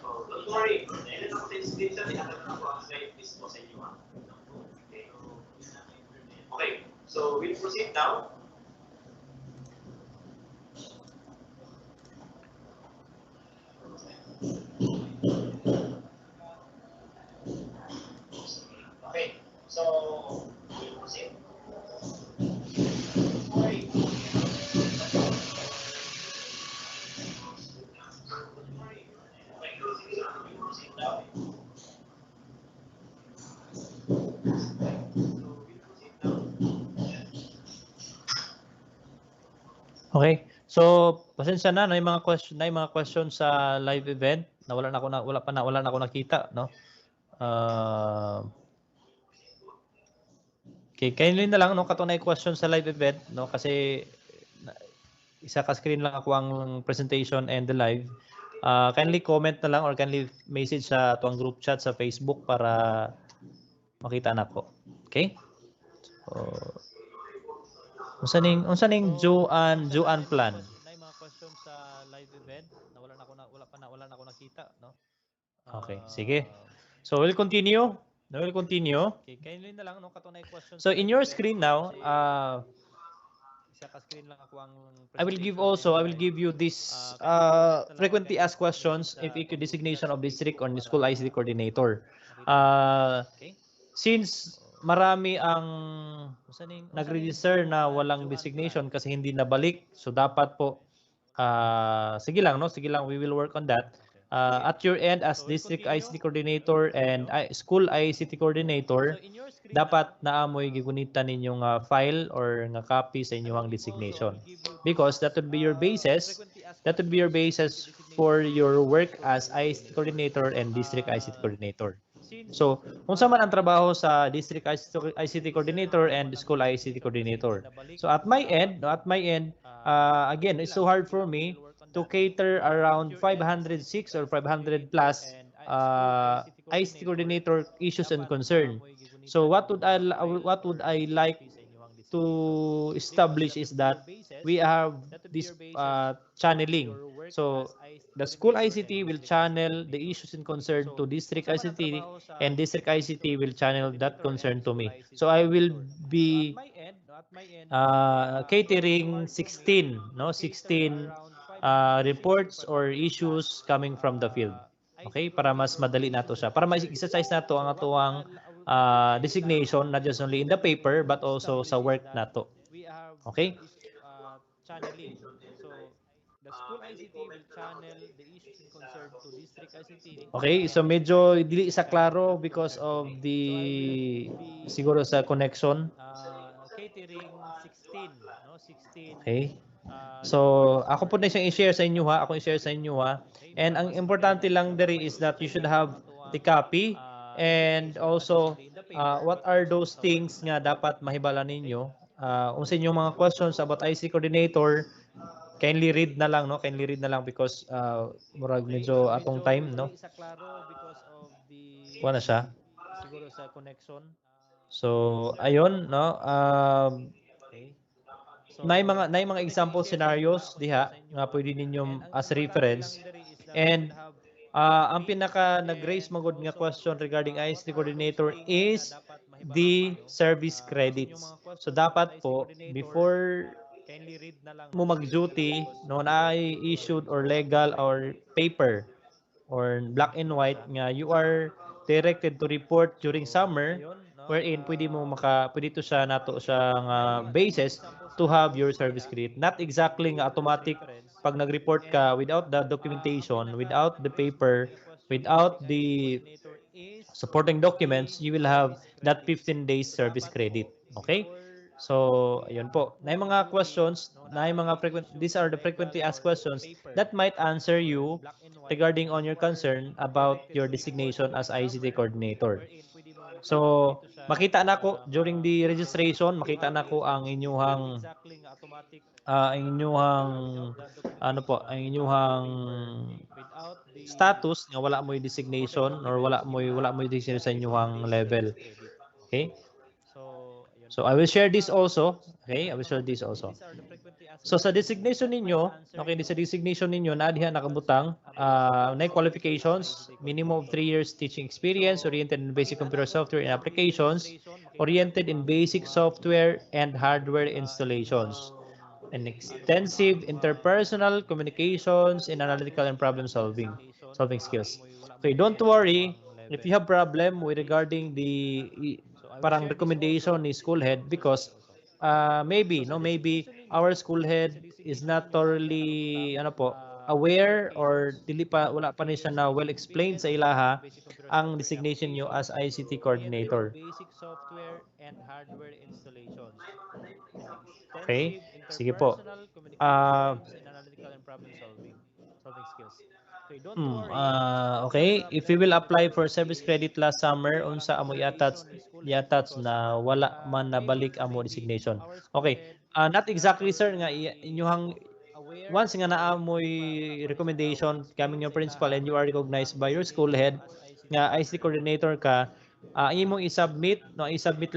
S4: Oh, don't worry. Dahil ako sa screenshot, ihatagan ako ang slide mismo sa inyo. Okay. Okay. So, we'll proceed now. Okay. So, we'll proceed. Okay.
S3: Okay. So, pasensya na, may mga question sa live event na wala na ako nakita, no? Okay, kindly na lang no katunay question sa live event no kasi isa ka screen lang ako ang presentation and the live. Kindly comment na lang or kindly message sa tuang group chat sa Facebook para makita na ko. Okay? So, unsa ning Juan plan? Na mga question sa live event na wala na ako nakita no. Okay, sige. So we'll continue. We'll continue. Okay, kindly na lang no katunay question
S4: So
S3: sa
S4: in
S3: live
S4: your
S3: event
S4: screen
S3: no
S4: now,
S3: kasi isa ka screen lang ako ang
S4: I will
S3: presentation and the
S4: give
S3: live.
S4: you this
S3: Kindly comment na lang or
S4: frequently
S3: kindly
S4: asked
S3: message
S4: questions if
S3: sa
S4: EQ
S3: tuwang group chat
S4: designation
S3: sa
S4: of district
S3: Facebook
S4: on the school
S3: para
S4: ICT coordinator.
S3: makita na ko. Okay?
S4: Since
S3: So,
S4: marami ang
S3: Joe
S4: nagre-register na walang
S3: Juan plan?
S4: designation kasi hindi nabalik, so dapat po sige lang no, sige lang, we will work on that.
S3: Okay, sige.
S4: At your end as
S3: So we'll
S4: district
S3: continue.
S4: ICT coordinator and school ICT
S3: So
S4: coordinator,
S3: in your screen
S4: dapat
S3: now,
S4: naamoy gigunitan ninyong file or nga copy sa
S3: I will
S4: inyong
S3: give also I
S4: designation
S3: will give you
S4: because
S3: this
S4: that would be your basis,
S3: frequently asked
S4: that would be your
S3: questions if EQ
S4: basis
S3: designation
S4: for
S3: of
S4: your
S3: district on the
S4: work
S3: school
S4: as
S3: ICT
S4: ICT
S3: coordinator.
S4: coordinator and district ICT coordinator.
S3: Since
S4: So, unsa man ang
S3: marami ang
S4: trabaho sa district ICT
S3: nagre-register
S4: coordinator
S3: na
S4: and
S3: walang
S4: school ICT
S3: designation kasi hindi
S4: coordinator.
S3: nabalik,
S4: So, at
S3: so
S4: my
S3: dapat
S4: end, no,
S3: po
S4: at my end, again,
S3: sige
S4: it's
S3: lang
S4: so
S3: no,
S4: hard
S3: sige
S4: for
S3: lang, we will
S4: me
S3: work on
S4: to
S3: that.
S4: cater
S3: At
S4: around
S3: your end as
S4: 506
S3: district
S4: or
S3: ICT
S4: 500
S3: coordinator
S4: plus
S3: and school ICT
S4: ICT
S3: coordinator,
S4: coordinator issues and
S3: dapat
S4: concern.
S3: naamoy
S4: So,
S3: gigunitan ninyong file
S4: what would
S3: or
S4: I
S3: nga
S4: like
S3: copy sa inyong designation
S4: to
S3: because
S4: establish
S3: that
S4: is
S3: would be your
S4: that we
S3: basis,
S4: have
S3: that would be
S4: this
S3: your basis for
S4: channeling.
S3: your work
S4: So,
S3: as ICT
S4: the school
S3: coordinator and
S4: ICT will
S3: district ICT
S4: channel the
S3: coordinator.
S4: issues and concern to
S3: So,
S4: district
S3: unsa man ang
S4: ICT,
S3: trabaho sa
S4: and district
S3: district ICT
S4: ICT will channel that
S3: coordinator and
S4: concern to
S3: school
S4: me.
S3: ICT
S4: So, I will
S3: coordinator. So at
S4: be
S3: my end, no, at my end, it's so
S4: catering
S3: hard for me
S4: 16,
S3: to
S4: no,
S3: cater
S4: 16
S3: around 506 or
S4: reports or
S3: 500
S4: issues
S3: plus
S4: coming from the field. Okay?
S3: ICT
S4: Para mas
S3: coordinator
S4: madali nato
S3: issues
S4: siya.
S3: and
S4: Para
S3: concern.
S4: ma-exercise nato ang
S3: So
S4: atuang
S3: what would I like
S4: designation, not just only in the paper,
S3: to
S4: but also sa
S3: establish is
S4: work
S3: that
S4: nato.
S3: we have
S4: Okay?
S3: this channeling. So the school ICT will channel the issues and concern to district ICT
S4: Okay,
S3: and
S4: so
S3: district
S4: medyo
S3: ICT
S4: dili
S3: will
S4: sa
S3: channel
S4: klaro
S3: that
S4: because
S3: concern to
S4: of
S3: me. So I will
S4: the
S3: be
S4: siguro sa connection.
S3: catering 16, no? 16
S4: Okay? So,
S3: reports
S4: ako po
S3: or
S4: na siyang
S3: issues
S4: i-share sa inyo
S3: coming
S4: ha. Ako
S3: from the
S4: i-share sa
S3: field.
S4: inyo ha.
S3: Okay?
S4: And
S3: Para
S4: ang
S3: mas madali
S4: importante
S3: nato
S4: lang
S3: siya. Para
S4: dere is that you
S3: ma-exercise
S4: should
S3: nato ang
S4: have the
S3: atuang
S4: copy and
S3: designation, not just
S4: also
S3: only in the paper,
S4: what
S3: but
S4: are
S3: also
S4: those
S3: sa work
S4: things nga
S3: nato.
S4: dapat mahibala
S3: Okay?
S4: ninyo. Kung sa inyong mga questions about IC coordinator, kindly read na lang, no? Kindly read na lang because murag
S3: Okay? So
S4: medyo atong
S3: medyo
S4: time, no?
S3: dili sa klaro because of
S4: Kuha na siya.
S3: the siguro sa connection.
S4: So, ayun, no?
S3: Okay?
S4: Nay
S3: Ako po
S4: mga
S3: na siyang
S4: example
S3: i-share sa inyo ha.
S4: scenarios
S3: Ako i-share
S4: diha
S3: sa inyo
S4: nga
S3: ha.
S4: pwede
S3: And
S4: ninyo
S3: ang
S4: as
S3: importante
S4: reference.
S3: lang diri is that you should
S4: And
S3: have
S4: ang
S3: copy
S4: pinaka nag-raise
S3: and
S4: magod nga
S3: also
S4: question regarding
S3: what
S4: ICT
S3: are those
S4: coordinator
S3: things nga
S4: is
S3: dapat mahibalo
S4: the
S3: ninyo
S4: service
S3: kung sa inyong
S4: credits.
S3: mga
S4: So
S3: questions about
S4: dapat
S3: IC
S4: po
S3: coordinator,
S4: before
S3: kindly read na lang, no?
S4: mo
S3: Kindly read na lang
S4: mag-duty
S3: because
S4: no na ay
S3: murag
S4: issued or
S3: medyo atong
S4: legal
S3: time.
S4: or paper or black and
S3: Kuha na
S4: white
S3: siya.
S4: nga you are directed to report during
S3: So,
S4: summer
S3: ayun, no?
S4: wherein pwede to siya nato siya nga
S3: Nay mga
S4: basis
S3: example
S4: to have your
S3: scenarios
S4: service
S3: diha
S4: credit.
S3: nga
S4: Not
S3: pwede
S4: exactly
S3: ninyo
S4: nga
S3: as
S4: automatic
S3: reference.
S4: pag nag-report
S3: And
S4: ka without the
S3: ang
S4: documentation,
S3: pinaka
S4: without the
S3: nag-raise magod
S4: paper,
S3: nga question
S4: without
S3: regarding ICT
S4: the
S3: coordinator is
S4: supporting
S3: the
S4: documents, you will have
S3: service
S4: that
S3: credits.
S4: 15 days
S3: So
S4: service
S3: dapat
S4: credit.
S3: po
S4: Okay?
S3: before
S4: So, ayun po.
S3: mo
S4: Na yung mga
S3: mag-duty,
S4: questions,
S3: no,
S4: na yung
S3: na
S4: mga
S3: ay
S4: frequent,
S3: issued
S4: these
S3: or
S4: are the
S3: legal
S4: frequently asked
S3: or
S4: questions
S3: paper
S4: that might answer
S3: or
S4: you
S3: black and white
S4: regarding
S3: nga
S4: on your
S3: you are
S4: concern about
S3: directed
S4: your
S3: to report
S4: designation as
S3: during
S4: ICT
S3: summer
S4: coordinator.
S3: wherein pwede mo pwede
S4: So,
S3: to siya
S4: makita na ko during
S3: nga
S4: the
S3: report
S4: registration,
S3: to
S4: makita
S3: have
S4: na
S3: your
S4: ko ang
S3: service credit. Not
S4: inyuhang
S3: exactly nga automatic
S4: ang inyuhang
S3: without the
S4: ano po,
S3: documentation,
S4: ang
S3: without the
S4: inyuhang
S3: paper, without the
S4: status nga wala mo'y
S3: supporting
S4: designation or
S3: documents, you will
S4: wala
S3: have
S4: mo'y designation
S3: that
S4: sa
S3: 15
S4: inyuhang
S3: days
S4: level.
S3: service credit. Okay?
S4: Okay?
S3: So, ayun
S4: So
S3: po.
S4: I will
S3: Nay
S4: share this
S3: mga
S4: also.
S3: questions,
S4: Okay? I
S3: nay
S4: will
S3: mga
S4: share this also.
S3: these are the frequently asked
S4: So sa
S3: questions
S4: designation
S3: that might
S4: ninyo,
S3: answer
S4: okay, sa
S3: you
S4: designation ninyo, na diha
S3: your
S4: nakabutang,
S3: concern about
S4: na
S3: your work as
S4: qualifications,
S3: ICT
S4: minimum of 3
S3: coordinator.
S4: years teaching experience,
S3: So,
S4: oriented in basic
S3: makita
S4: computer
S3: nako
S4: software and
S3: during the
S4: applications,
S3: registration, makita
S4: oriented
S3: nako
S4: in
S3: ang
S4: basic
S3: inyuhang
S4: software and hardware installations,
S3: inyuhang
S4: and
S3: ano po ang
S4: extensive
S3: inyuhang
S4: interpersonal communications and analytical
S3: status
S4: and
S3: nga
S4: problem
S3: designation
S4: solving skills.
S3: wala mo'y
S4: Okay, don't
S3: designation sa
S4: worry
S3: inyuhang
S4: if
S3: level.
S4: you have problem with
S3: Okay?
S4: regarding the
S3: So I will
S4: parang
S3: share this
S4: recommendation
S3: also.
S4: ni school
S3: I
S4: head
S3: will share this
S4: because
S3: also. So
S4: maybe
S3: sa
S4: no maybe
S3: designation
S4: our
S3: ninyo,
S4: school
S3: okay, sa
S4: head is
S3: designation
S4: not
S3: ninyo na diha
S4: thoroughly
S3: nakabutang
S4: ano po
S3: minimum of
S4: aware
S3: 3
S4: or
S3: years,
S4: dili pa
S3: minimum
S4: wala
S3: of
S4: pa
S3: 3
S4: ni siya
S3: years
S4: na
S3: teaching
S4: well explained sa
S3: experience, oriented
S4: ilaha
S3: in basic computer
S4: ang
S3: software and
S4: designation nyo as
S3: applications,
S4: ICT
S3: oriented in
S4: coordinator.
S3: basic software and hardware installations, and
S4: Okay?
S3: extensive
S4: Sige po.
S3: interpersonal
S4: Uh,
S3: communications and analytical and problem solving skills. Okay, if we will apply for service credit last summer, unsa amo i-attach na wala man nabalik amo designation. Okay, not exactly sir nga inyuhang once nga naamoy recommendation coming your principal and you are recognized by your school head nga ICT coordinator ka, ang imong i-submit, no, i-submit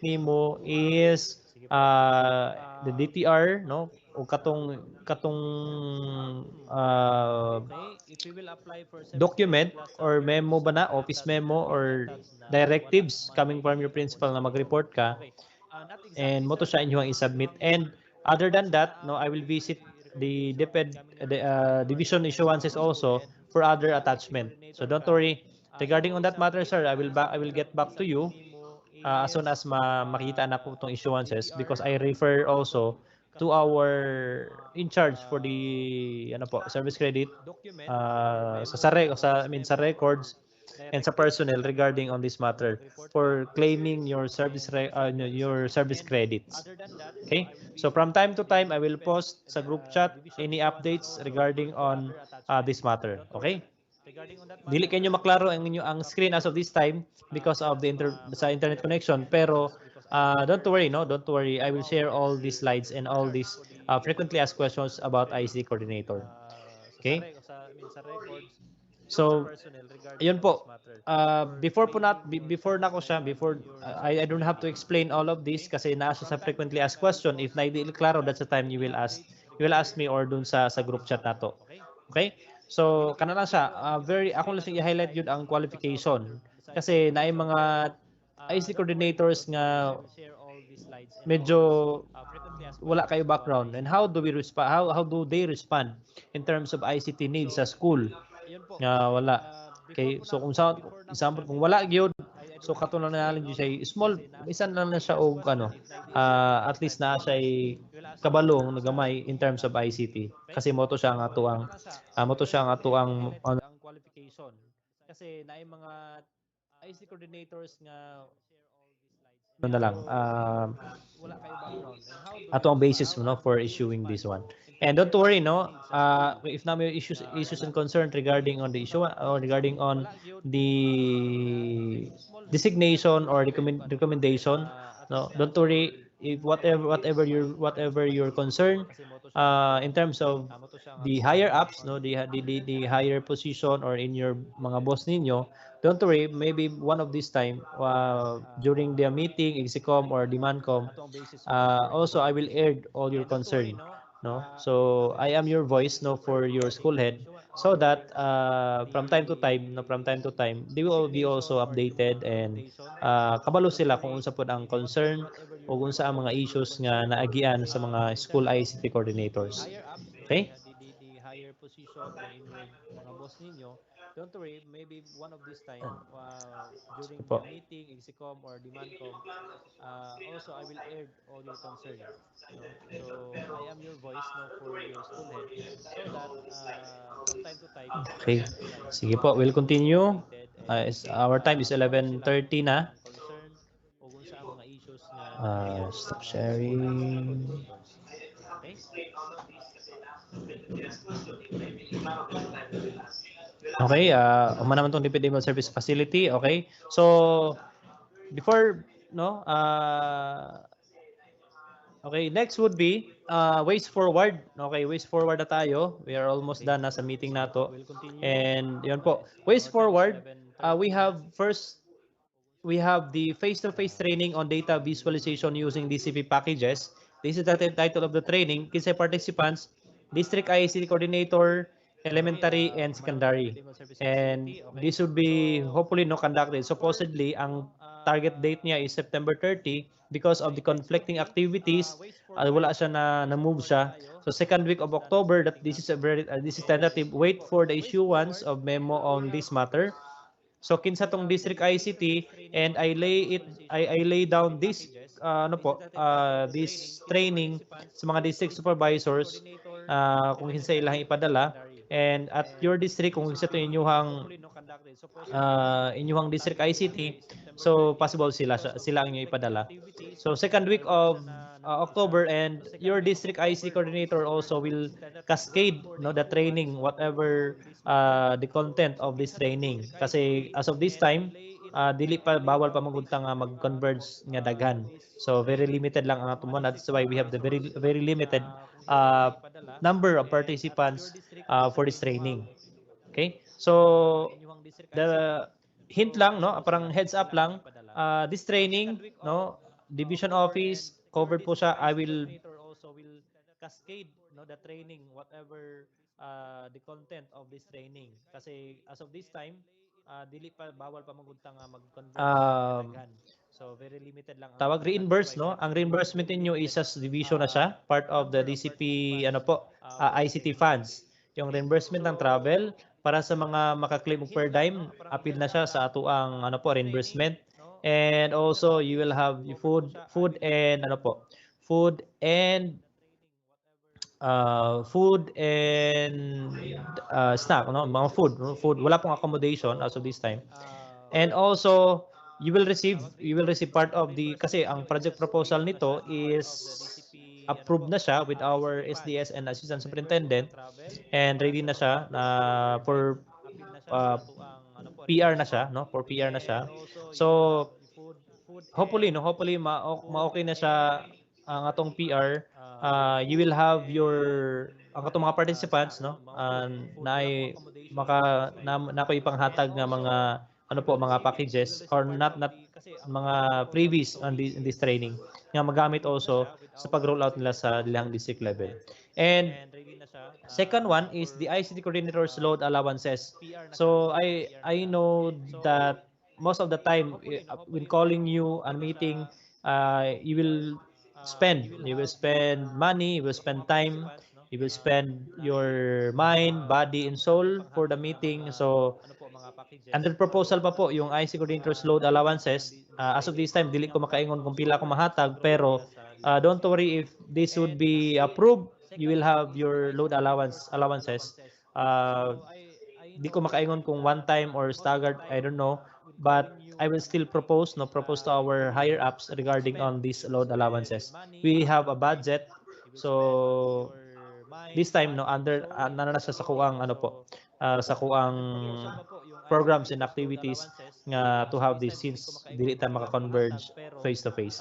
S3: nimo is the DTR, no, o katong uh, document or memo ba na, office memo or directives coming from your principal na mag-report ka, and mo to siya inyong i-submit. And other than that, no, I will visit the DepEd division issuances also for other attachment. So don't worry regarding on that matter, sir. I will get back to you as soon as makita na ko itong issuances, because I refer also to our in charge for the ano po, service credit sa records and sa personnel regarding on this matter for claiming your your service credits. Okay? So from time to time I will post sa group chat any updates regarding on this matter. Okay? Dili kayo maklaro ang screen as of this time because of the internet connection, pero don't worry, no, don't worry, I will share all these slides and all these frequently asked questions about IC coordinator. Okay, so ayun po, before na ko siya, before I don't have to explain all of this kasi naa siya sa frequently asked question. If na di klaro, that's the time you will ask me or dun sa group chat nato. Okay? So kana lang siya, very ako lang siya i-highlight yun ang qualification kasi naay mga IC coordinators nga medyo wala kayo background, and how do we respond, how do they respond in terms of ICT needs sa school nga wala. Okay, so kung sa example kung wala gyud, so katulad na lang siya small, isan lang na siya og ano, at least na siya kabalong na gamay in terms of ICT kasi moto siya ang ato ang ano na lang ato ang basis, no, for issuing this one. And don't worry, no, if na may issues and concern regarding on the issue or regarding on the designation or recommendation, no, don't worry. If whatever your concern in terms of the higher ups, no, the higher position or in your mga boss ninyo, don't worry, maybe one of this time during the meeting, execom or demandcom, also I will air all your concern, no, so I am your voice, no, for your school head, so that from time to time they will be also updated and kabalo sila kung unsa pod ang concern o unsa ang mga issues nga naagian sa mga school ICT coordinators. Okay? Sige po. Okay. Sige po, we'll continue. Our time is 11:30 na. Stop sharing. Okay, umana naman tong dependable service facility. Okay. So, before, no, okay, next would be ways forward. Okay, ways forward na tayo. We are almost done na sa meeting nato. And yun po, ways forward, we have the face-to-face training on data visualization using DCP packages. This is the title of the training. Kinsa participants, district ICT coordinator, elementary and secondary. And this would be hopefully no conducted. Supposedly, ang target date niya is September 30 because of the conflicting activities. Wala siya na move siya. So second week of October, that this is tentative. Wait for the issuance of memo on this matter. So kinsa tong district ICT, and I lay down this this training sa mga district supervisors kung kinsa ilang ipadala, and at your district kung kinsa to inyuhang district ICT, so possible sila ang inyo ipadala. So second week of October, and your district IC coordinator also will cascade no the training, whatever the content of this training, kasi as of this time dili pa bawal pa magudta nga mag-converge nga daghan, so very limited lang ang ato mo. That's why we have the very limited uh, number of participants for this training. Okay, so the hint lang, no, parang heads up lang, this training, no, division office covered po siya. I will cascade no the training, whatever the content of this training, kasi as of this time dili pa bawal pa magudta nga mag-converge nga daghan, so very limited lang ang ato
S1: Tawag
S3: mo. That's
S1: reimburse,
S3: why we
S1: no?
S3: have the
S1: Ang
S3: very
S1: reimbursement
S3: very
S1: ninyo is
S3: limited
S1: as division na siya, part of the
S3: number of
S1: DCP, ano
S3: participants
S1: po,
S3: for this
S1: ICT
S3: training.
S1: funds. Yung reimbursement ng travel, para sa mga makaklaim og per dime, appeal na siya sa ato ang ano po, reimbursement. And also, you will have yung food and ano po, food and food and snack, no? Mga food, no? Food. Wala pong accommodation as of this time. And also, you will receive part of the, kasi ang project proposal nito is approved na siya with our SDS and Assistant Superintendent, and ready na siya for uh, PR na siya, no? For PR na siya. So, hopefully ma-okay na siya ang atong PR. You will have your ang atong mga participants, no, na ay na ko'y panghatag nga mga ano po, mga packages, or not mga freebies in this training nga magamit also sa pag-roll out nila sa ilang district level. And second one is the ICT coordinators load allowances. So I know that most of the time when calling you a meeting, you will spend money, you will spend time, you will spend your mind, body, and soul for the meeting. So under proposal pa po yung IC coordinators load allowances. As of this time, dili ko makaingon kung pila ko mahatag, pero don't worry, if this would be approved, you will have your load allowances. Di ko makaingon kung one time or staggered, I don't know, but I will still propose to our higher ups regarding on these load allowances. We have a budget, so this time, no, under na siya sa kuang ano po, sa kuang programs and activities nga to have this, since dili ta maka-converge face to face.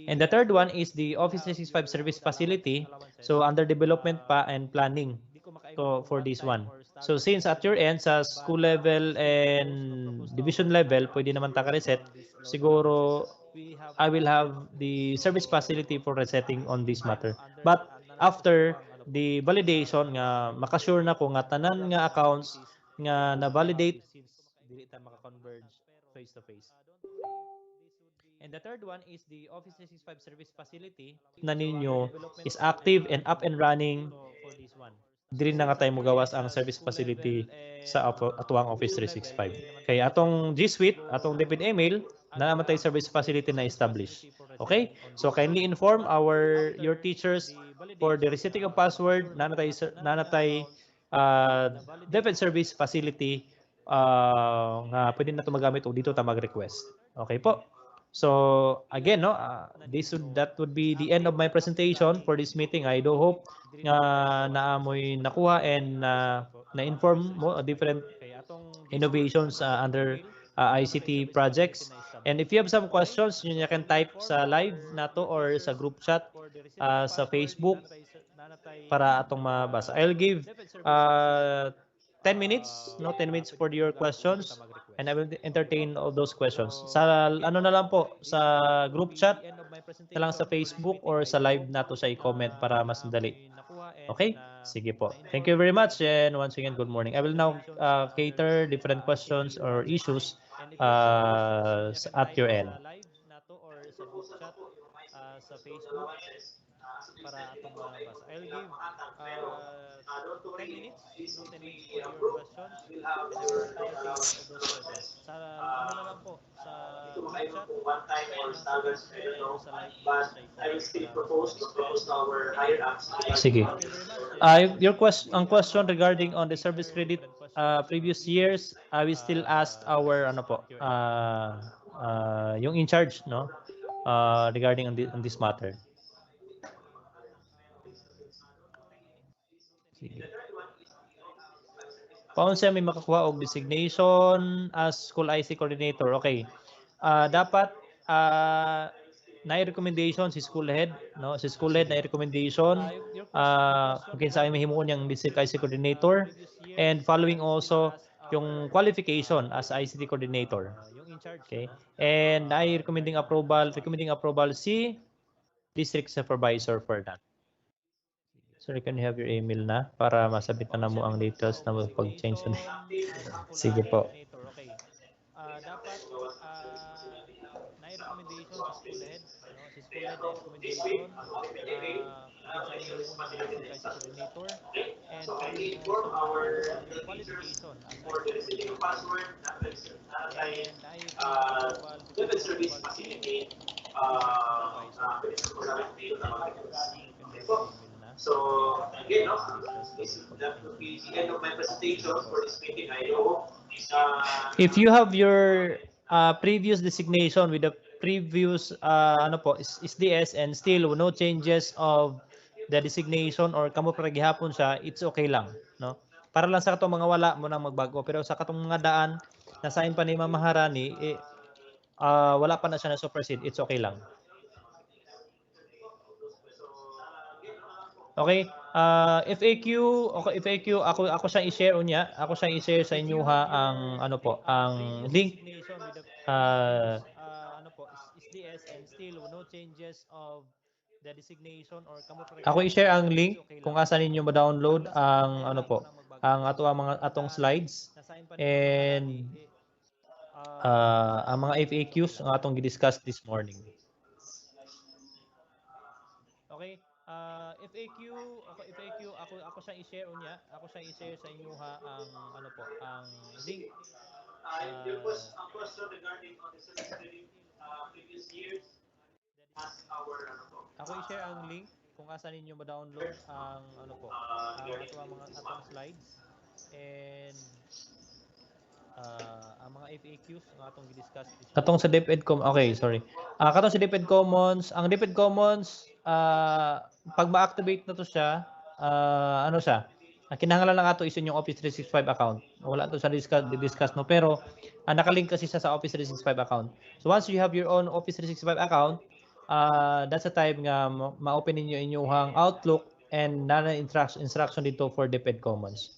S1: And the third one is the Office 365 service facility. So under development pa and planning for this one. So since at your end, sa school level and division level, pwede naman ta ka-reset, siguro I will have the service facility for resetting on this matter. But after the validation nga makasure na ko nga tanan nga accounts nga na-validate na ninyo is active and up and running, dili na nga tayo mogawas ang service facility sa atuang Office 365. Kaya atong G Suite, atong DepEd email, na naman tayo service facility na establish. Okay? So kindly inform your teachers for the resetting of password, na tayo DepEd service facility nga pwede na ito magamit o dito ta mag-request. Okay po? So again, no, that would be the end of my presentation for this meeting. I do hope nga naamoy nakuha and na-inform mo different innovations under ICT projects. And if you have some questions, you can type sa live nato or sa group chat sa Facebook para atong mabasa. I'll give 10 minutes, no, 10 minutes for your questions, and I will entertain all those questions. Sa ano na lang po, sa group chat na lang sa Facebook or sa live nato sa i-comment para mas madali. Okay? Sige po. Thank you very much, and once again, good morning. I will now cater different questions or issues at your end. Sige. Ang question regarding on the service credit previous years, I will still ask our ano po, yung in charge, no?
S3: regarding on this matter. Sige. Paano siya may makakuha og designation as school IC coordinator? Okay. Dapat na-recommendation si school head, no? Si school head
S1: Sige.
S3: na-recommendation
S1: Your
S3: kung
S1: question
S3: kinsa ay
S1: regarding
S3: mahimuon yang district IC
S1: the
S3: coordinator
S1: previous
S3: and
S1: years
S3: following also
S1: discussed
S3: yung
S1: our
S3: qualification as ICT coordinator.
S1: yung in charge
S3: Okay?
S1: no
S3: And I
S1: regarding on this one.
S3: recommending approval si district supervisor for that.
S1: Sige.
S3: Sorry, can you have your email na para masabit na
S1: Paano
S3: mo
S1: siya
S3: ang
S1: may
S3: details
S1: makakuha
S3: na
S1: og
S3: pag-change na.
S1: designation as school
S3: Sige
S1: ICT
S3: po.
S1: coordinator? Okay. Dapat na-recommendation si school head, no? Si school head na-recommendation kung kinsa ay mahimuon yang district IC coordinator and following also yung qualification as ICT coordinator. And recommending approval si district supervisor for that. So you can have your email na para masabit na mo ang details na mo pag-change na. Sige po. If you have your previous designation with the previous ano po is SDS and still no changes of the designation or kamo para gihapon siya, it's okay lang, no? Para lang sa katong mga wala mo nang magbago pero sa katong mga daan na sa pa ni Ma'am Maharani wala pa na siya na supersede, it's okay lang. Okay, FAQ, okay, FAQ ako siyang i-share unya. Ako siyang i-share sa If
S3: inyo
S1: you
S3: ha
S1: have
S3: ang
S1: your
S3: ano po, ang
S1: previous
S3: link.
S1: designation with the
S3: Uh,
S1: previous ano po is DS and still no changes of the designation or kamo para
S3: ako
S1: gihapon
S3: i-share
S1: siya,
S3: ang
S1: it's
S3: link
S1: okay
S3: kung
S1: lang.
S3: asa ninyo
S1: No? Para
S3: ma-download
S1: lang sa katong mga
S3: ang ano
S1: wala mo
S3: po,
S1: nang magbago
S3: ang
S1: pero sa katong mga
S3: atong
S1: daan
S3: slides
S1: nasain pa ni Ma'am Maharani
S3: and ang
S1: it's
S3: mga
S1: okay
S3: FAQs
S1: lang.
S3: ang atong gi-discuss this morning.
S1: Okay? FAQ, okay, FAQ ako siyang i-share unya. Ako siyang i-share sa inyo ha ang ano po, ang link.
S4: Your
S1: Uh,
S4: question, a question regarding on the certificate previous years as our ano po,
S1: ako i-share ang link kung asa ninyo ma-download ang ano po, ang
S4: regarding
S1: ato ang
S4: on
S1: mga
S4: this
S1: atong
S4: one.
S1: slides and ang mga FAQs ang atong gi-discuss this
S3: Katong sa
S1: morning.
S3: DepEd okay, sorry. Katong sa DepEd Commons, ang DepEd Commons, pag ma-activate na to siya, ano siya, ang kinahanglan lang ato is yung Office 365 account. Wala to sa discuss no, pero nakalink kasi siya sa Office 365 account. So once you have your own Office 365 account, that's the time nga ma-open ninyo inyong Outlook and na instruction dito for DepEd Commons.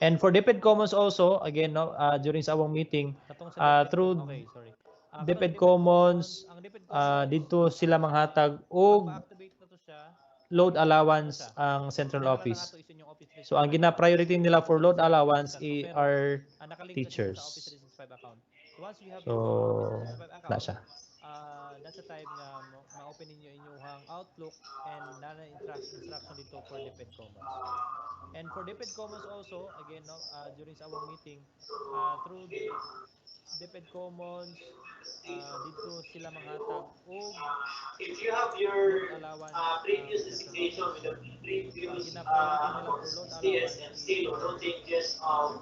S3: And for DepEd Commons also, again, no, during sa awang meeting,
S1: Katong sa DepEd
S3: through
S1: okay, sorry. Katong sa
S3: DepEd
S1: DepEd Commons,
S3: Commons,
S1: ang DepEd Commons
S3: dito sila manghatag
S1: pag
S3: og
S1: ma-activate na to siya,
S3: load
S1: ano
S3: allowance
S1: siya?
S3: ang
S1: Ang
S3: central
S1: kinahanglan lang
S3: office.
S1: ato is yung Office
S3: So ang
S1: 365 account.
S3: gina-priority nila
S1: Wala to
S3: for
S1: sa
S3: load
S1: discuss
S3: allowance
S1: no, pero
S3: are
S1: nakalink kasi siya sa Office
S3: teachers.
S1: 365 account. So once you have your own Office
S3: So,
S1: 365
S3: na
S1: account,
S3: siya.
S1: that's the time nga ma-open ninyo inyong Outlook and na instruction dito for DepEd Commons. And for DepEd Commons also, again, no, during sa awang meeting, through DepEd Commons, dito sila manghatag og
S4: If you have
S1: load
S4: your
S1: allowance ang
S4: previous
S1: central
S4: designation with
S1: office.
S4: the
S1: So ang
S4: previous
S1: gina-priority nila for load
S4: DS
S1: allowance
S4: and still no
S1: are
S4: changes of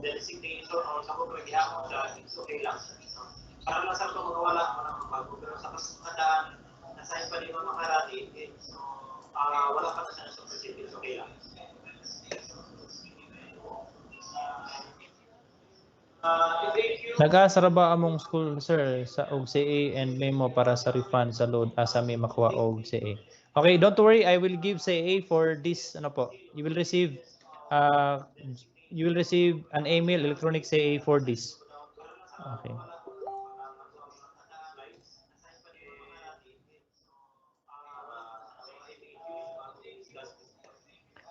S4: the designation or sa kung gihapon siya, it's okay lang. No? Para lang sa itong mga wala mo nang magbago. Pero sa kasunodaan, nasa pa rin mga makarani, so, wala pa na siya sa president, it's okay lang. FAQ,
S3: Nag-asa ra ba among school sir sa og CA and memo para sa refund sa load asa may makuha og CA. Okay, don't worry, I will give CA for this ano po. Uh you will receive an email electronic CA for this. Okay.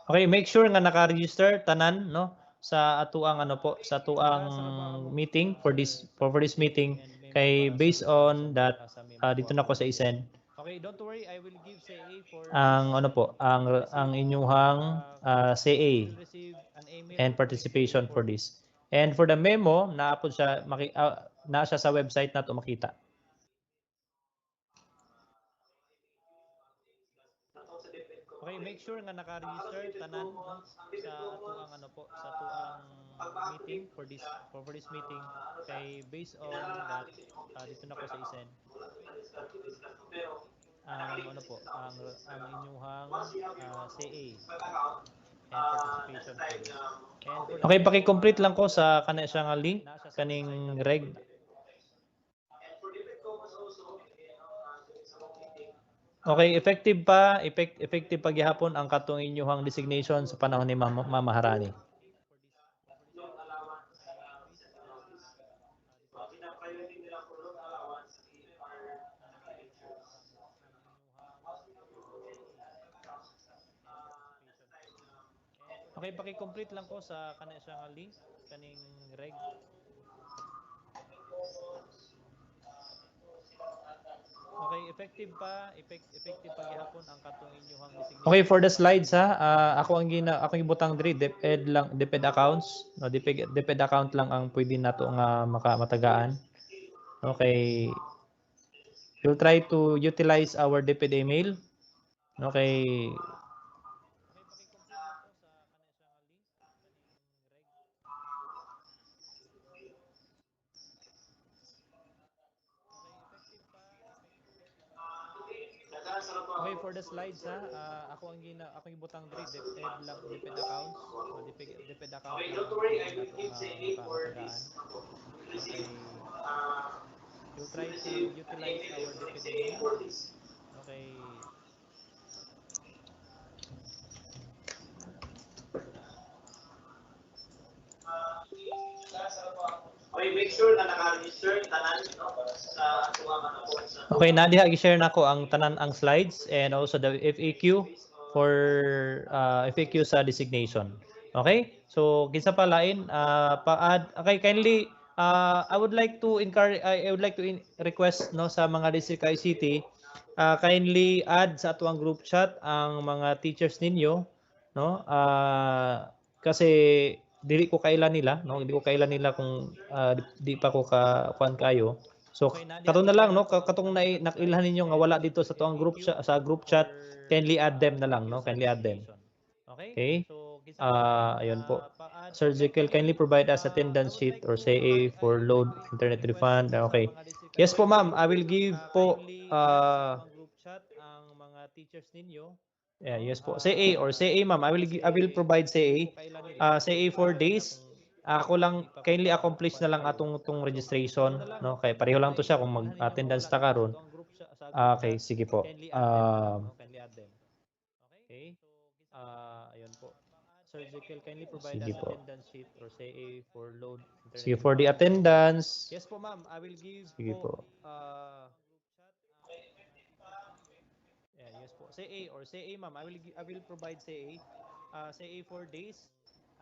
S3: Okay, make sure nga naka-register tanan no sa atuang ano po sa atuang
S1: nag-asa ra ba among
S3: meeting
S1: school,
S3: for
S1: sir,
S3: this
S1: sa
S3: meeting
S1: CA and memo
S3: kay
S1: para sa
S3: based
S1: refund sa
S3: on
S1: load
S3: that
S1: asa may
S3: dito
S1: makuha
S3: na ko
S1: og
S3: sa
S1: CA.
S3: isend
S1: Okay, don't worry, I will give CA for
S3: ang
S1: this
S3: ano po
S1: and
S3: ang inyuhang
S1: you
S3: CA
S1: will receive an email
S3: and
S1: electronic CA
S3: participation
S1: for
S3: for
S1: this.
S3: this. And for the memo, naapod siya na siya sa website na to makita.
S1: Okay,
S3: make sure nga naka-register tanan no sa ato ang ano po sa ato ang meeting for this meeting kay based on that dito na ko sa isend ang ano po ang inyuhang CA and participation for this. And for okay, paki-complete lang ko sa kana siya nga link kaning reg.
S4: And for different commons also,
S3: Okay, effective pagyapon ang katong inyuhang designation sa panahon ni Mama Harani.
S4: loan allowance sa notice. So, ang pina-priority nila for loan allowance are
S3: Okay, paki-complete lang ko sa kana siya nga link kaning reg. Okay, effective pagyapon ang katong inyuhang designation. Okay, for the slides ha, ako ang ibutang diri DepEd lang, DepEd accounts, no, DepEd account lang ang pwede nato nga matagaan. Okay. We'll try to utilize our DepEd email. Okay. Okay, paki-complete lang ko sa kana siya nga link kaning reg. Okay, effective pagyapon. Okay, for the slides ha, ako ang ibutang diri DepEd lang, DepEd accounts, no, DepEd account
S4: okay,
S3: lang
S4: don't
S3: ang
S4: worry,
S3: pwede
S4: I will
S3: nato
S4: give
S3: nga
S4: CA for
S3: matagaan.
S4: this. Receive,
S3: Okay. We'll try to
S4: receive an
S3: utilize
S4: email
S3: our
S4: from
S3: DepEd
S4: CA
S3: email.
S4: for this.
S3: Okay.
S4: Okay, make sure na naka-register tanan no, sa atuang ano po sa
S3: Okay, nadiha gi-share nako ang tanan ang slides and also the FAQ for FAQ sa designation. Okay? So kinsa pa lain pa-add okay kindly I would like to encourage I would like to request no sa mga district ICT kindly add sa atuang group chat ang mga teachers ninyo no kasi dili ko kailan nila no hindi ko kailan nila kung di pa ko ka kuan kayo. So katong na lang no katong nakilhan ninyo nga wala dito sa tuang group sa group chat kindly add them na lang no kindly add them. Okay? Ayun po. Sir Jekyll, kindly provide us attendance sheet or say a for load internet refund. Okay. Yes po ma'am, I will give po group chat ang mga teachers ninyo. Yeah, yes po. Say A or say A ma'am, I will provide say A. Say A for days. Ako lang kindly accomplish na lang atong tong registration no kay pareho lang to siya kung mag-attendance ta karon. Okay, sige po. Okay. Ayun po. Sir Jekyll, kindly provide us attendance sheet or say A for load internet. Sige, for the attendance. Yes po ma'am, I will give sige po. Yeah, yes po. Say A or say A ma'am, I will provide say A. Say A for days.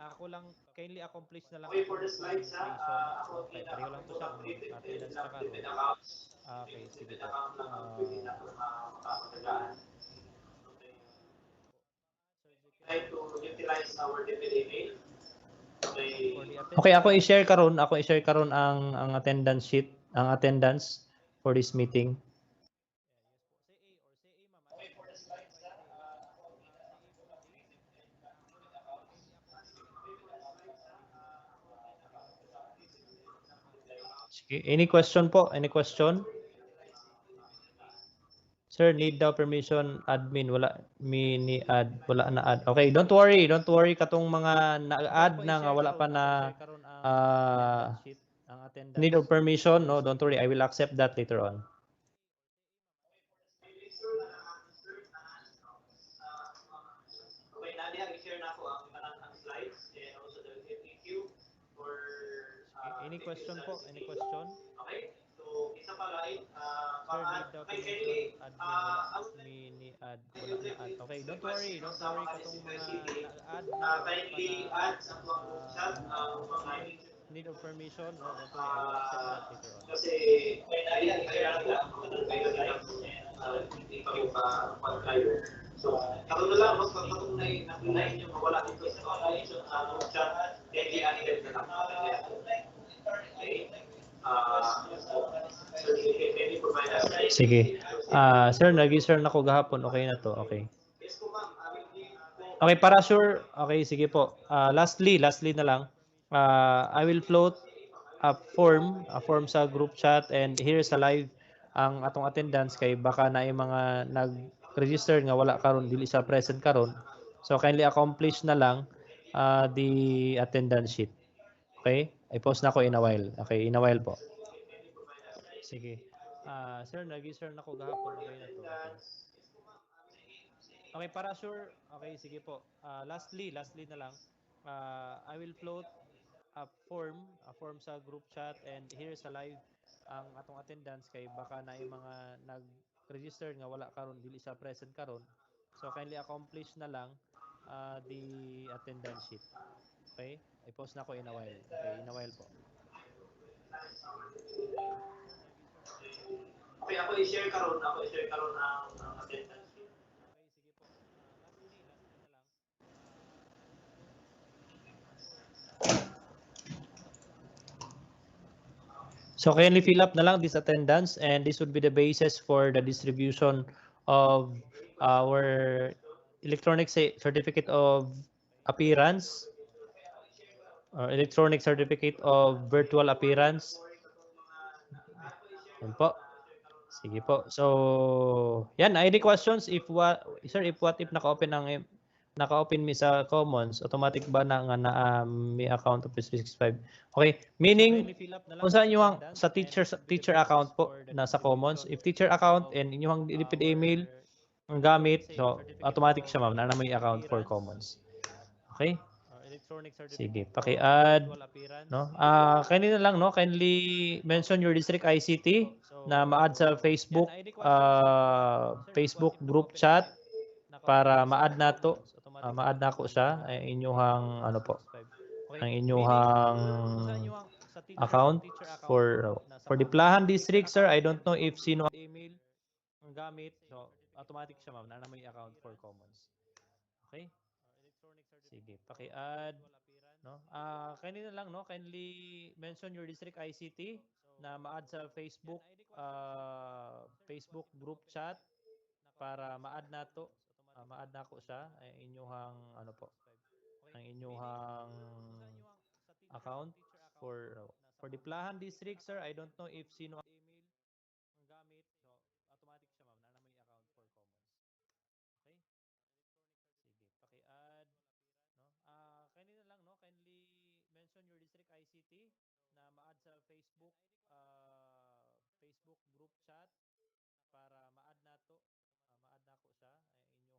S3: Ako lang kindly accomplish na lang
S4: okay, for
S3: atong
S4: the
S3: tong
S4: slides
S3: registration no
S4: ako
S3: kay pareho lang to siya kung
S4: updated
S3: mag-attendance ta
S4: lang
S3: karon.
S4: DepEd accounts.
S3: Okay, sige
S4: DepEd
S3: po.
S4: account lang ang pwede na ito makapagdagaan. Okay. Try to utilize our DepEd email. Okay.
S3: Okay, ako i-share karon ang attendance sheet, ang attendance for this meeting. Sige, any question po? Any question? Sir, need daw permission admin, wala ni add, wala na add. Okay, don't worry katong mga na-add na nga wala pa na need of permission, no, don't worry, I will accept that later on.
S4: Make sure na naka-register tanan no, okay, nadiha i-share na ko ang tanan ang slides and also the FAQ for
S3: Any question po? Any question?
S4: okay, so isa pa lain
S3: Sir, need daw
S4: okay,
S3: permission
S4: kindly
S3: admin, wala
S4: I would like
S3: ni add, wala na add. Okay, don't worry
S4: sa mga
S3: katong
S4: district
S3: mga
S4: ICT,
S3: na-add na nga wala pa na
S4: kindly add sa tuwang group chat ang mga
S3: need of permission, no, don't worry, I will accept that later on.
S4: kasi may nariyan kayo lang kung kayo lang hindi pa yung pa-flyer. So, karoon na lang, mas katong na yung mawala dito sa online, so sa group chat, hindi added na lang. Okay? So, can you provide us?
S3: Sige. Sir, nag-register na ko gahapon, okay na to, okay.
S4: Yes po ma'am, I will give
S3: Okay, para sure. Okay, sige po. Lastly na lang. I will float a form sa group chat and here sa live ang atong attendance kay baka na yung mga nag-register nga wala karon dili sa present karon. So kindly accomplish na lang the attendance sheet. Okay? I-post na ko in a while. Okay, in a while po. Sige. Sir, nag-register na ko gahapon. Okay na to. Okay. Okay, para sure. Okay, sige po. Lastly na lang. I will float a form sa group chat and here sa live ang atong attendance kay baka na yung mga nag-register nga wala karon dili sa present karon. So kindly accomplish na lang the attendance sheet. Okay? I-post na ko in a while. Okay, in a while po. Sige. Sir, nag-register na ko gahapon. Okay na to.
S4: Okay, ako i-share karon ang attendance sheet.
S3: Okay, sige po. Lastly na lang. I will float a form So kindly fill up na lang this attendance and this would be the basis for the distribution of our electronic certificate of appearance or electronic certificate of virtual appearance. Yan po. Sige po. So, yan, any questions if what sir if naka-open mi sa commons automatic ba na nga na may account of 365. Okay, meaning kung saan inyo sa teacher account po na sa commons, if teacher account and inyong dilippid email ang gamit, so automatic siya ma'am na may account for commons. Okay? Sige, paki-add no. Kanina lang no, kindly mention your district ICT na ma-add sa Facebook group chat para ma-add nato. Ma-add nako siya ay inyong ano po. Ang inyong account for the Plahan district sir. I don't know if sino ang gamit. So automatic siya ma'am na may account for commons. Okay? Sige, paki-add no. Kanina lang no, kindly mention your district ICT na ma-add sa Facebook group chat para ma-add nato. Ma-add nako siya ay inyong ano po. Ang inyong account for the Plahan district sir. I don't know if sino ang gamit. So automatic siya ma'am na may account for commons. Okay? Sige, paki-add no. Kanina lang no, kindly mention your district ICT na ma-add sa Facebook group chat para ma-add nato. Ma-add nako siya ay inyong ano po. Ang inyong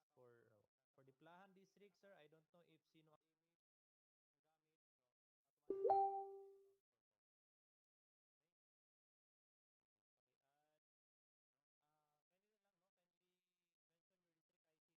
S3: account for the Plahan district sir. I don't know if sino